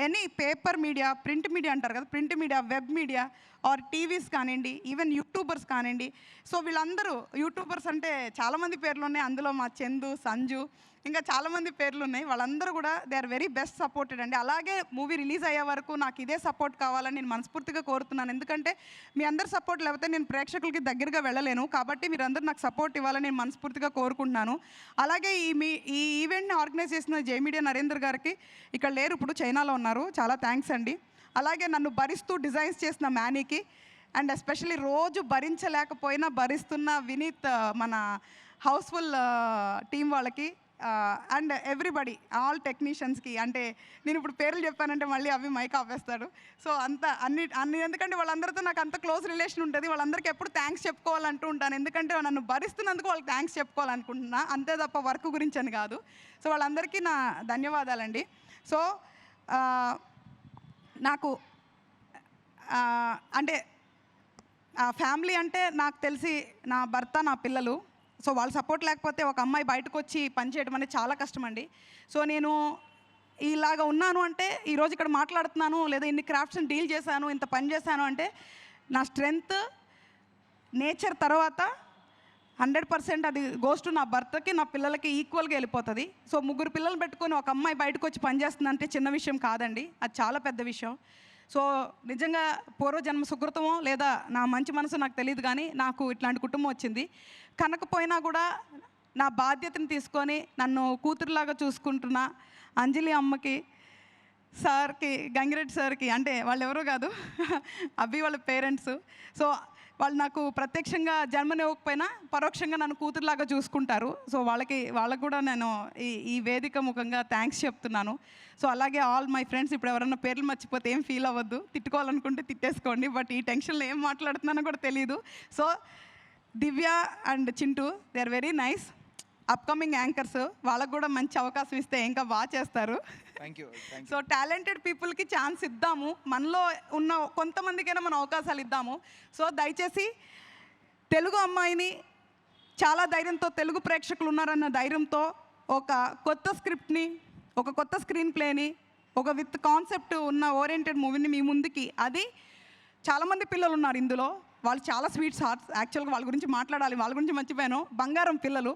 Any paper media, print media అంటారు కదా, print media, web media or TVs కానివ్వండి, ఈవెన్ యూట్యూబర్స్ కానివ్వండి. సో వీళ్ళందరూ యూట్యూబర్స్ అంటే చాలామంది పేర్లు ఉన్నాయి, అందులో మా చందు, సంజు, ఇంకా చాలామంది పేర్లు ఉన్నాయి. వాళ్ళందరూ కూడా they are very best supported అండి. అలాగే మూవీ రిలీజ్ అయ్యే వరకు నాకు ఇదే సపోర్ట్ కావాలని నేను మనస్ఫూర్తిగా కోరుతున్నాను. ఎందుకంటే మీ అందరు సపోర్ట్ లేకపోతే నేను ప్రేక్షకులకి దగ్గరగా వెళ్ళలేను. కాబట్టి మీరందరూ నాకు సపోర్ట్ ఇవ్వాలని నేను మనస్ఫూర్తిగా కోరుకుంటున్నాను. అలాగే ఈ ఈవెంట్ని ఆర్గనైజ్ చేసిన జై మీడియా నరేందర్ గారికి, ఇక్కడ లేరు ఇప్పుడు, చైనాలో ఉన్నారు, చాలా థ్యాంక్స్ అండి. అలాగే నన్ను భరిస్తూ డిజైన్స్ చేసిన మ్యానీకి, అండ్ ఎస్పెషలీ రోజు భరించలేకపోయినా భరిస్తున్న వినీత్, మన హౌస్ఫుల్ టీం వాళ్ళకి, అండ్ ఎవ్రీబడి, ఆల్ టెక్నీషియన్స్కి. అంటే నేను ఇప్పుడు పేర్లు చెప్పానంటే మళ్ళీ అవి మైక్ ఆపేస్తాడు. సో అన్ని ఎందుకంటే వాళ్ళందరితో నాకు అంత క్లోజ్ రిలేషన్ ఉంటుంది. వాళ్ళందరికీ ఎప్పుడు థ్యాంక్స్ చెప్పుకోవాలంటూ ఉంటాను. ఎందుకంటే నన్ను భరిస్తున్నందుకు వాళ్ళకి థ్యాంక్స్ చెప్పుకోవాలనుకుంటున్నా, అంతే తప్ప వర్క్ గురించి అని కాదు. సో వాళ్ళందరికీ నా ధన్యవాదాలండి. సో నాకు అంటే ఫ్యామిలీ అంటే నాకు తెలిసి నా భర్త, నా పిల్లలు. సో వాళ్ళ సపోర్ట్ లేకపోతే ఒక అమ్మాయి బయటకు వచ్చి పనిచేయడం అనేది చాలా కష్టం అండి. సో నేను ఇలాగ ఉన్నాను అంటే, ఈరోజు ఇక్కడ మాట్లాడుతున్నాను, లేదా ఇన్ని క్రాఫ్ట్స్ని డీల్ చేశాను, ఇంత పని చేశాను అంటే నా స్ట్రెంగ్త్, నేచర్ తర్వాత 100% అది గోస్ టు నా భర్తకి, నా పిల్లలకి ఈక్వల్గా వెళ్ళిపోతుంది. సో 3 పిల్లలు పెట్టుకొని ఒక అమ్మాయి బయటకు వచ్చి పనిచేస్తుందంటే చిన్న విషయం కాదండి, అది చాలా పెద్ద విషయం. సో నిజంగా పూర్వజన్మ సుకృతమో లేదా నా మంచి మనసు నాకు తెలియదు, కానీ నాకు ఇట్లాంటి కుటుంబం వచ్చింది. కనకపోయినా కూడా నా బాధ్యతను తీసుకొని నన్ను కూతురులాగా చూసుకుంటున్న అంజలి అమ్మకి, సార్కి, గంగిరెడ్డి సార్కి, అంటే వాళ్ళు ఎవరో కాదు అభి వాళ్ళ పేరెంట్స్. సో వాళ్ళు నాకు ప్రత్యక్షంగా జన్మనివ్వకపోయినా పరోక్షంగా నన్ను కూతురులాగా చూసుకుంటారు. సో వాళ్ళకు కూడా నేను ఈ వేదిక ముఖంగా థ్యాంక్స్ చెప్తున్నాను. సో అలాగే ఆల్ మై ఫ్రెండ్స్, ఇప్పుడు ఎవరన్నా పేర్లు మర్చిపోతే ఏం ఫీల్ అవ్వద్దు, తిట్టుకోవాలనుకుంటే తిట్టేసుకోండి, బట్ ఈ టెన్షన్లో ఏం మాట్లాడుతున్నానో కూడా తెలియదు. So Divya and Chintu, they are very nice upcoming anchors. వాళ్ళకు కూడా మంచి అవకాశం ఇస్తే ఇంకా బాగా చేస్తారు. Thank you. సో టాలెంటెడ్ పీపుల్కి ఛాన్స్ ఇద్దాము, మనలో ఉన్న కొంతమందికైనా మనం అవకాశాలు ఇద్దాము. సో దయచేసి తెలుగు అమ్మాయిని, చాలా ధైర్యంతో తెలుగు ప్రేక్షకులు ఉన్నారన్న ధైర్యంతో ఒక కొత్త స్క్రిప్ట్ని, ఒక కొత్త స్క్రీన్ ప్లేని, ఒక విత్ కాన్సెప్ట్ ఉన్న ఓరియంటెడ్ మూవీని మీ ముందుకి, అది చాలామంది పిల్లలు ఉన్నారు ఇందులో, వాళ్ళు చాలా స్వీట్స్ హార్ట్స్. యాక్చువల్గా వాళ్ళ గురించి మాట్లాడాలి, వాళ్ళ గురించి మర్చిపోయాను, బంగారం పిల్లలు.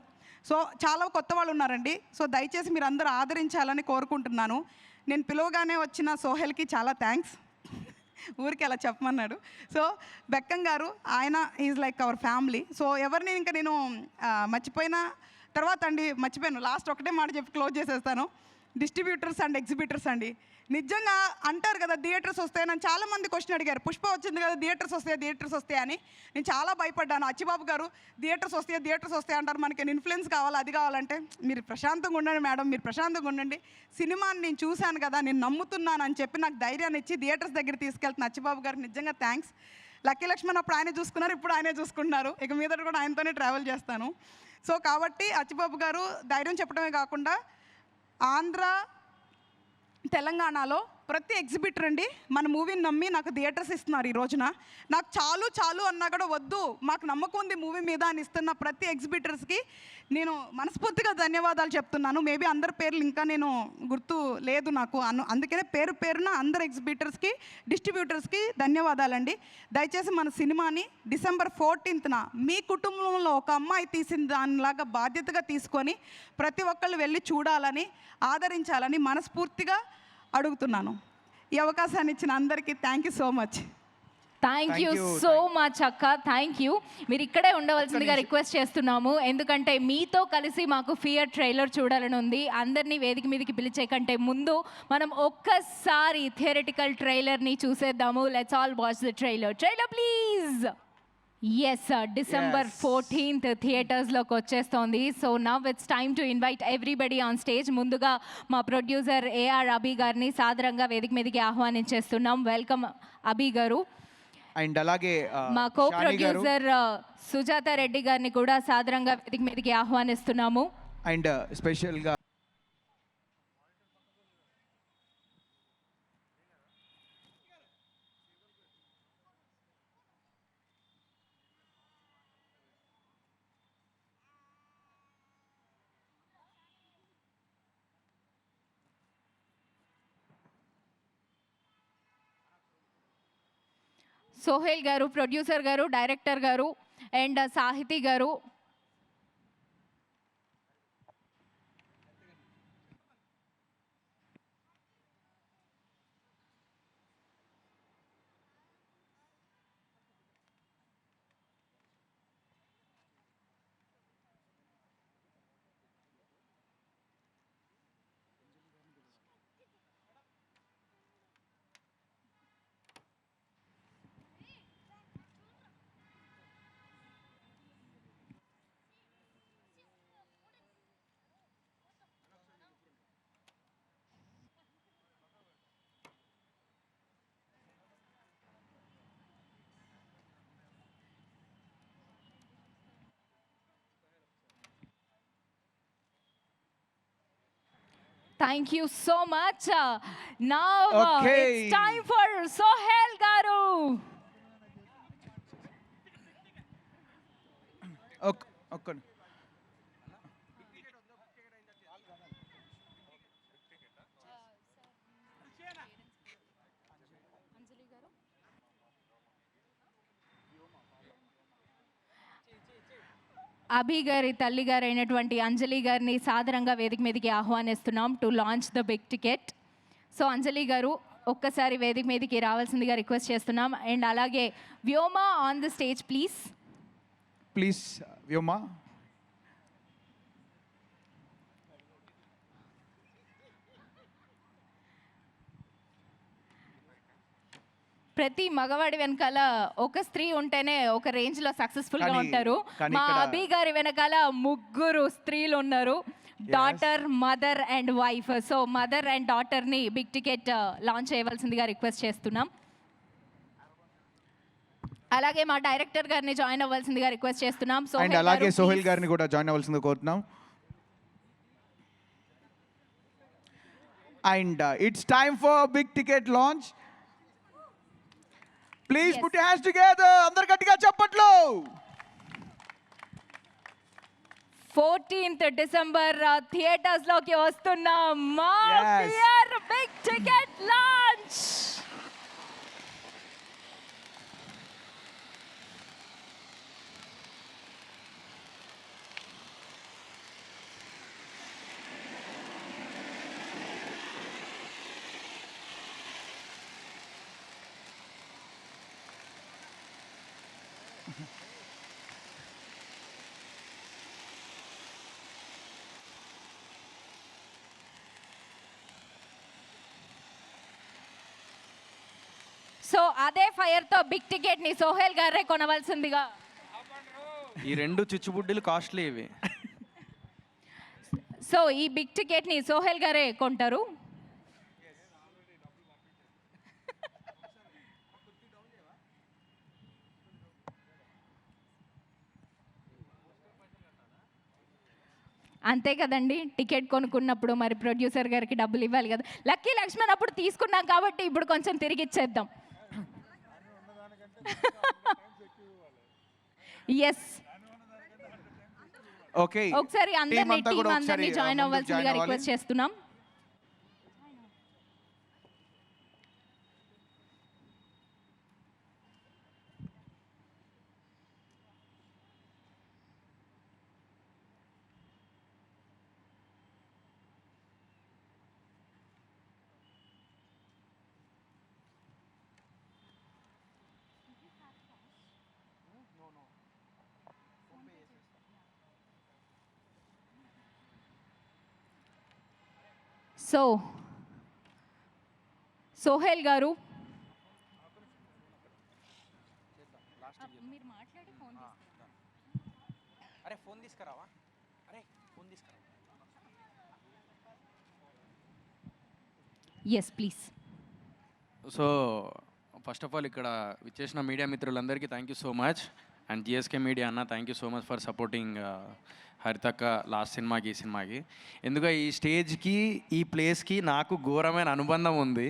సో చాలా కొత్త వాళ్ళు ఉన్నారండి. సో దయచేసి మీరు అందరూ ఆదరించాలని కోరుకుంటున్నాను. నేను పిలవగానే వచ్చిన సోహెల్కి చాలా థ్యాంక్స్, ఊరికి అలా చెప్పమన్నాడు. సో బెక్కం గారు, ఆయన is like our family. So ఎవరిని ఇంకా నేను మర్చిపోయిన తర్వాత అండి, మర్చిపోయాను, లాస్ట్ ఒకటే మాట చెప్పి క్లోజ్ చేసేస్తాను. డిస్ట్రిబ్యూటర్స్ అండ్ ఎగ్జిబిటర్స్ అండి, నిజంగా అంటారు కదా థియేటర్స్ వస్తాయి. నన్ను చాలామంది క్వశ్చన్ అడిగారు, పుష్ప వచ్చింది కదా థియేటర్స్ వస్తాయి అని. నేను చాలా భయపడ్డాను. అచ్చిబాబు గారు థియేటర్స్ వస్తాయి అంటారు, మనకి ఇన్ఫ్లుయెన్స్ కావాలి, అది కావాలంటే మీరు ప్రశాంతంగా ఉండండి మేడం, మీరు ప్రశాంతంగా ఉండండి, సినిమాని నేను చూశాను కదా, నేను నమ్ముతున్నాను అని చెప్పి నాకు ధైర్యాన్ని ఇచ్చి థియేటర్స్ దగ్గర తీసుకెళ్తున్న అచ్చిబాబు గారికి నిజంగా థ్యాంక్స్. లక్కీ లక్ష్మణ్ అప్పుడు ఆయనే చూసుకున్నారు, ఇప్పుడు ఆయనే చూసుకుంటున్నారు, ఇక మీదట కూడా ఆయనతోనే ట్రావెల్ చేస్తాను. సో కాబట్టి అచ్చిబాబు గారు ధైర్యం చెప్పడమే కాకుండా ఆంధ్ర, తెలంగాణలో ప్రతి ఎగ్జిబిటర్ అండి మన మూవీని నమ్మి నాకు థియేటర్స్ ఇస్తున్నారు. ఈ రోజున నాకు చాలు అన్నా కూడా వద్దు, మాకు నమ్మకం ఉంది మూవీ మీద అని ఇస్తున్న ప్రతి ఎగ్జిబిటర్స్కి నేను మనస్ఫూర్తిగా ధన్యవాదాలు చెప్తున్నాను. మేబీ అందరి పేర్లు ఇంకా నేను గుర్తు లేదు నాకు, అందుకనే పేరున అందరు ఎగ్జిబిటర్స్కి, డిస్ట్రిబ్యూటర్స్కి ధన్యవాదాలండి. దయచేసి మన సినిమాని December 14th మీ కుటుంబంలో ఒక అమ్మాయి తీసిన దానిలాగా బాధ్యతగా తీసుకొని ప్రతి ఒక్కళ్ళు వెళ్ళి చూడాలని, ఆదరించాలని మనస్ఫూర్తిగా అడుగుతున్నాను. ఈ అవకాశాన్ని ఇచ్చిన అందరికీ thank you so much. Thank you so much అక్క, థ్యాంక్ యూ. మీరు ఇక్కడే ఉండవలసిందిగా రిక్వెస్ట్ చేస్తున్నాము, ఎందుకంటే మీతో కలిసి మాకు ఫియర్ ట్రైలర్ చూడాలని ఉంది. అందరినీ వేదిక మీదకి పిలిచే కంటే ముందు మనం ఒక్కసారి థియరిటికల్ ట్రైలర్ని చూసేద్దాము. Let's all watch the trailer please. Yes, December 14th థియేటర్స్లోకి వచ్చేస్తోంది. So now it's time to invite everybody on stage. ముందుగా మా ప్రొడ్యూసర్ ఏఆర్ అభి గారిని సాదరంగా వేదిక మీదకి ఆహ్వానించేస్తున్నాం. వెల్కమ్ అభి గారు. అండ్ అలాగే మా కో ప్రొడ్యూసర్ సుజాత రెడ్డి గారిని కూడా సాదరంగా వేదిక మీదకి ఆహ్వానిస్తున్నాము. అండ్ స్పెషల్గా సోహెల్ గారు, ప్రొడ్యూసర్ గారు, డైరెక్టర్ గారు and Sahithi garu. Thank you so much. Now Okay. It's time for Sohel garu. ఒక్క అభి గారి తల్లి గారు అయినటువంటి అంజలి గారిని సాదరంగా వేదిక మీదకి ఆహ్వానిస్తున్నాం to launch the big ticket. So Anjali garu ఒక్కసారి వేదిక మీదకి రావాల్సిందిగా రిక్వెస్ట్ చేస్తున్నాం. అండ్ అలాగే Vyoma on the stage please. Please Vyoma. ప్రతి మగవాడి వెనకాల ఒక స్త్రీ ఉంటేనే ఒక రేంజ్ లో సక్సెస్ఫుల్ గా కానీ- ఉంటారు. కానీ మా ఇక్కడ- అభి గారి వెనకాల ముగ్గురు స్త్రీలు ఉన్నారు, daughter, mother and wife. So mother and daughter ని బిగ్ టికెట్ లాంచ్ చేయవలసిందిగా రిక్వెస్ట్ చేస్తున్నాం. అలాగే మా డైరెక్టర్ గారిని జాయిన్ అవ్వాల్సిందిగా రిక్వెస్ట్ చేస్తున్నాం. అండ్ అలాగే సోహెల్ గారిని కూడా జాయిన్ అవ్వాల్సింది కోరుతున్నాం. And it's time for big ticket launch. Please put your hands together. అందరు గట్టిగా చప్పట్లు. 14th డిసెంబర్ థియేటర్స్ లోకి వస్తున్నాం. మా Yes. Fear big ticket launch. So అదే ఫైర్ తో బిగ్ టికెట్ ని సోహెల్ గారే కొనవలసిందిగా. ఈ రెండు చిచ్చుబుడ్డిలు కాస్ట్లీ ఇవి. సో ఈ బిగ్ టికెట్ ని సోహెల్ గారే కొంటారు. అంతే కదండి, టికెట్ కొనుక్కున్నప్పుడు మరి ప్రొడ్యూసర్ గారికి డబ్బులు ఇవ్వాలి కదా. లక్కీ లక్ష్మణ్ అప్పుడు తీసుకున్నాం కాబట్టి ఇప్పుడు కొంచెం తిరిగి ఇచ్చేద్దాం. ఎస్, ఓకే, ఒకసారి అందరినీ అంతా టీం కూడా అందరినీ ఒకసారి జాయిన్ ముందుకు అవ్వాల్సిందిగా జాయిన్ అవ్వాలి. రిక్వెస్ట్ చేస్తున్నాం. సో సోహెల్ గారు అరే ఫోన్ తీసుకురావా, అరే ఫోన్ తీసుకురా. Yes please. So first of all ఇక్కడ విచ్చేసిన మీడియా మిత్రులందరికీ thank you so much. And GSK media అన్న thank you so much for supporting హరితక్క లాస్ట్ సినిమాకి, ఈ సినిమాకి. ఎందుకంటే ఈ స్టేజ్కి, ఈ ప్లేస్కి నాకు ఘోరమైన అనుబంధం ఉంది.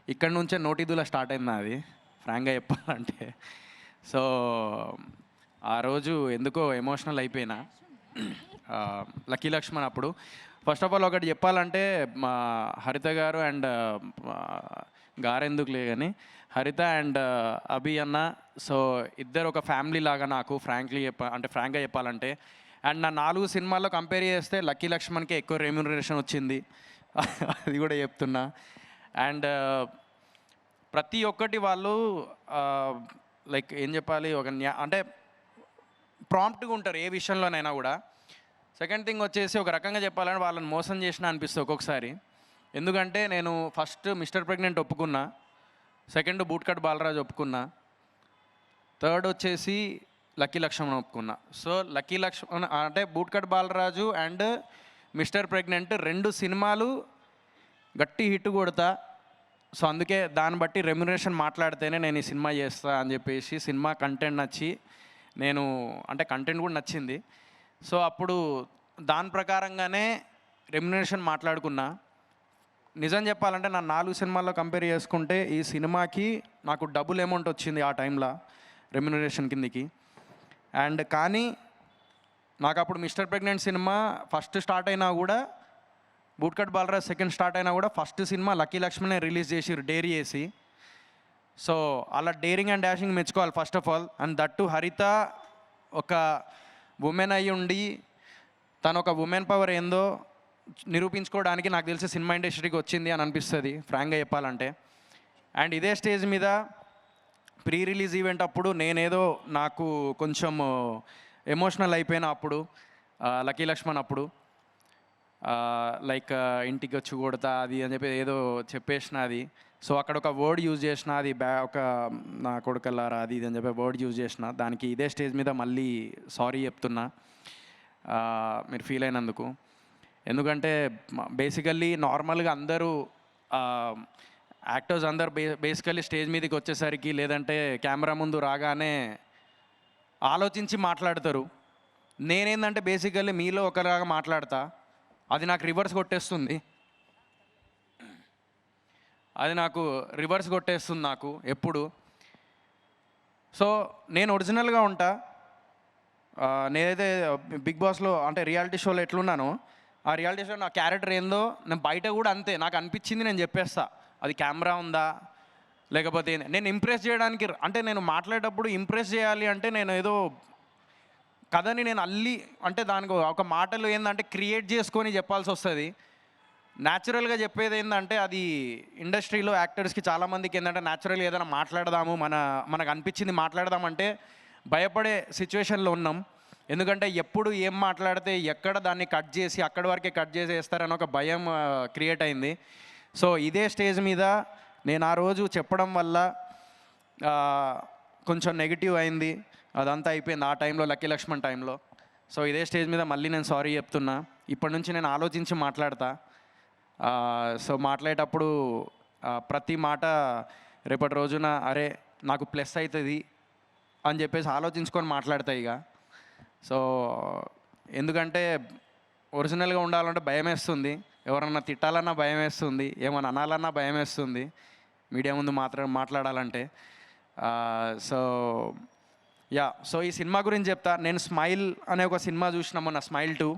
ఇక్కడ నుంచే నోటిదుల స్టార్ట్ అయింది అది, ఫ్రాంక్గా చెప్పాలంటే. సో ఆ రోజు ఎందుకో ఎమోషనల్ అయిపోయినా లక్కీ లక్ష్మణ్ అప్పుడు. ఫస్ట్ ఆఫ్ ఆల్ ఒకటి చెప్పాలంటే మా హరిత గారు అండ్ గారెందుకులే కానీ హరిత అండ్ అభి అన్న, సో ఇద్దరు ఒక ఫ్యామిలీ లాగా నాకు ఫ్రాంక్గా చెప్పాలంటే. అండ్ నా 4 సినిమాల్లో కంపేర్ చేస్తే లక్కీ లక్ష్మణ్కి ఎక్కువ రెమ్యూనరేషన్ వచ్చింది, అది కూడా చెప్తున్నా. అండ్ ప్రతి ఒక్కటి వాళ్ళు లైక్ ఏం చెప్పాలి, ఒక అంటే ప్రాంప్ట్గా ఉంటారు ఏ విషయంలోనైనా కూడా. సెకండ్ థింగ్ వచ్చేసి ఒక రకంగా చెప్పాలంటే వాళ్ళని మోసం చేసిన అనిపిస్తుంది ఒక్కొక్కసారి. ఎందుకంటే నేను ఫస్ట్ మిస్టర్ ప్రెగ్నెంట్ ఒప్పుకున్నా, సెకండ్ బూట్ కట్ బాలరాజు ఒప్పుకున్నా, థర్డ్ వచ్చేసి లక్కీ లక్ష్మణ్ ఒప్పుకున్నా. సో లక్కీ లక్ష్మణ్ అంటే boot cut Balaraju and mister pregnant 2 సినిమాలు గట్టి హిట్ కొడతా. సో అందుకే దాన్ని బట్టి రెమ్యునరేషన్ మాట్లాడితేనే నేను ఈ సినిమా చేస్తా అని చెప్పేసి, సినిమా కంటెంట్ నచ్చి కంటెంట్ కూడా నచ్చింది. సో అప్పుడు దాని ప్రకారంగానే రెమ్యునరేషన్ మాట్లాడుకున్నా, నిజం చెప్పాలంటే నా 4 సినిమాల్లో కంపేర్ చేసుకుంటే ఈ సినిమాకి నాకు డబుల్ అమౌంట్ వచ్చింది ఆ టైంలో రెమ్యునరేషన్ కిందికి. అండ్ కానీ నాకు అప్పుడు mister pregnant cinema first start అయినా కూడా, బూట్కట్ బాలరాజ్ సెకండ్ స్టార్ట్ అయినా కూడా ఫస్ట్ సినిమా లక్కీ లక్ష్మణే రిలీజ్ చేసిర్రు డేరీ చేసి. సో అలా డేరింగ్ అండ్ డాషింగ్ మెచ్చుకోవాలి first of all. And that Haritha ఒక ఉమెన్ అయ్యి ఉండి తను ఒక ఉమెన్ పవర్ ఏందో నిరూపించుకోవడానికి నాకు తెలిసి సినిమా ఇండస్ట్రీకి వచ్చింది అని అనిపిస్తుంది ఫ్రాంక్గా చెప్పాలంటే. అండ్ ఇదే స్టేజ్ మీద ప్రీ రిలీజ్ ఈవెంట్ అప్పుడు నేనేదో నాకు కొంచెం ఎమోషనల్ అయిపోయిన అప్పుడు లక్కీ లక్ష్మణ్ అప్పుడు లైక్ ఇంటికి వచ్చి కొడతా అది అని చెప్పి ఏదో చెప్పేసిన అది. సో అక్కడ ఒక వర్డ్ యూజ్ చేసిన, అది ఒక నా కొడుకల్లారా అది ఇది అని చెప్పి వర్డ్ యూజ్ చేసిన. దానికి ఇదే స్టేజ్ మీద మళ్ళీ సారీ చెప్తున్నా మీరు ఫీల్ అయినందుకు. ఎందుకంటే బేసికల్లీ నార్మల్గా అందరూ యాక్టర్స్ అందరు బేసికల్లీ స్టేజ్ మీదకి వచ్చేసరికి లేదంటే కెమెరా ముందు రాగానే ఆలోచించి మాట్లాడతారు. నేనేందంటే బేసికల్లీ మీలో ఒకలాగా మాట్లాడతా, అది నాకు రివర్స్ కొట్టేస్తుంది. నాకు ఎప్పుడు. సో నేను ఒరిజినల్గా ఉంటా. నేనైతే బిగ్ బాస్లో అంటే రియాలిటీ షోలో ఎట్లున్నానో ఆ రియాలిటీ షో నా క్యారెక్టర్ ఏందో నేను బయట కూడా అంతే, నాకు అనిపించింది నేను చెప్పేస్తా. అది కెమెరా ఉందా లేకపోతే నేను ఇంప్రెస్ చేయడానికి, అంటే నేను మాట్లాడేటప్పుడు ఇంప్రెస్ చేయాలి అంటే నేను ఏదో కథని నేను అల్లి అంటే దానికి ఒక మాటలు ఏంటంటే క్రియేట్ చేసుకొని చెప్పాల్సి వస్తుంది. న్యాచురల్గా చెప్పేది ఏంటంటే అది ఇండస్ట్రీలో యాక్టర్స్కి చాలామందికి ఏంటంటే న్యాచురల్గా ఏదైనా మాట్లాడదాము మనకు అనిపించింది మాట్లాడదామంటే భయపడే సిచ్యువేషన్లో ఉన్నాం. ఎందుకంటే ఎప్పుడు ఏం మాట్లాడితే ఎక్కడ దాన్ని కట్ చేసి అక్కడి వరకే కట్ చేసేస్తారని ఒక భయం క్రియేట్ అయింది. సో ఇదే స్టేజ్ మీద నేను ఆ రోజు చెప్పడం వల్ల కొంచెం నెగిటివ్ అయింది, అదంతా అయిపోయింది ఆ టైంలో లక్కీ లక్ష్మణ్ టైంలో. సో ఇదే స్టేజ్ మీద మళ్ళీ నేను సారీ చెప్తున్నా. ఇప్పటి నుంచి నేను ఆలోచించి మాట్లాడతా. సో మాట్లాడేటప్పుడు ప్రతి మాట రేపటి రోజున అరే నాకు ప్లస్ అవుతుంది అని చెప్పేసి ఆలోచించుకొని మాట్లాడతా ఇక. సో ఎందుకంటే ఒరిజినల్గా ఉండాలంటే భయం వేస్తుంది, ఎవరన్నా తిట్టాలన్నా భయం వేస్తుంది, ఏమన్నా అనాలన్నా భయం వేస్తుంది మీడియా ముందు మాట్లాడాలంటే. సో సో ఈ సినిమా గురించి చెప్తా. నేను స్మైల్ అనే ఒక సినిమా చూసిన మొన్న, smile 2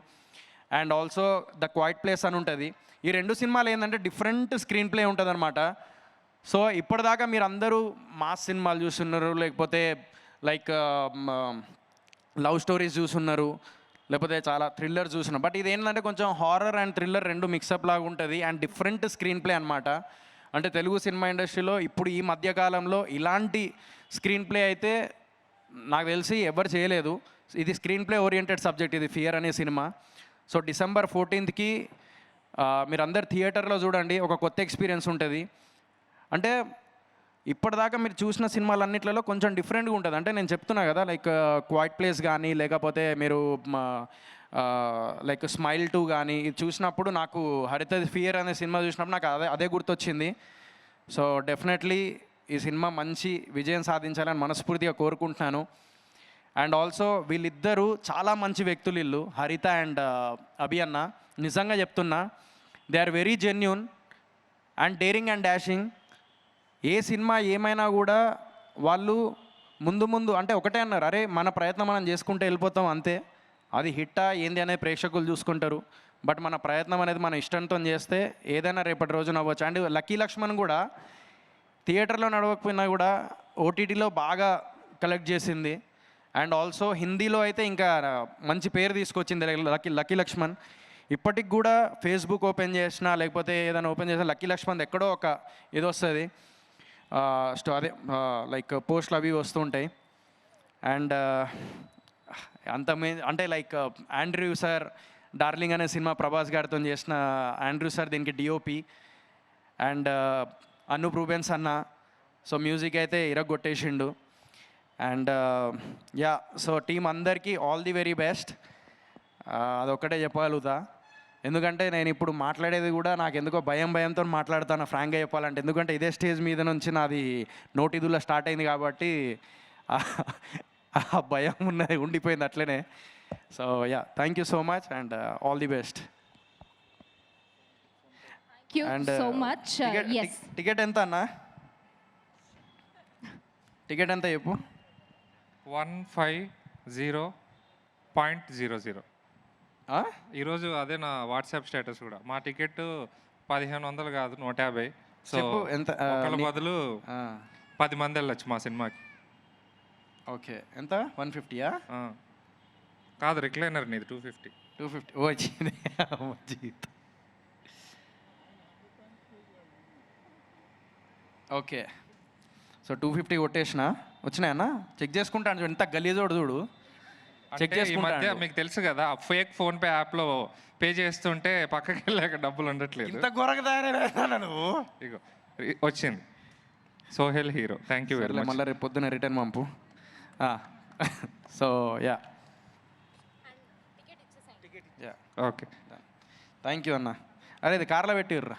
and also the quiet place అని ఉంటుంది. ఈ 2 సినిమాలు ఏంటంటే డిఫరెంట్ స్క్రీన్ ప్లే ఉంటుంది అనమాట. సో ఇప్పటిదాకా మీరు అందరూ మాస్ సినిమాలు చూస్తున్నారు, లేకపోతే లైక్ లవ్ స్టోరీస్ చూస్తున్నారు, లేకపోతే చాలా థ్రిల్లర్ చూస్తున్నారు. బట్ ఇది ఏంటంటే కొంచెం హారర్ అండ్ థ్రిల్లర్ 2 మిక్సప్ లాగా ఉంటుంది అండ్ డిఫరెంట్ స్క్రీన్ ప్లే అనమాట. అంటే తెలుగు సినిమా ఇండస్ట్రీలో ఇప్పుడు ఈ మధ్యకాలంలో ఇలాంటి స్క్రీన్ ప్లే అయితే నాకు తెలిసి ఎవరు చేయలేదు. ఇది స్క్రీన్ ప్లే ఓరియంటెడ్ సబ్జెక్ట్, ఇది ఫియర్ అనే సినిమా. సో December 14th మీరందరు థియేటర్లో చూడండి, ఒక కొత్త ఎక్స్పీరియన్స్ ఉంటుంది. అంటే ఇప్పటిదాకా మీరు చూసిన సినిమాలన్నిట్లలో కొంచెం డిఫరెంట్గా ఉంటుంది. అంటే నేను చెప్తున్నా కదా, లైక్ క్వైట్ ప్లేస్ కానీ లేకపోతే మీరు లైక్ స్మైల్ 2 కానీ ఇది చూసినప్పుడు నాకు హరిత ఫియర్ అనే సినిమా చూసినప్పుడు నాకు అదే గుర్తొచ్చింది. సో డెఫినెట్లీ ఈ సినిమా మంచి విజయం సాధించాలని మనస్ఫూర్తిగా కోరుకుంటున్నాను. అండ్ ఆల్సో వీళ్ళిద్దరూ చాలా మంచి వ్యక్తులు, వీళ్ళు హరిత అండ్ అభి అన్న. నిజంగా చెప్తున్నా, they are very genuine and daring and dashing. ఏ సినిమా ఏమైనా కూడా వాళ్ళు ముందు అంటే ఒకటే అన్నారు, అరే మన ప్రయత్నం మనం చేసుకుంటే వెళ్ళిపోతాం అంతే, అది హిట్టా ఏంది అనేది ప్రేక్షకులు చూసుకుంటారు. బట్ మన ప్రయత్నం అనేది మన ఇష్టంతో చేస్తే ఏదైనా రేపటి రోజున అవ్వచ్చు. అండ్ లక్కీ లక్ష్మణ్ కూడా థియేటర్లో నడవకపోయినా కూడా ఓటీటీలో బాగా కలెక్ట్ చేసింది. అండ్ ఆల్సో హిందీలో అయితే ఇంకా మంచి పేరు తీసుకొచ్చింది లక్కీ లక్ష్మణ్. ఇప్పటికి కూడా ఫేస్బుక్ ఓపెన్ చేసినా లేకపోతే ఏదైనా ఓపెన్ చేసినా లక్కీ లక్ష్మణ్ ఎక్కడో ఒక ఇది వస్తుంది, అదే లైక్ పోస్టులు అవి వస్తుంటాయి. అండ్ అంటే లైక్ ఆండ్రూ సార్ డార్లింగ్ అనే సినిమా ప్రభాస్ గారితో చేసిన ఆండ్రూ సార్ దీనికి డిఓపి. అండ్ అనూప్ రూబెన్స్ అన్న, సో మ్యూజిక్ అయితే ఇరగొట్టేసిండు. అండ్ సో టీం అందరికీ ఆల్ ది వెరీ బెస్ట్. అదొక్కటే చెప్పగలుగుతా. ఎందుకంటే నేను ఇప్పుడు మాట్లాడేది కూడా నాకు ఎందుకో భయంతో మాట్లాడతాను ఫ్రాంక్గా చెప్పాలంటే. ఎందుకంటే ఇదే స్టేజ్ మీద నుంచి నాది నోటిదులా స్టార్ట్ అయింది కాబట్టి ఆ భయం ఉండిపోయింది అట్లనే. So thank you so much and all the best. you so much. Yes. Ticket ఎంత అన్న? టికెట్ ఎంత చెప్పు? 150.00. ఈరోజు అదే నా వాట్సాప్ స్టేటస్ కూడా. మా టికెట్ 1500 కాదు, 150. సో ఎంత ఒకళ్ళ బదులు 10 మంది వెళ్ళొచ్చు మా సినిమాకి. ఓకే, ఎంత? 150యా? కాదు, రిక్లైనర్ నీది 250. 250 ఓ వచ్చింది జీవితం. ఓకే, సో 250 కొట్టేసిన. వచ్చినాయన్నా? చెక్ చేసుకుంటాను. చూడు ఎంత గలీజోడు చూడు. చెక్ అంటే ఈ మధ్య చేసుకుంటాను. మీకు తెలుసు కదా, ఫేక్ ఫోన్పే యాప్లో పే చేస్తుంటే పక్కకి వెళ్ళాక డబ్బులు ఉండట్లేదు. ఇంత ఘోరంగా తయారైనా నువ్వు? ఇగో వచ్చింది Sohel hero. Thank you very much. మళ్ళీ రేపు పొద్దున్న రిటర్న్ పంపు. So yeah okay, thank you అన్న. అరే ఇది కార్లో పెట్టిర్రా.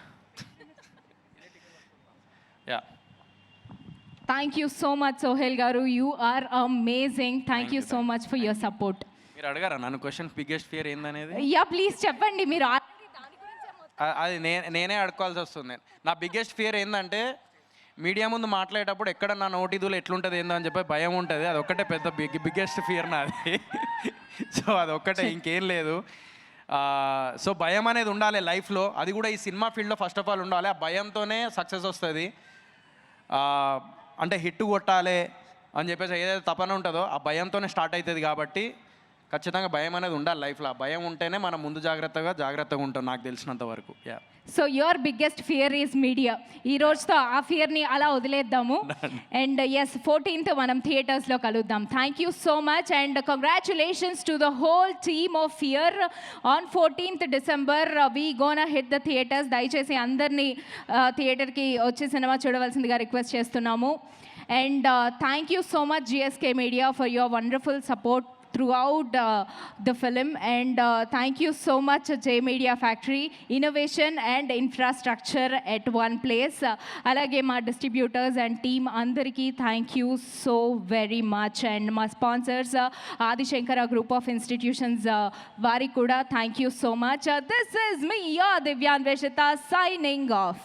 Yeah, Thank you so much, Sohail Garu. You are amazing. Thank you so much for your support. మీరు అడగారా నన్ను క్వశ్చన్ బిగ్గెస్ట్ ఫియర్ ఏందనేది? యా ప్లీజ్ చెప్పండి. మీరు అది నేనే అడుకోవాల్సి వస్తుంది. నా బిగ్గెస్ట్ ఫియర్ ఏంటంటే మీడియా ముందు మాట్లాడేటప్పుడు ఎక్కడ నా నోటిదులు ఎట్లుంటుంది ఏందో అని చెప్పి భయం ఉంటుంది. అది ఒక్కటే పెద్ద బిగ్గెస్ట్ ఫియర్ నాది. సో అదొక్కటే, ఇంకేం లేదు. సో భయం అనేది ఉండాలి లైఫ్లో. అది కూడా ఈ సినిమా ఫీల్డ్లో ఫస్ట్ ఆఫ్ ఆల్ ఉండాలి. ఆ భయంతోనే సక్సెస్ వస్తుంది. అంటే హిట్ కొట్టాలి అని చెప్పేసి ఏదైతే తపన ఉంటుందో ఆ భయంతోనే స్టార్ట్ అవుతుంది. కాబట్టి ఖచ్చితంగా భయం అనేది ఉండాలి లైఫ్లో. ఆ భయం ఉంటేనే మనం ముందు జాగ్రత్తగా ఉంటాం నాకు తెలిసినంత వరకు. Yeah, so your biggest fear is media. ఈ రోజుతో ఆ ఫియర్ని అలా వదిలేద్దాము. అండ్ ఎస్, 14th మనం థియేటర్స్లో కలుద్దాం. Thank you so much and congratulations to the whole team of fear. On 14th December we gonna hit the theatres. దయచేసి అందరినీ థియేటర్కి వచ్చి సినిమా చూడవలసిందిగా రిక్వెస్ట్ చేస్తున్నాము. And thank you so much GSK Media for your wonderful support throughout the film, and thank you so much J Media Factory, innovation and infrastructure at one place. Alage ma distributors and team andariki thank you so very much, and ma sponsors Adi Shankara Group of Institutions vari kuda thank you so much. This is me, your Divyan Veshita, signing off.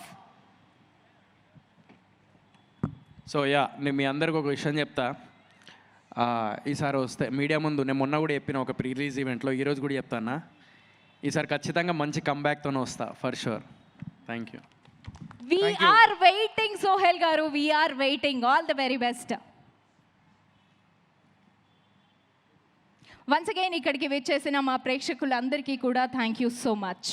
So yeah, నేను మీ అందరికి ఒక విషయం చెప్తా. ఈసారి వస్తే media ముందు, నేను మొన్న కూడా చెప్పిన ఒక ప్రీ రిలీజ్ ఈవెంట్లో, ఈరోజు కూడా చెప్తానా, ఈసారి ఖచ్చితంగా మంచి కంబ్యాక్తోనే వస్తా for sure. Thank you. We are waiting, Sohail Garu. We are waiting. All the very best. Once again, ఇక్కడికి వచ్చేసిన మా ప్రేక్షకులందరికీ కూడా థ్యాంక్ యూ సో మచ్.